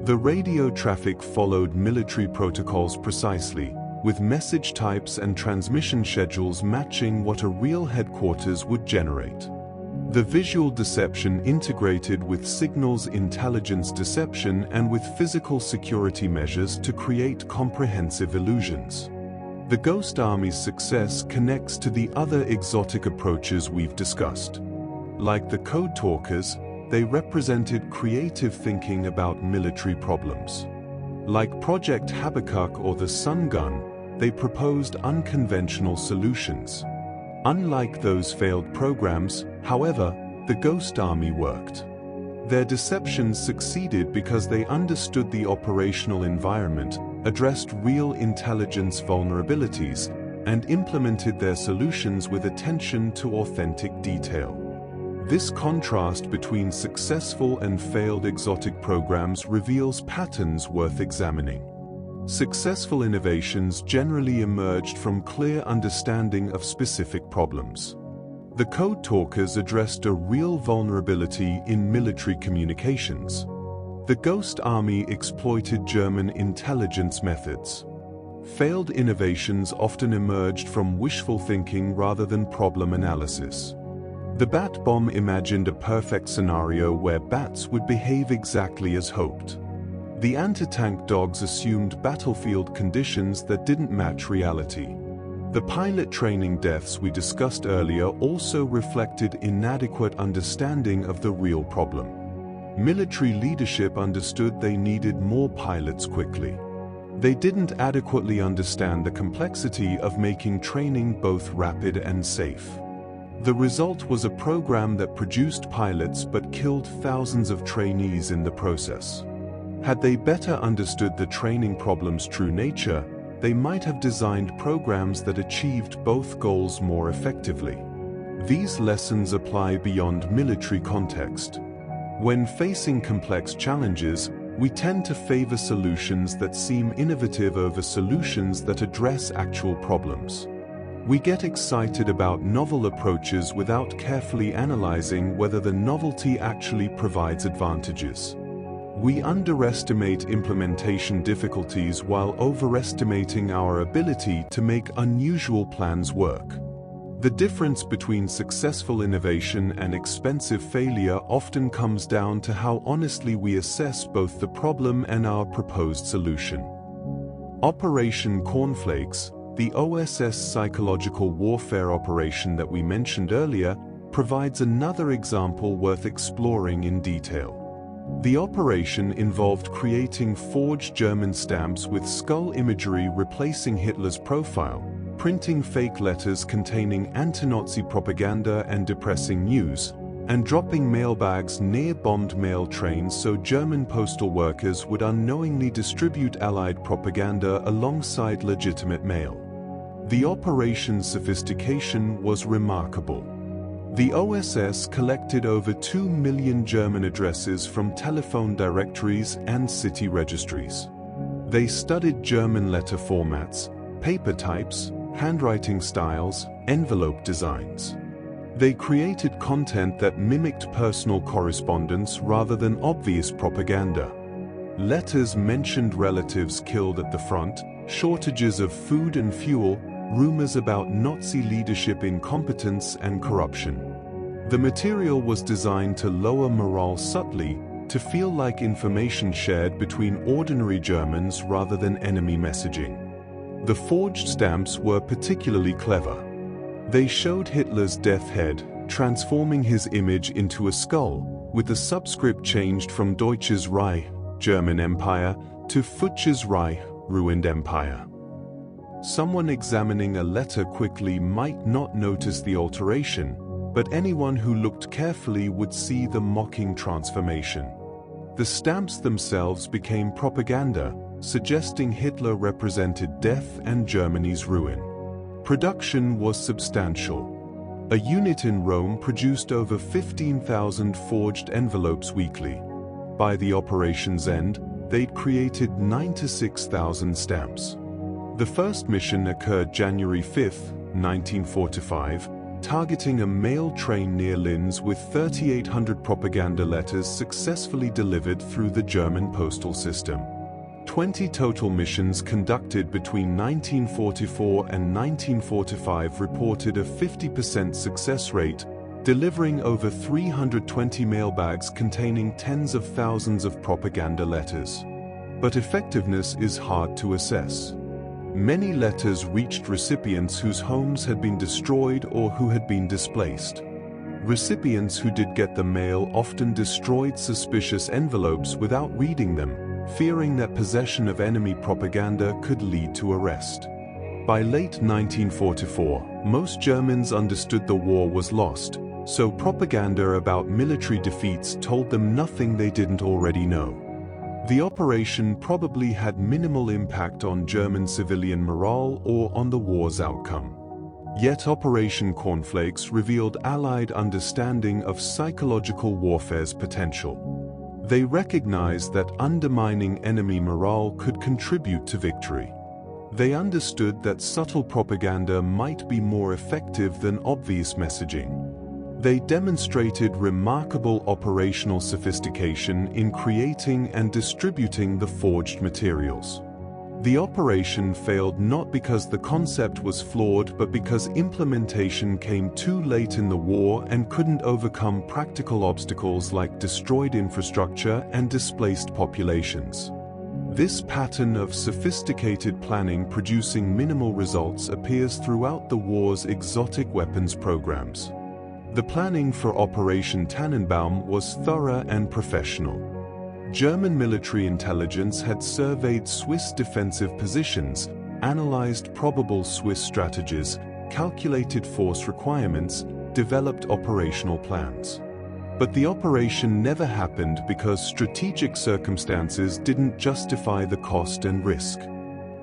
The radio traffic followed military protocols precisely, with message types and transmission schedules matching what a real headquarters would generate. The visual deception integrated with signals intelligence deception and with physical security measures to create comprehensive illusions. The Ghost Army's success connects to the other exotic approaches we've discussed. Like the code talkers, they represented creative thinking about military problems. Like Project Habakkuk or the Sun Gun, they proposed unconventional solutions. Unlike those failed programs, however, the Ghost Army worked. Their deceptions succeeded because they understood the operational environment, addressed real intelligence vulnerabilities, and implemented their solutions with attention to authentic detail. This contrast between successful and failed exotic programs reveals patterns worth examining. Successful innovations generally emerged from clear understanding of specific problems. The code talkers addressed a real vulnerability in military communications. The Ghost Army exploited German intelligence methods. Failed innovations often emerged from wishful thinking rather than problem analysis. The Bat Bomb imagined a perfect scenario where bats would behave exactly as hoped. The anti-tank dogs assumed battlefield conditions that didn't match reality. The pilot training deaths we discussed earlier also reflected inadequate understanding of the real problem. Military leadership understood they needed more pilots quickly. They didn't adequately understand the complexity of making training both rapid and safe. The result was a program that produced pilots but killed thousands of trainees in the process. Had they better understood the training problem's true nature, they might have designed programs that achieved both goals more effectively. These lessons apply beyond military context. When facing complex challenges, we tend to favor solutions that seem innovative over solutions that address actual problems. We get excited about novel approaches without carefully analyzing whether the novelty actually provides advantages. We underestimate implementation difficulties while overestimating our ability to make unusual plans work. The difference between successful innovation and expensive failure often comes down to how honestly we assess both the problem and our proposed solution. Operation Cornflakes, the OSS psychological warfare operation that we mentioned earlier, provides another example worth exploring in detail. The operation involved creating forged German stamps with skull imagery replacing Hitler's profile, printing fake letters containing anti-Nazi propaganda and depressing news, and dropping mailbags near bombed mail trains so German postal workers would unknowingly distribute Allied propaganda alongside legitimate mail. The operation's sophistication was remarkable. The OSS collected over 2 million German addresses from telephone directories and city registries. They studied German letter formats, paper types, handwriting styles, envelope designs. They created content that mimicked personal correspondence rather than obvious propaganda. Letters mentioned relatives killed at the front, shortages of food and fuel, rumors about Nazi leadership incompetence and corruption. The material was designed to lower morale subtly, to feel like information shared between ordinary Germans rather than enemy messaging. The forged stamps were particularly clever. They showed Hitler's death head, transforming his image into a skull, with the subscript changed from Deutsches Reich, German Empire, to Fuchsches Reich, ruined empire. Someone examining a letter quickly might not notice the alteration, but anyone who looked carefully would see the mocking transformation. The stamps themselves became propaganda, suggesting Hitler represented death and Germany's ruin. Production was substantial. A unit in Rome produced over 15,000 forged envelopes weekly. By the operation's end, they'd created 96,000 stamps. The first mission occurred January 5, 1945, targeting a mail train near Linz with 3,800 propaganda letters successfully delivered through the German postal system. 20 total missions conducted between 1944 and 1945 reported a 50% success rate, delivering over 320 mailbags containing tens of thousands of propaganda letters. But effectiveness is hard to assess. Many letters reached recipients whose homes had been destroyed or who had been displaced. Recipients who did get the mail often destroyed suspicious envelopes without reading them, fearing that possession of enemy propaganda could lead to arrest. By late 1944, most Germans understood the war was lost, so propaganda about military defeats told them nothing they didn't already know. The operation probably had minimal impact on German civilian morale or on the war's outcome. Yet Operation Cornflakes revealed Allied understanding of psychological warfare's potential. They recognized that undermining enemy morale could contribute to victory. They understood that subtle propaganda might be more effective than obvious messaging. They demonstrated remarkable operational sophistication in creating and distributing the forged materials. The operation failed not because the concept was flawed, but because implementation came too late in the war and couldn't overcome practical obstacles like destroyed infrastructure and displaced populations. This pattern of sophisticated planning producing minimal results appears throughout the war's exotic weapons programs. The planning for Operation Tannenbaum was thorough and professional. German military intelligence had surveyed Swiss defensive positions, analyzed probable Swiss strategies, calculated force requirements, developed operational plans. But the operation never happened because strategic circumstances didn't justify the cost and risk.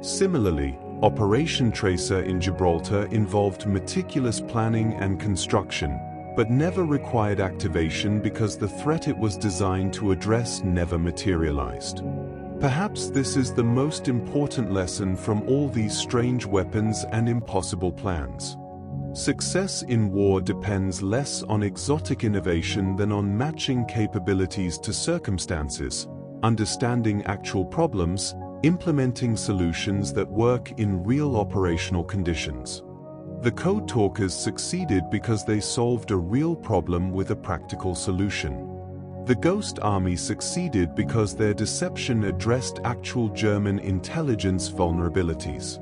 Similarly, Operation Tracer in Gibraltar involved meticulous planning and construction, but never required activation because the threat it was designed to address never materialized. Perhaps this is the most important lesson from all these strange weapons and impossible plans. Success in war depends less on exotic innovation than on matching capabilities to circumstances, understanding actual problems, implementing solutions that work in real operational conditions. The Code Talkers succeeded because they solved a real problem with a practical solution. The Ghost Army succeeded because their deception addressed actual German intelligence vulnerabilities.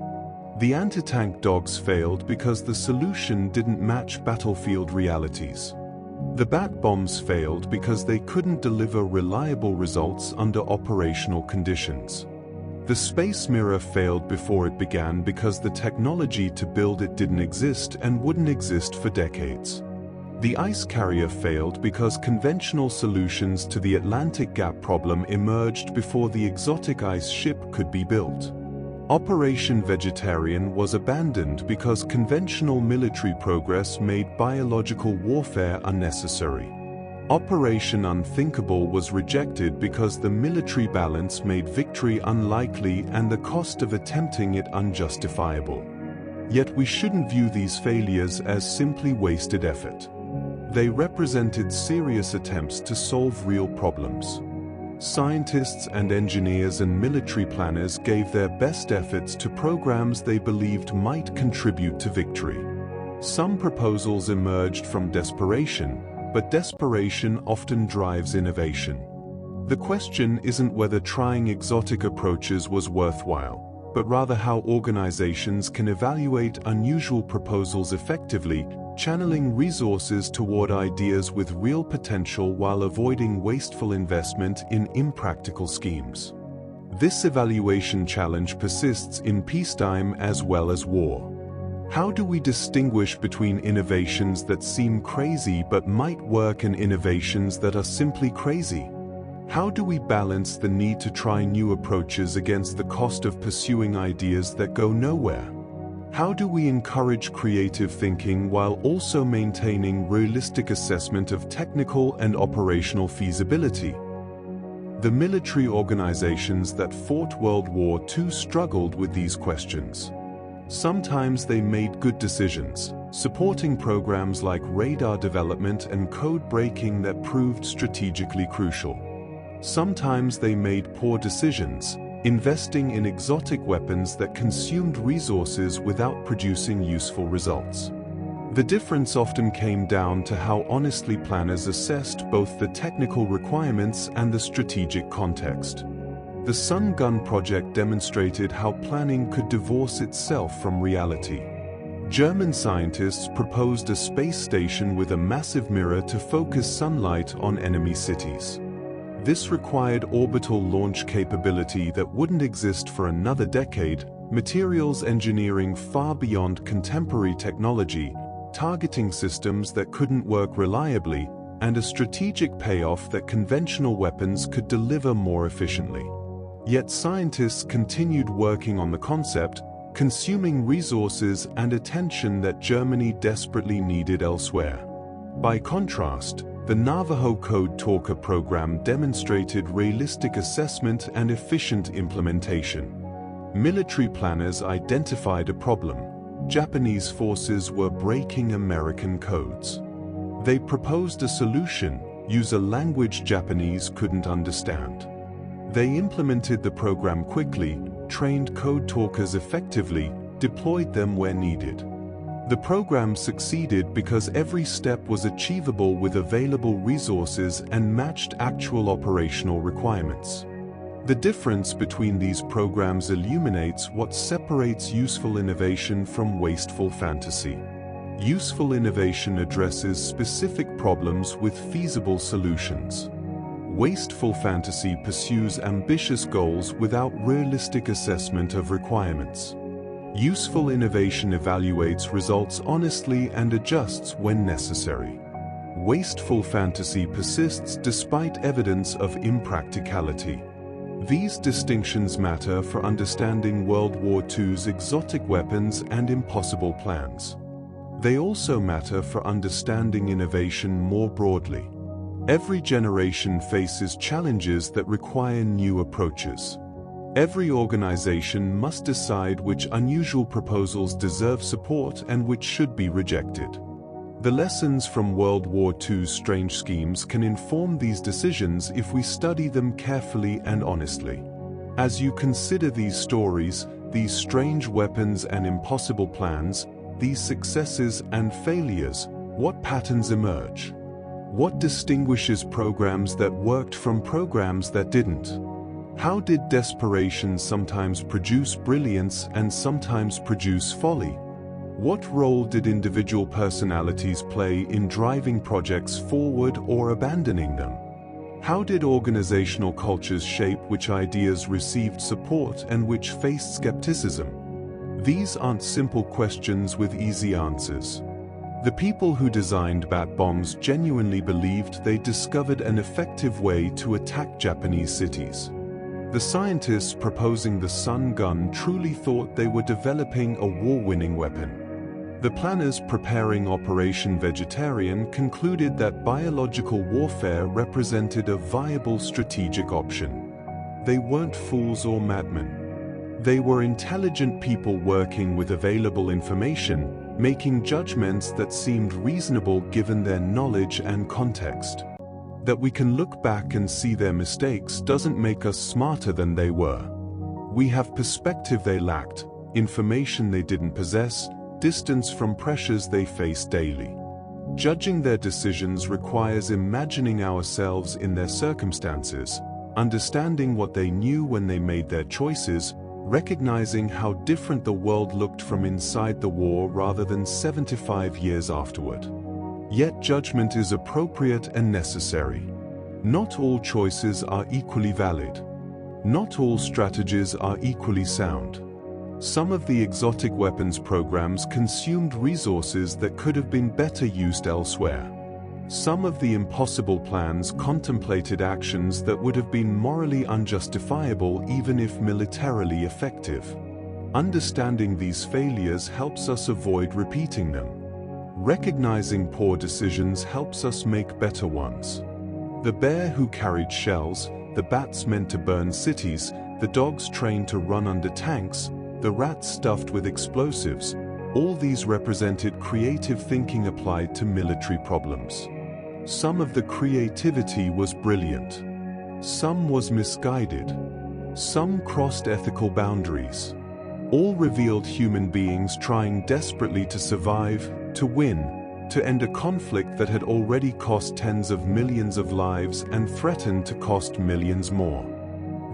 The anti-tank dogs failed because the solution didn't match battlefield realities. The Bat Bombs failed because they couldn't deliver reliable results under operational conditions. The Space Mirror failed before it began because the technology to build it didn't exist and wouldn't exist for decades. The Ice Carrier failed because conventional solutions to the Atlantic Gap problem emerged before the exotic ice ship could be built. Operation Vegetarian was abandoned because conventional military progress made biological warfare unnecessary. Operation Unthinkable was rejected because the military balance made victory unlikely and the cost of attempting it unjustifiable. Yet we shouldn't view these failures as simply wasted effort. They represented serious attempts to solve real problems. Scientists and engineers and military planners gave their best efforts to programs they believed might contribute to victory. Some proposals emerged from desperation, but desperation often drives innovation. The question isn't whether trying exotic approaches was worthwhile, but rather how organizations can evaluate unusual proposals effectively, channeling resources toward ideas with real potential while avoiding wasteful investment in impractical schemes. This evaluation challenge persists in peacetime as well as war. How do we distinguish between innovations that seem crazy but might work and innovations that are simply crazy? How do we balance the need to try new approaches against the cost of pursuing ideas that go nowhere? How do we encourage creative thinking while also maintaining realistic assessment of technical and operational feasibility? The military organizations that fought World War II struggled with these questions. Sometimes they made good decisions, supporting programs like radar development and code breaking that proved strategically crucial. Sometimes they made poor decisions, investing in exotic weapons that consumed resources without producing useful results. The difference often came down to how honestly planners assessed both the technical requirements and the strategic context. The Sun Gun project demonstrated how planning could divorce itself from reality. German scientists proposed a space station with a massive mirror to focus sunlight on enemy cities. This required orbital launch capability that wouldn't exist for another decade, materials engineering far beyond contemporary technology, targeting systems that couldn't work reliably, and a strategic payoff that conventional weapons could deliver more efficiently. Yet scientists continued working on the concept, consuming resources and attention that Germany desperately needed elsewhere. By contrast, the Navajo Code Talker program demonstrated realistic assessment and efficient implementation. Military planners identified a problem: Japanese forces were breaking American codes. They proposed a solution: use a language Japanese couldn't understand. They implemented the program quickly, trained code talkers effectively, deployed them where needed. The program succeeded because every step was achievable with available resources and matched actual operational requirements. The difference between these programs illuminates what separates useful innovation from wasteful fantasy. Useful innovation addresses specific problems with feasible solutions. Wasteful fantasy pursues ambitious goals without realistic assessment of requirements. Useful innovation evaluates results honestly and adjusts when necessary. Wasteful fantasy persists despite evidence of impracticality. These distinctions matter for understanding World War II's exotic weapons and impossible plans. They also matter for understanding innovation more broadly. Every generation faces challenges that require new approaches. Every organization must decide which unusual proposals deserve support and which should be rejected. The lessons from World War II's strange schemes can inform these decisions if we study them carefully and honestly. As you consider these stories, these strange weapons and impossible plans, these successes and failures, what patterns emerge? What distinguishes programs that worked from programs that didn't? How did desperation sometimes produce brilliance and sometimes produce folly? What role did individual personalities play in driving projects forward or abandoning them? How did organizational cultures shape which ideas received support and which faced skepticism? These aren't simple questions with easy answers. The people who designed bat bombs genuinely believed they discovered an effective way to attack Japanese cities. The scientists proposing the Sun Gun truly thought they were developing a war-winning weapon. The planners preparing Operation Vegetarian concluded that biological warfare represented a viable strategic option. They weren't fools or madmen. They were intelligent people working with available information, making judgments that seemed reasonable given their knowledge and context. That we can look back and see their mistakes doesn't make us smarter than they were. We have perspective they lacked, information they didn't possess, distance from pressures they face daily. Judging their decisions requires imagining ourselves in their circumstances, understanding what they knew when they made their choices, recognizing how different the world looked from inside the war rather than 75 years afterward. Yet judgment is appropriate and necessary. Not all choices are equally valid. Not all strategies are equally sound. Some of the exotic weapons programs consumed resources that could have been better used elsewhere. Some of the impossible plans contemplated actions that would have been morally unjustifiable even if militarily effective. Understanding these failures helps us avoid repeating them. Recognizing poor decisions helps us make better ones. The bear who carried shells, the bats meant to burn cities, the dogs trained to run under tanks, the rats stuffed with explosives, all these represented creative thinking applied to military problems. Some of the creativity was brilliant. Some was misguided. Some crossed ethical boundaries. All revealed human beings trying desperately to survive, to win, to end a conflict that had already cost tens of millions of lives and threatened to cost millions more.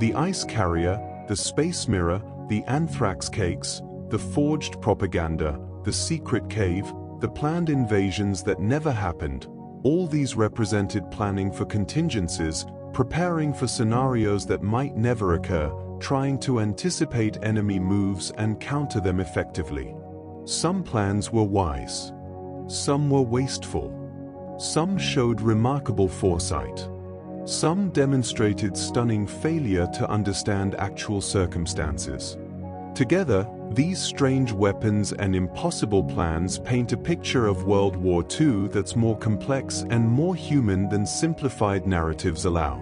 The ice carrier, the space mirror, the anthrax cakes, the forged propaganda, the secret cave, the planned invasions that never happened, all these represented planning for contingencies, preparing for scenarios that might never occur, trying to anticipate enemy moves and counter them effectively. Some plans were wise. Some were wasteful. Some showed remarkable foresight. Some demonstrated stunning failure to understand actual circumstances. Together, these strange weapons and impossible plans paint a picture of World War II that's more complex and more human than simplified narratives allow.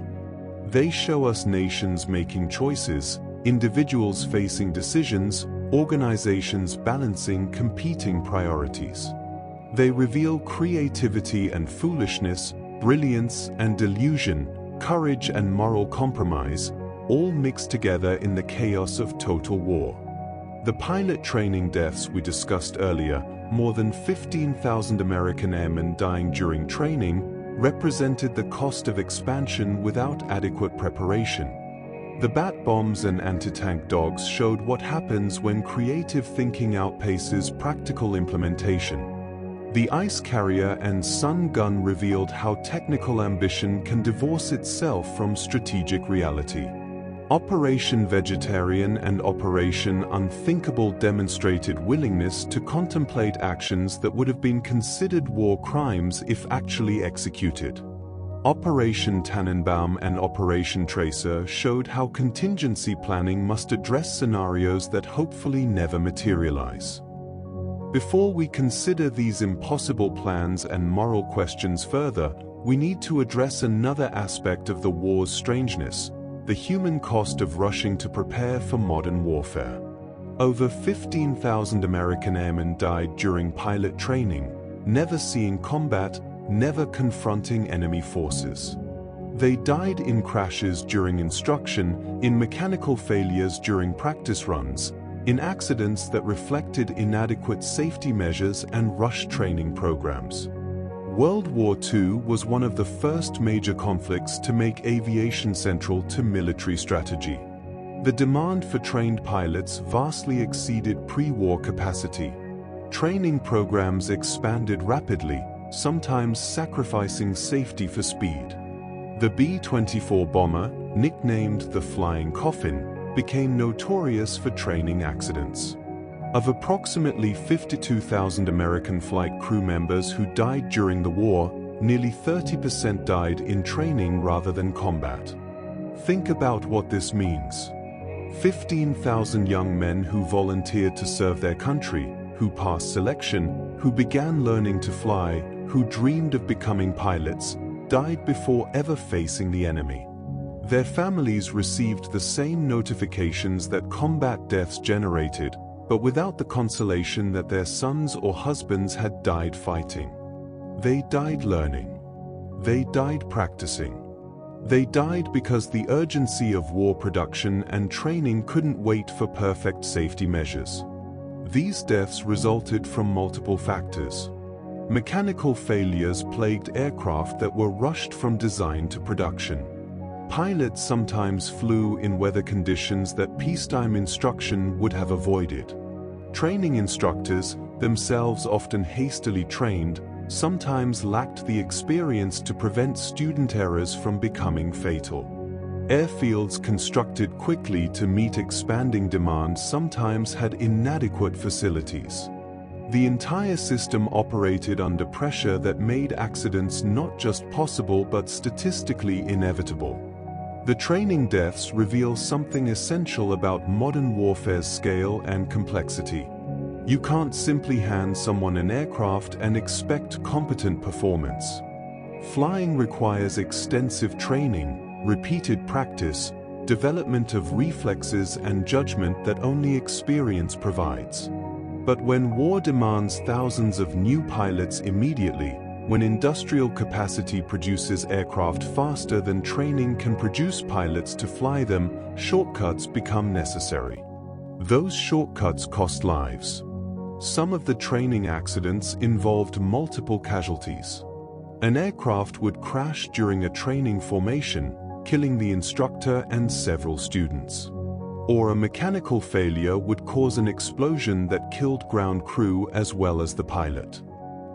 They show us nations making choices, individuals facing decisions, organizations balancing competing priorities. They reveal creativity and foolishness, brilliance and delusion, courage and moral compromise, all mixed together in the chaos of total war. The pilot training deaths we discussed earlier, more than 15,000 American airmen dying during training, represented the cost of expansion without adequate preparation. The bat bombs and anti-tank dogs showed what happens when creative thinking outpaces practical implementation. The ice carrier and sun gun revealed how technical ambition can divorce itself from strategic reality. Operation Vegetarian and Operation Unthinkable demonstrated willingness to contemplate actions that would have been considered war crimes if actually executed. Operation Tannenbaum and Operation Tracer showed how contingency planning must address scenarios that hopefully never materialize. Before we consider these impossible plans and moral questions further, we need to address another aspect of the war's strangeness: the human cost of rushing to prepare for modern warfare. Over 15,000 American airmen died during pilot training, never seeing combat, never confronting enemy forces. They died in crashes during instruction, in mechanical failures during practice runs, in accidents that reflected inadequate safety measures and rushed training programs. World War II was one of the first major conflicts to make aviation central to military strategy. The demand for trained pilots vastly exceeded pre-war capacity. Training programs expanded rapidly, sometimes sacrificing safety for speed. The B-24 bomber, nicknamed the Flying Coffin, became notorious for training accidents. Of approximately 52,000 American flight crew members who died during the war, nearly 30% died in training rather than combat. Think about what this means. 15,000 young men who volunteered to serve their country, who passed selection, who began learning to fly, who dreamed of becoming pilots, died before ever facing the enemy. Their families received the same notifications that combat deaths generated, but without the consolation that their sons or husbands had died fighting. They died learning. They died practicing. They died because the urgency of war production and training couldn't wait for perfect safety measures. These deaths resulted from multiple factors. Mechanical failures plagued aircraft that were rushed from design to production. Pilots sometimes flew in weather conditions that peacetime instruction would have avoided. Training instructors, themselves often hastily trained, sometimes lacked the experience to prevent student errors from becoming fatal. Airfields constructed quickly to meet expanding demand sometimes had inadequate facilities. The entire system operated under pressure that made accidents not just possible but statistically inevitable. The training deaths reveal something essential about modern warfare's scale and complexity. You can't simply hand someone an aircraft and expect competent performance. Flying requires extensive training, repeated practice, development of reflexes and judgment that only experience provides. But when war demands thousands of new pilots immediately, when industrial capacity produces aircraft faster than training can produce pilots to fly them, shortcuts become necessary. Those shortcuts cost lives. Some of the training accidents involved multiple casualties. An aircraft would crash during a training formation, killing the instructor and several students. Or a mechanical failure would cause an explosion that killed ground crew as well as the pilot.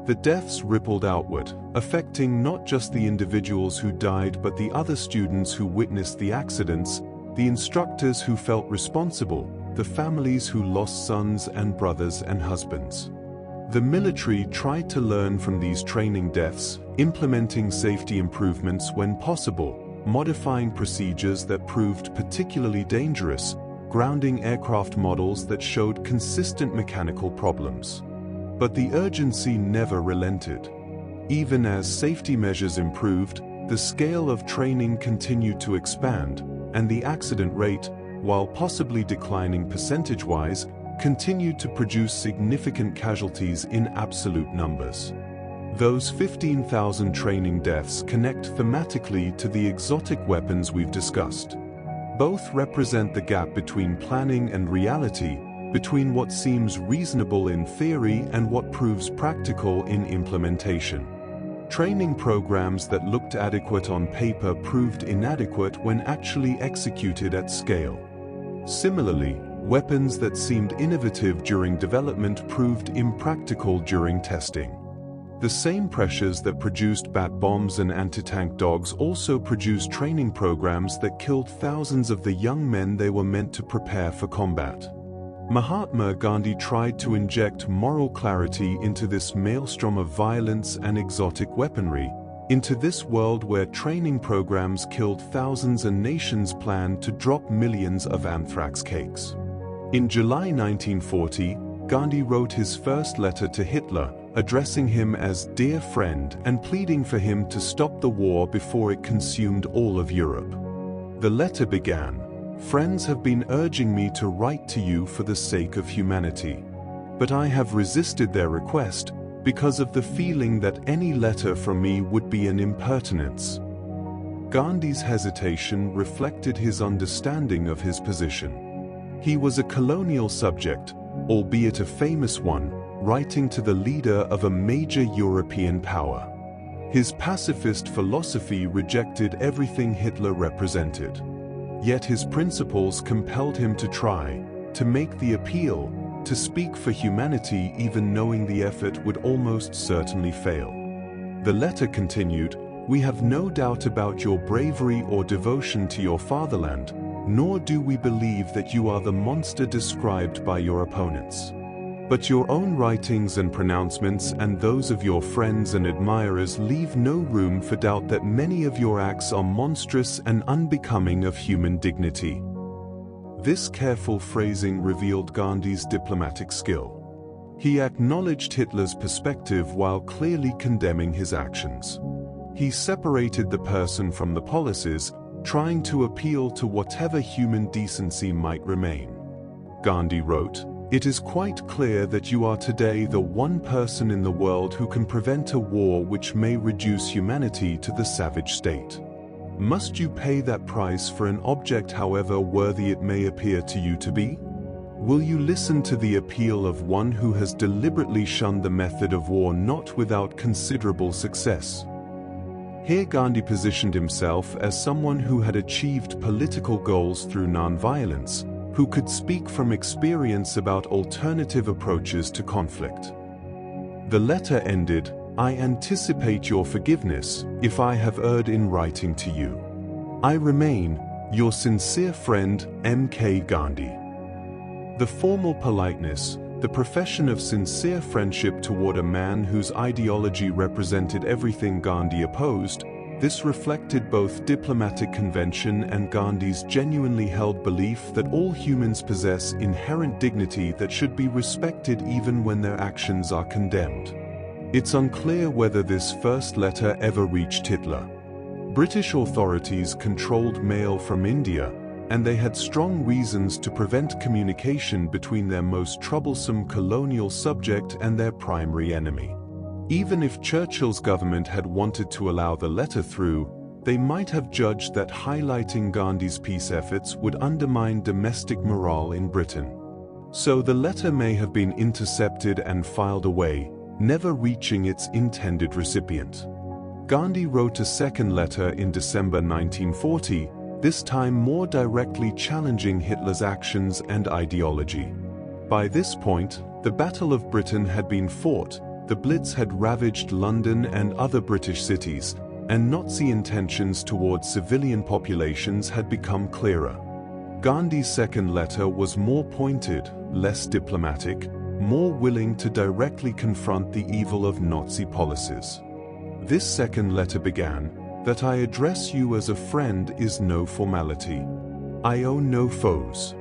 The deaths rippled outward, affecting not just the individuals who died but the other students who witnessed the accidents, the instructors who felt responsible, the families who lost sons and brothers and husbands. The military tried to learn from these training deaths, implementing safety improvements when possible, modifying procedures that proved particularly dangerous, grounding aircraft models that showed consistent mechanical problems. But the urgency never relented. Even as safety measures improved, the scale of training continued to expand, and the accident rate, while possibly declining percentage-wise, continued to produce significant casualties in absolute numbers. Those 15,000 training deaths connect thematically to the exotic weapons we've discussed. Both represent the gap between planning and reality, between what seems reasonable in theory and what proves practical in implementation. Training programs that looked adequate on paper proved inadequate when actually executed at scale. Similarly, weapons that seemed innovative during development proved impractical during testing. The same pressures that produced bat bombs and anti-tank dogs also produced training programs that killed thousands of the young men they were meant to prepare for combat. Mahatma Gandhi tried to inject moral clarity into this maelstrom of violence and exotic weaponry, into this world where training programs killed thousands and nations planned to drop millions of anthrax cakes. In July 1940, Gandhi wrote his first letter to Hitler, addressing him as "dear friend" and pleading for him to stop the war before it consumed all of Europe. The letter began, "Friends have been urging me to write to you for the sake of humanity. But I have resisted their request because of the feeling that any letter from me would be an impertinence." Gandhi's hesitation reflected his understanding of his position. He was a colonial subject, albeit a famous one, writing to the leader of a major European power. His pacifist philosophy rejected everything Hitler represented. Yet his principles compelled him to try, to make the appeal, to speak for humanity even knowing the effort would almost certainly fail. The letter continued, "We have no doubt about your bravery or devotion to your fatherland, nor do we believe that you are the monster described by your opponents. But your own writings and pronouncements and those of your friends and admirers leave no room for doubt that many of your acts are monstrous and unbecoming of human dignity." This careful phrasing revealed Gandhi's diplomatic skill. He acknowledged Hitler's perspective while clearly condemning his actions. He separated the person from the policies, trying to appeal to whatever human decency might remain. Gandhi wrote, "It is quite clear that you are today the one person in the world who can prevent a war which may reduce humanity to the savage state. Must you pay that price for an object however worthy it may appear to you to be? Will you listen to the appeal of one who has deliberately shunned the method of war not without considerable success?" Here Gandhi positioned himself as someone who had achieved political goals through nonviolence, who could speak from experience about alternative approaches to conflict. The letter ended, "I anticipate your forgiveness, if I have erred in writing to you. I remain, your sincere friend, M.K. Gandhi." The formal politeness, the profession of sincere friendship toward a man whose ideology represented everything Gandhi opposed, This reflected both diplomatic convention and Gandhi's genuinely held belief that all humans possess inherent dignity that should be respected even when their actions are condemned. It's unclear whether this first letter ever reached Hitler. British authorities controlled mail from India, and they had strong reasons to prevent communication between their most troublesome colonial subject and their primary enemy. Even if Churchill's government had wanted to allow the letter through, they might have judged that highlighting Gandhi's peace efforts would undermine domestic morale in Britain. So the letter may have been intercepted and filed away, never reaching its intended recipient. Gandhi wrote a second letter in December 1940, this time more directly challenging Hitler's actions and ideology. By this point, the Battle of Britain had been fought, the Blitz had ravaged London and other British cities, and Nazi intentions towards civilian populations had become clearer. Gandhi's second letter was more pointed, less diplomatic, more willing to directly confront the evil of Nazi policies. This second letter began, "That I address you as a friend is no formality. I own no foes.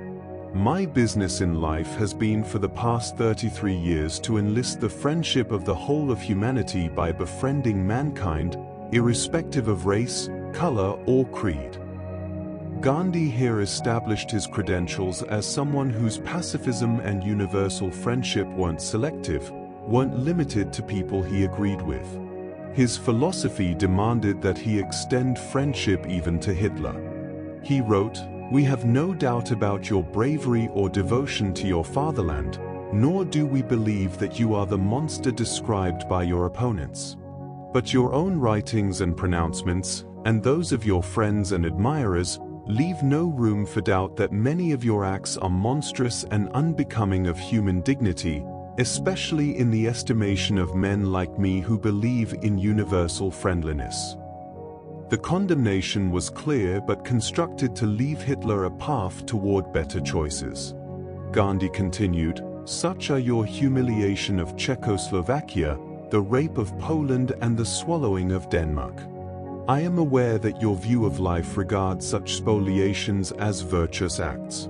My business in life has been for the past 33 years to enlist the friendship of the whole of humanity by befriending mankind, irrespective of race, color, or creed." Gandhi here established his credentials as someone whose pacifism and universal friendship weren't selective, weren't limited to people he agreed with. His philosophy demanded that he extend friendship even to Hitler. He wrote, "We have no doubt about your bravery or devotion to your fatherland, nor do we believe that you are the monster described by your opponents. But your own writings and pronouncements, and those of your friends and admirers, leave no room for doubt that many of your acts are monstrous and unbecoming of human dignity, especially in the estimation of men like me who believe in universal friendliness." The condemnation was clear but constructed to leave Hitler a path toward better choices. Gandhi continued, "Such are your humiliation of Czechoslovakia, the rape of Poland and the swallowing of Denmark. I am aware that your view of life regards such spoliations as virtuous acts.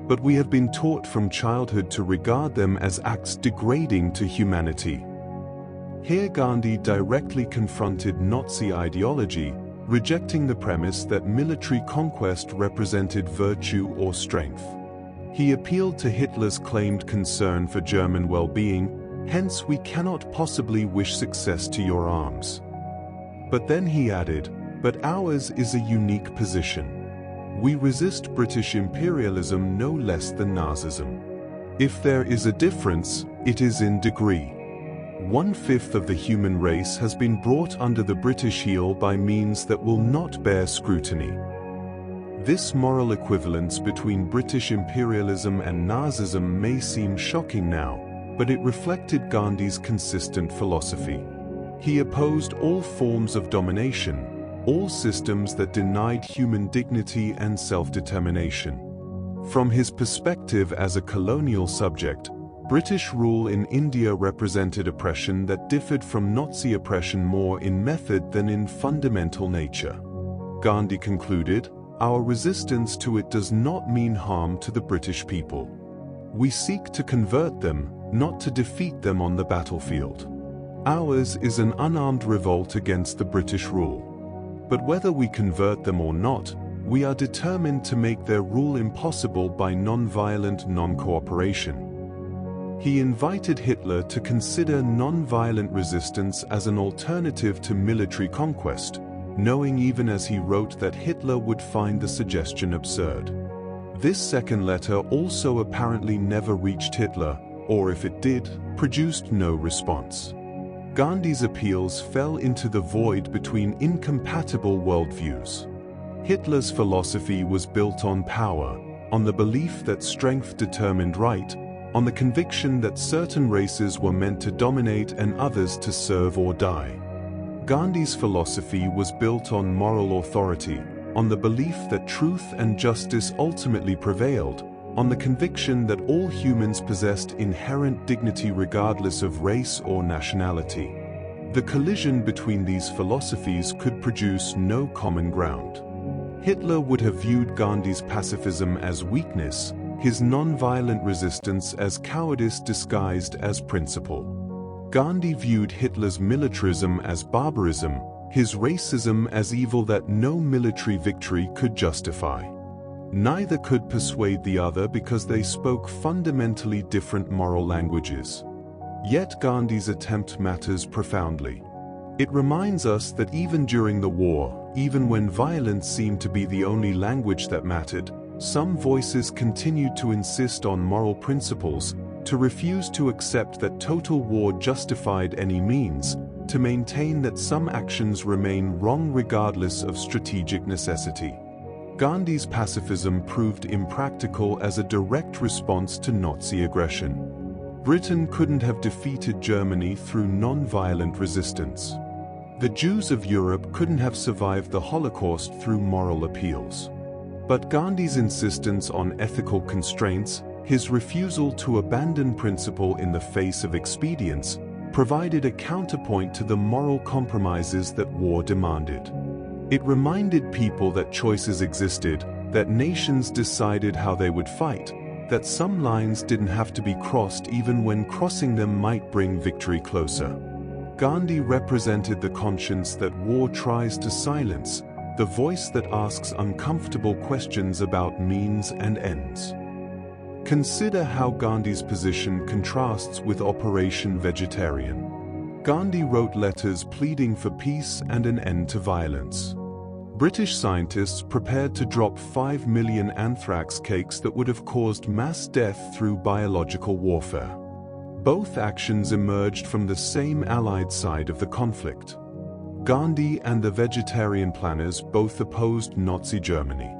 But we have been taught from childhood to regard them as acts degrading to humanity." Here Gandhi directly confronted Nazi ideology, rejecting the premise that military conquest represented virtue or strength. He appealed to Hitler's claimed concern for German well-being, "Hence we cannot possibly wish success to your arms." But then he added, "But ours is a unique position. We resist British imperialism no less than Nazism. If there is a difference, it is in degree. 1/5 of the human race has been brought under the British heel by means that will not bear scrutiny." This moral equivalence between British imperialism and Nazism may seem shocking now, but it reflected Gandhi's consistent philosophy. He opposed all forms of domination, all systems that denied human dignity and self-determination. From his perspective as a colonial subject, British rule in India represented oppression that differed from Nazi oppression more in method than in fundamental nature. Gandhi concluded, "Our resistance to it does not mean harm to the British people. We seek to convert them, not to defeat them on the battlefield. Ours is an unarmed revolt against the British rule. But whether we convert them or not, we are determined to make their rule impossible by non-violent non-cooperation." He invited Hitler to consider non-violent resistance as an alternative to military conquest, knowing even as he wrote that Hitler would find the suggestion absurd. This second letter also apparently never reached Hitler, or if it did, produced no response. Gandhi's appeals fell into the void between incompatible worldviews. Hitler's philosophy was built on power, on the belief that strength determined right, on the conviction that certain races were meant to dominate and others to serve or die. Gandhi's philosophy was built on moral authority, on the belief that truth and justice ultimately prevailed, on the conviction that all humans possessed inherent dignity regardless of race or nationality. The collision between these philosophies could produce no common ground. Hitler would have viewed Gandhi's pacifism as weakness, his non-violent resistance as cowardice disguised as principle. Gandhi viewed Hitler's militarism as barbarism, his racism as evil that no military victory could justify. Neither could persuade the other because they spoke fundamentally different moral languages. Yet Gandhi's attempt matters profoundly. It reminds us that even during the war, even when violence seemed to be the only language that mattered, some voices continued to insist on moral principles, to refuse to accept that total war justified any means, to maintain that some actions remain wrong regardless of strategic necessity. Gandhi's pacifism proved impractical as a direct response to Nazi aggression. Britain couldn't have defeated Germany through non-violent resistance. The Jews of Europe couldn't have survived the Holocaust through moral appeals. But Gandhi's insistence on ethical constraints, his refusal to abandon principle in the face of expedience, provided a counterpoint to the moral compromises that war demanded. It reminded people that choices existed, that nations decided how they would fight, that some lines didn't have to be crossed even when crossing them might bring victory closer. Gandhi represented the conscience that war tries to silence, the voice that asks uncomfortable questions about means and ends. Consider how Gandhi's position contrasts with Operation Vegetarian. Gandhi wrote letters pleading for peace and an end to violence. British scientists prepared to drop 5 million anthrax cakes that would have caused mass death through biological warfare. Both actions emerged from the same Allied side of the conflict. Gandhi and the vegetarian planners both opposed Nazi Germany.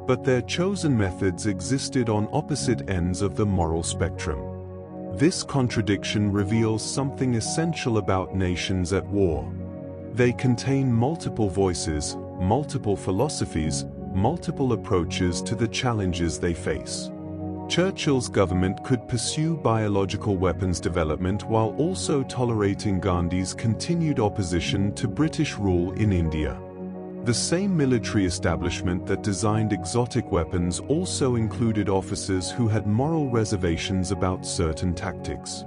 But their chosen methods existed on opposite ends of the moral spectrum. This contradiction reveals something essential about nations at war. They contain multiple voices, multiple philosophies, multiple approaches to the challenges they face. Churchill's government could pursue biological weapons development while also tolerating Gandhi's continued opposition to British rule in India. The same military establishment that designed exotic weapons also included officers who had moral reservations about certain tactics.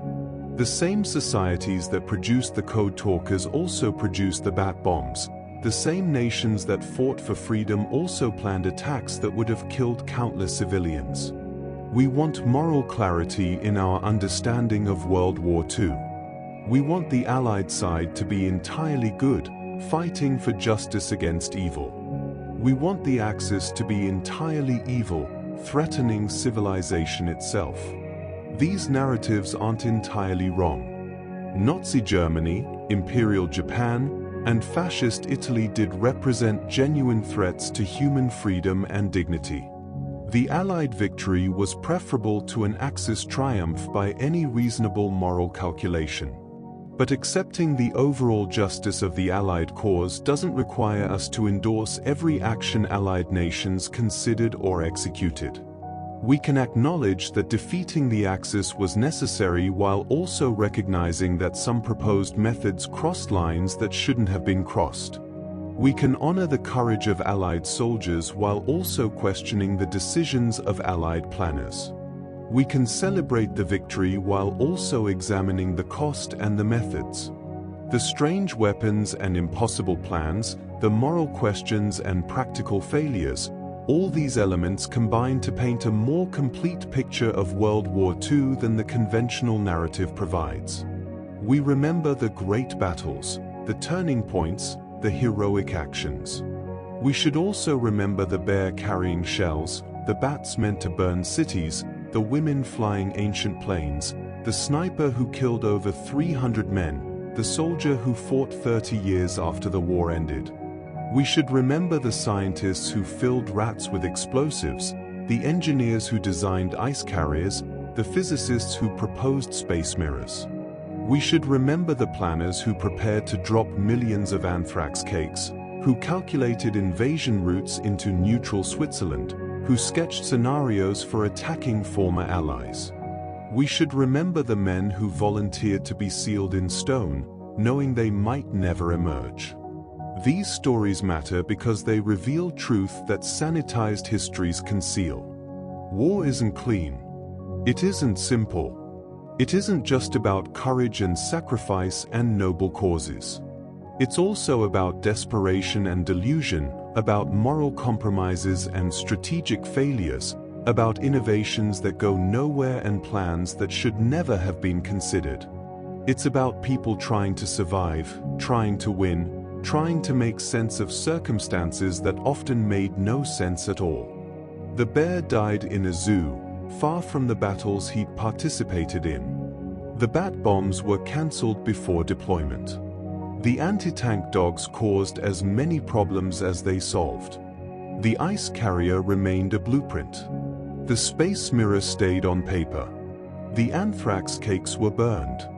The same societies that produced the code talkers also produced the bat bombs. The same nations that fought for freedom also planned attacks that would have killed countless civilians. We want moral clarity in our understanding of World War II. We want the Allied side to be entirely good, fighting for justice against evil. We want the Axis to be entirely evil, threatening civilization itself. These narratives aren't entirely wrong. Nazi Germany, Imperial Japan, and Fascist Italy did represent genuine threats to human freedom and dignity. The Allied victory was preferable to an Axis triumph by any reasonable moral calculation. But accepting the overall justice of the Allied cause doesn't require us to endorse every action Allied nations considered or executed. We can acknowledge that defeating the Axis was necessary while also recognizing that some proposed methods crossed lines that shouldn't have been crossed. We can honor the courage of Allied soldiers while also questioning the decisions of Allied planners. We can celebrate the victory while also examining the cost and the methods. The strange weapons and impossible plans, the moral questions and practical failures, all these elements combine to paint a more complete picture of World War II than the conventional narrative provides. We remember the great battles, the turning points, the heroic actions. We should also remember the bear carrying shells, the bats meant to burn cities, the women flying ancient planes, the sniper who killed over 300 men, the soldier who fought 30 years after the war ended. We should remember the scientists who filled rats with explosives, the engineers who designed ice carriers, the physicists who proposed space mirrors. We should remember the planners who prepared to drop millions of anthrax cakes, who calculated invasion routes into neutral Switzerland, who sketched scenarios for attacking former allies. We should remember the men who volunteered to be sealed in stone, knowing they might never emerge. These stories matter because they reveal truth that sanitized histories conceal. War isn't clean. It isn't simple. It isn't just about courage and sacrifice and noble causes. It's also about desperation and delusion, about moral compromises and strategic failures, about innovations that go nowhere and plans that should never have been considered. It's about people trying to survive, trying to win, trying to make sense of circumstances that often made no sense at all. The bear died in a zoo, far from the battles he'd participated in. The bat bombs were cancelled before deployment. The anti-tank dogs caused as many problems as they solved. The ice carrier remained a blueprint. The space mirror stayed on paper. The anthrax cakes were burned.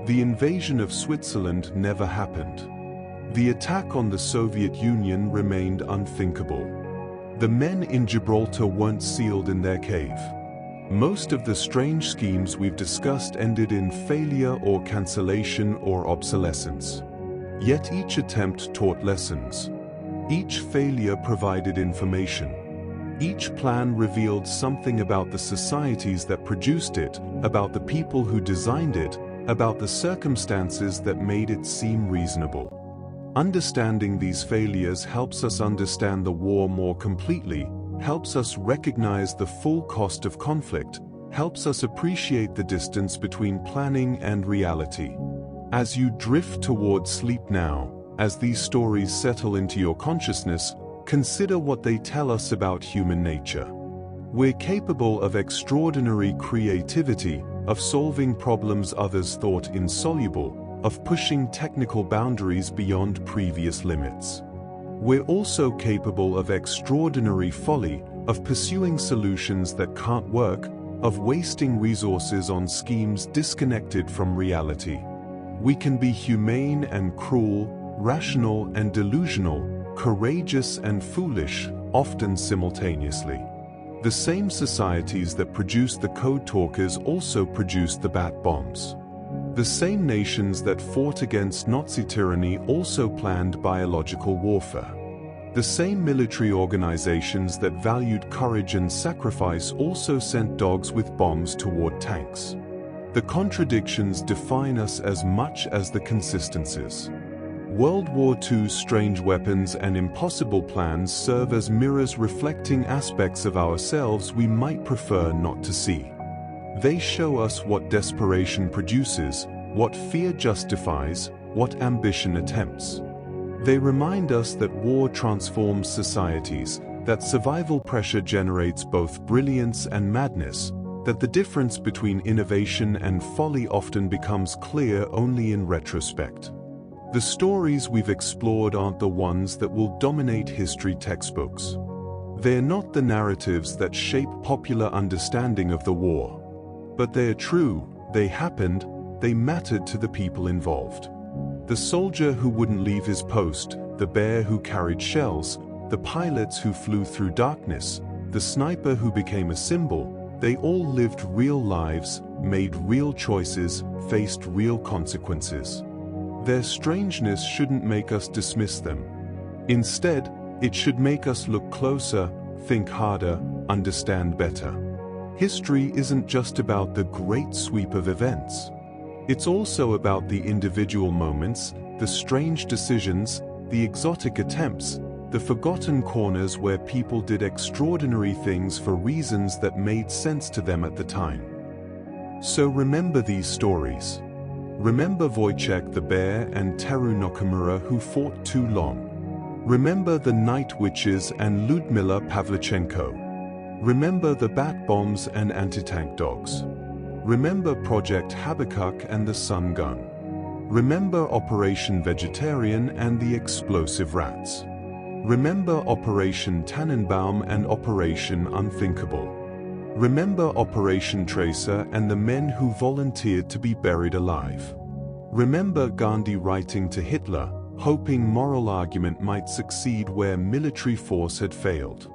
The invasion of Switzerland never happened. The attack on the Soviet Union remained unthinkable. The men in Gibraltar weren't sealed in their cave. Most of the strange schemes we've discussed ended in failure or cancellation or obsolescence. Yet each attempt taught lessons. Each failure provided information. Each plan revealed something about the societies that produced it, about the people who designed it, about the circumstances that made it seem reasonable. Understanding these failures helps us understand the war more completely, helps us recognize the full cost of conflict, helps us appreciate the distance between planning and reality. As you drift toward sleep now, as these stories settle into your consciousness, consider what they tell us about human nature. We're capable of extraordinary creativity, of solving problems others thought insoluble, of pushing technical boundaries beyond previous limits. We're also capable of extraordinary folly, of pursuing solutions that can't work, of wasting resources on schemes disconnected from reality. We can be humane and cruel, rational and delusional, courageous and foolish, often simultaneously. The same societies that produced the code talkers also produced the bat bombs. The same nations that fought against Nazi tyranny also planned biological warfare. The same military organizations that valued courage and sacrifice also sent dogs with bombs toward tanks. The contradictions define us as much as the consistencies. World War II's strange weapons and impossible plans serve as mirrors reflecting aspects of ourselves we might prefer not to see. They show us what desperation produces, what fear justifies, what ambition attempts. They remind us that war transforms societies, that survival pressure generates both brilliance and madness, that the difference between innovation and folly often becomes clear only in retrospect. The stories we've explored aren't the ones that will dominate history textbooks. They're not the narratives that shape popular understanding of the war. But they're true, they happened, they mattered to the people involved. The soldier who wouldn't leave his post, the bear who carried shells, the pilots who flew through darkness, the sniper who became a symbol, they all lived real lives, made real choices, faced real consequences. Their strangeness shouldn't make us dismiss them. Instead, it should make us look closer, think harder, understand better. History isn't just about the great sweep of events. It's also about the individual moments, the strange decisions, the exotic attempts, the forgotten corners where people did extraordinary things for reasons that made sense to them at the time. So remember these stories. Remember Wojtek the bear and Teru Nakamura who fought too long. Remember the night witches and Ludmila Pavlichenko. Remember the bat bombs and anti-tank dogs. Remember Project Habakkuk and the sun gun. Remember Operation Vegetarian and the explosive rats. Remember Operation Tannenbaum and Operation Unthinkable. Remember Operation Tracer and the men who volunteered to be buried alive. Remember Gandhi writing to Hitler, hoping moral argument might succeed where military force had failed.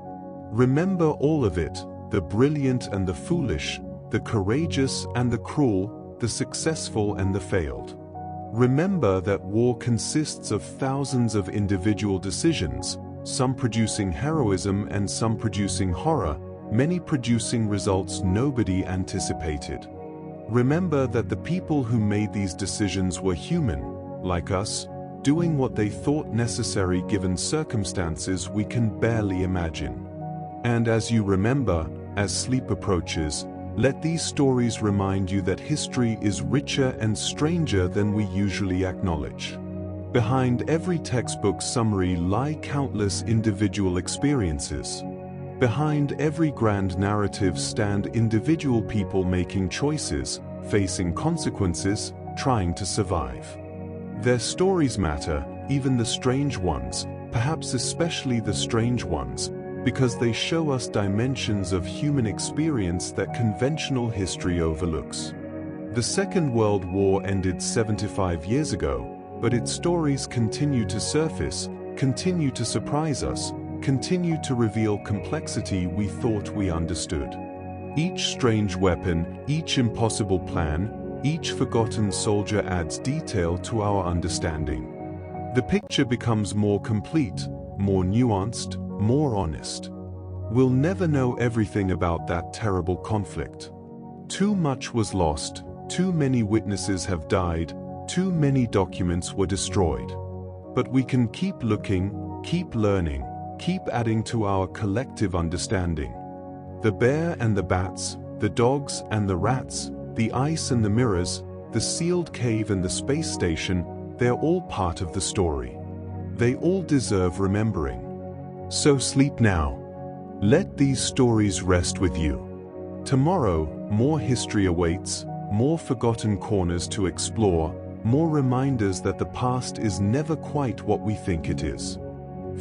Remember all of it, the brilliant and the foolish, the courageous and the cruel, the successful and the failed. Remember that war consists of thousands of individual decisions, some producing heroism and some producing horror, many producing results nobody anticipated. Remember that the people who made these decisions were human, like us, doing what they thought necessary given circumstances we can barely imagine. And as you remember, as sleep approaches, let these stories remind you that history is richer and stranger than we usually acknowledge. Behind every textbook summary lie countless individual experiences. Behind every grand narrative stand individual people making choices, facing consequences, trying to survive. Their stories matter, even the strange ones, perhaps especially the strange ones, because they show us dimensions of human experience that conventional history overlooks. The Second World War ended 75 years ago, but its stories continue to surface, continue to surprise us, continue to reveal complexity we thought we understood. Each strange weapon, each impossible plan, each forgotten soldier adds detail to our understanding. The picture becomes more complete, more nuanced, more honest. We'll never know everything about that terrible conflict. Too much was lost, too many witnesses have died, too many documents were destroyed. But we can keep looking, keep learning, keep adding to our collective understanding. The bear and the bats, the dogs and the rats, the ice and the mirrors, the sealed cave and the space station, they're all part of the story. They all deserve remembering. So sleep now. Let these stories rest with you. Tomorrow, more history awaits, more forgotten corners to explore, more reminders that the past is never quite what we think it is.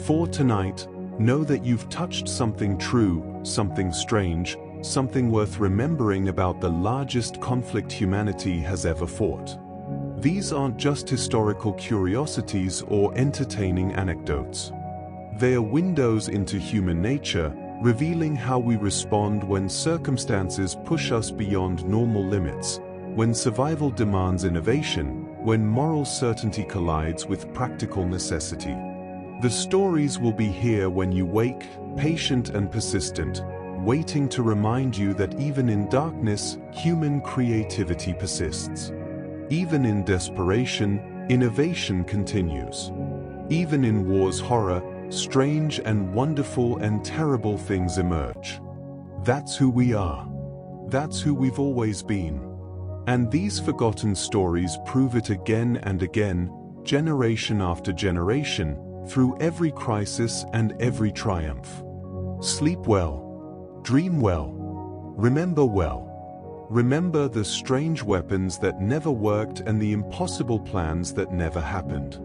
For tonight, know that you've touched something true, something strange, something worth remembering about the largest conflict humanity has ever fought. These aren't just historical curiosities or entertaining anecdotes. They are windows into human nature, revealing how we respond when circumstances push us beyond normal limits, when survival demands innovation, when moral certainty collides with practical necessity. The stories will be here when you wake, patient and persistent, waiting to remind you that even in darkness, human creativity persists. Even in desperation, innovation continues. Even in war's horror, strange and wonderful and terrible things emerge. That's who we are. That's who we've always been. And these forgotten stories prove it again and again, generation after generation, through every crisis and every triumph. Sleep well. Dream well. Remember well. Remember the strange weapons that never worked and the impossible plans that never happened.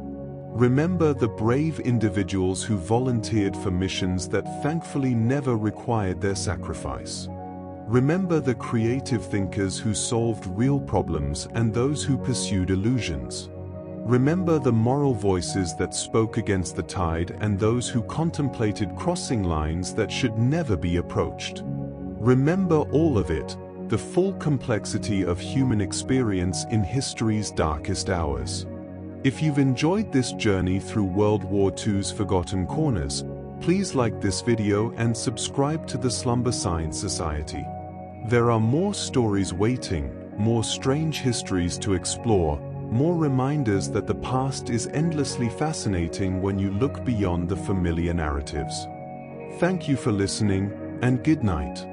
Remember the brave individuals who volunteered for missions that thankfully never required their sacrifice. Remember the creative thinkers who solved real problems and those who pursued illusions. Remember the moral voices that spoke against the tide and those who contemplated crossing lines that should never be approached. Remember all of it, the full complexity of human experience in history's darkest hours. If you've enjoyed this journey through World War II's forgotten corners, please like this video and subscribe to the Slumber Science Society. There are more stories waiting, more strange histories to explore, more reminders that the past is endlessly fascinating when you look beyond the familiar narratives. Thank you for listening, and good night.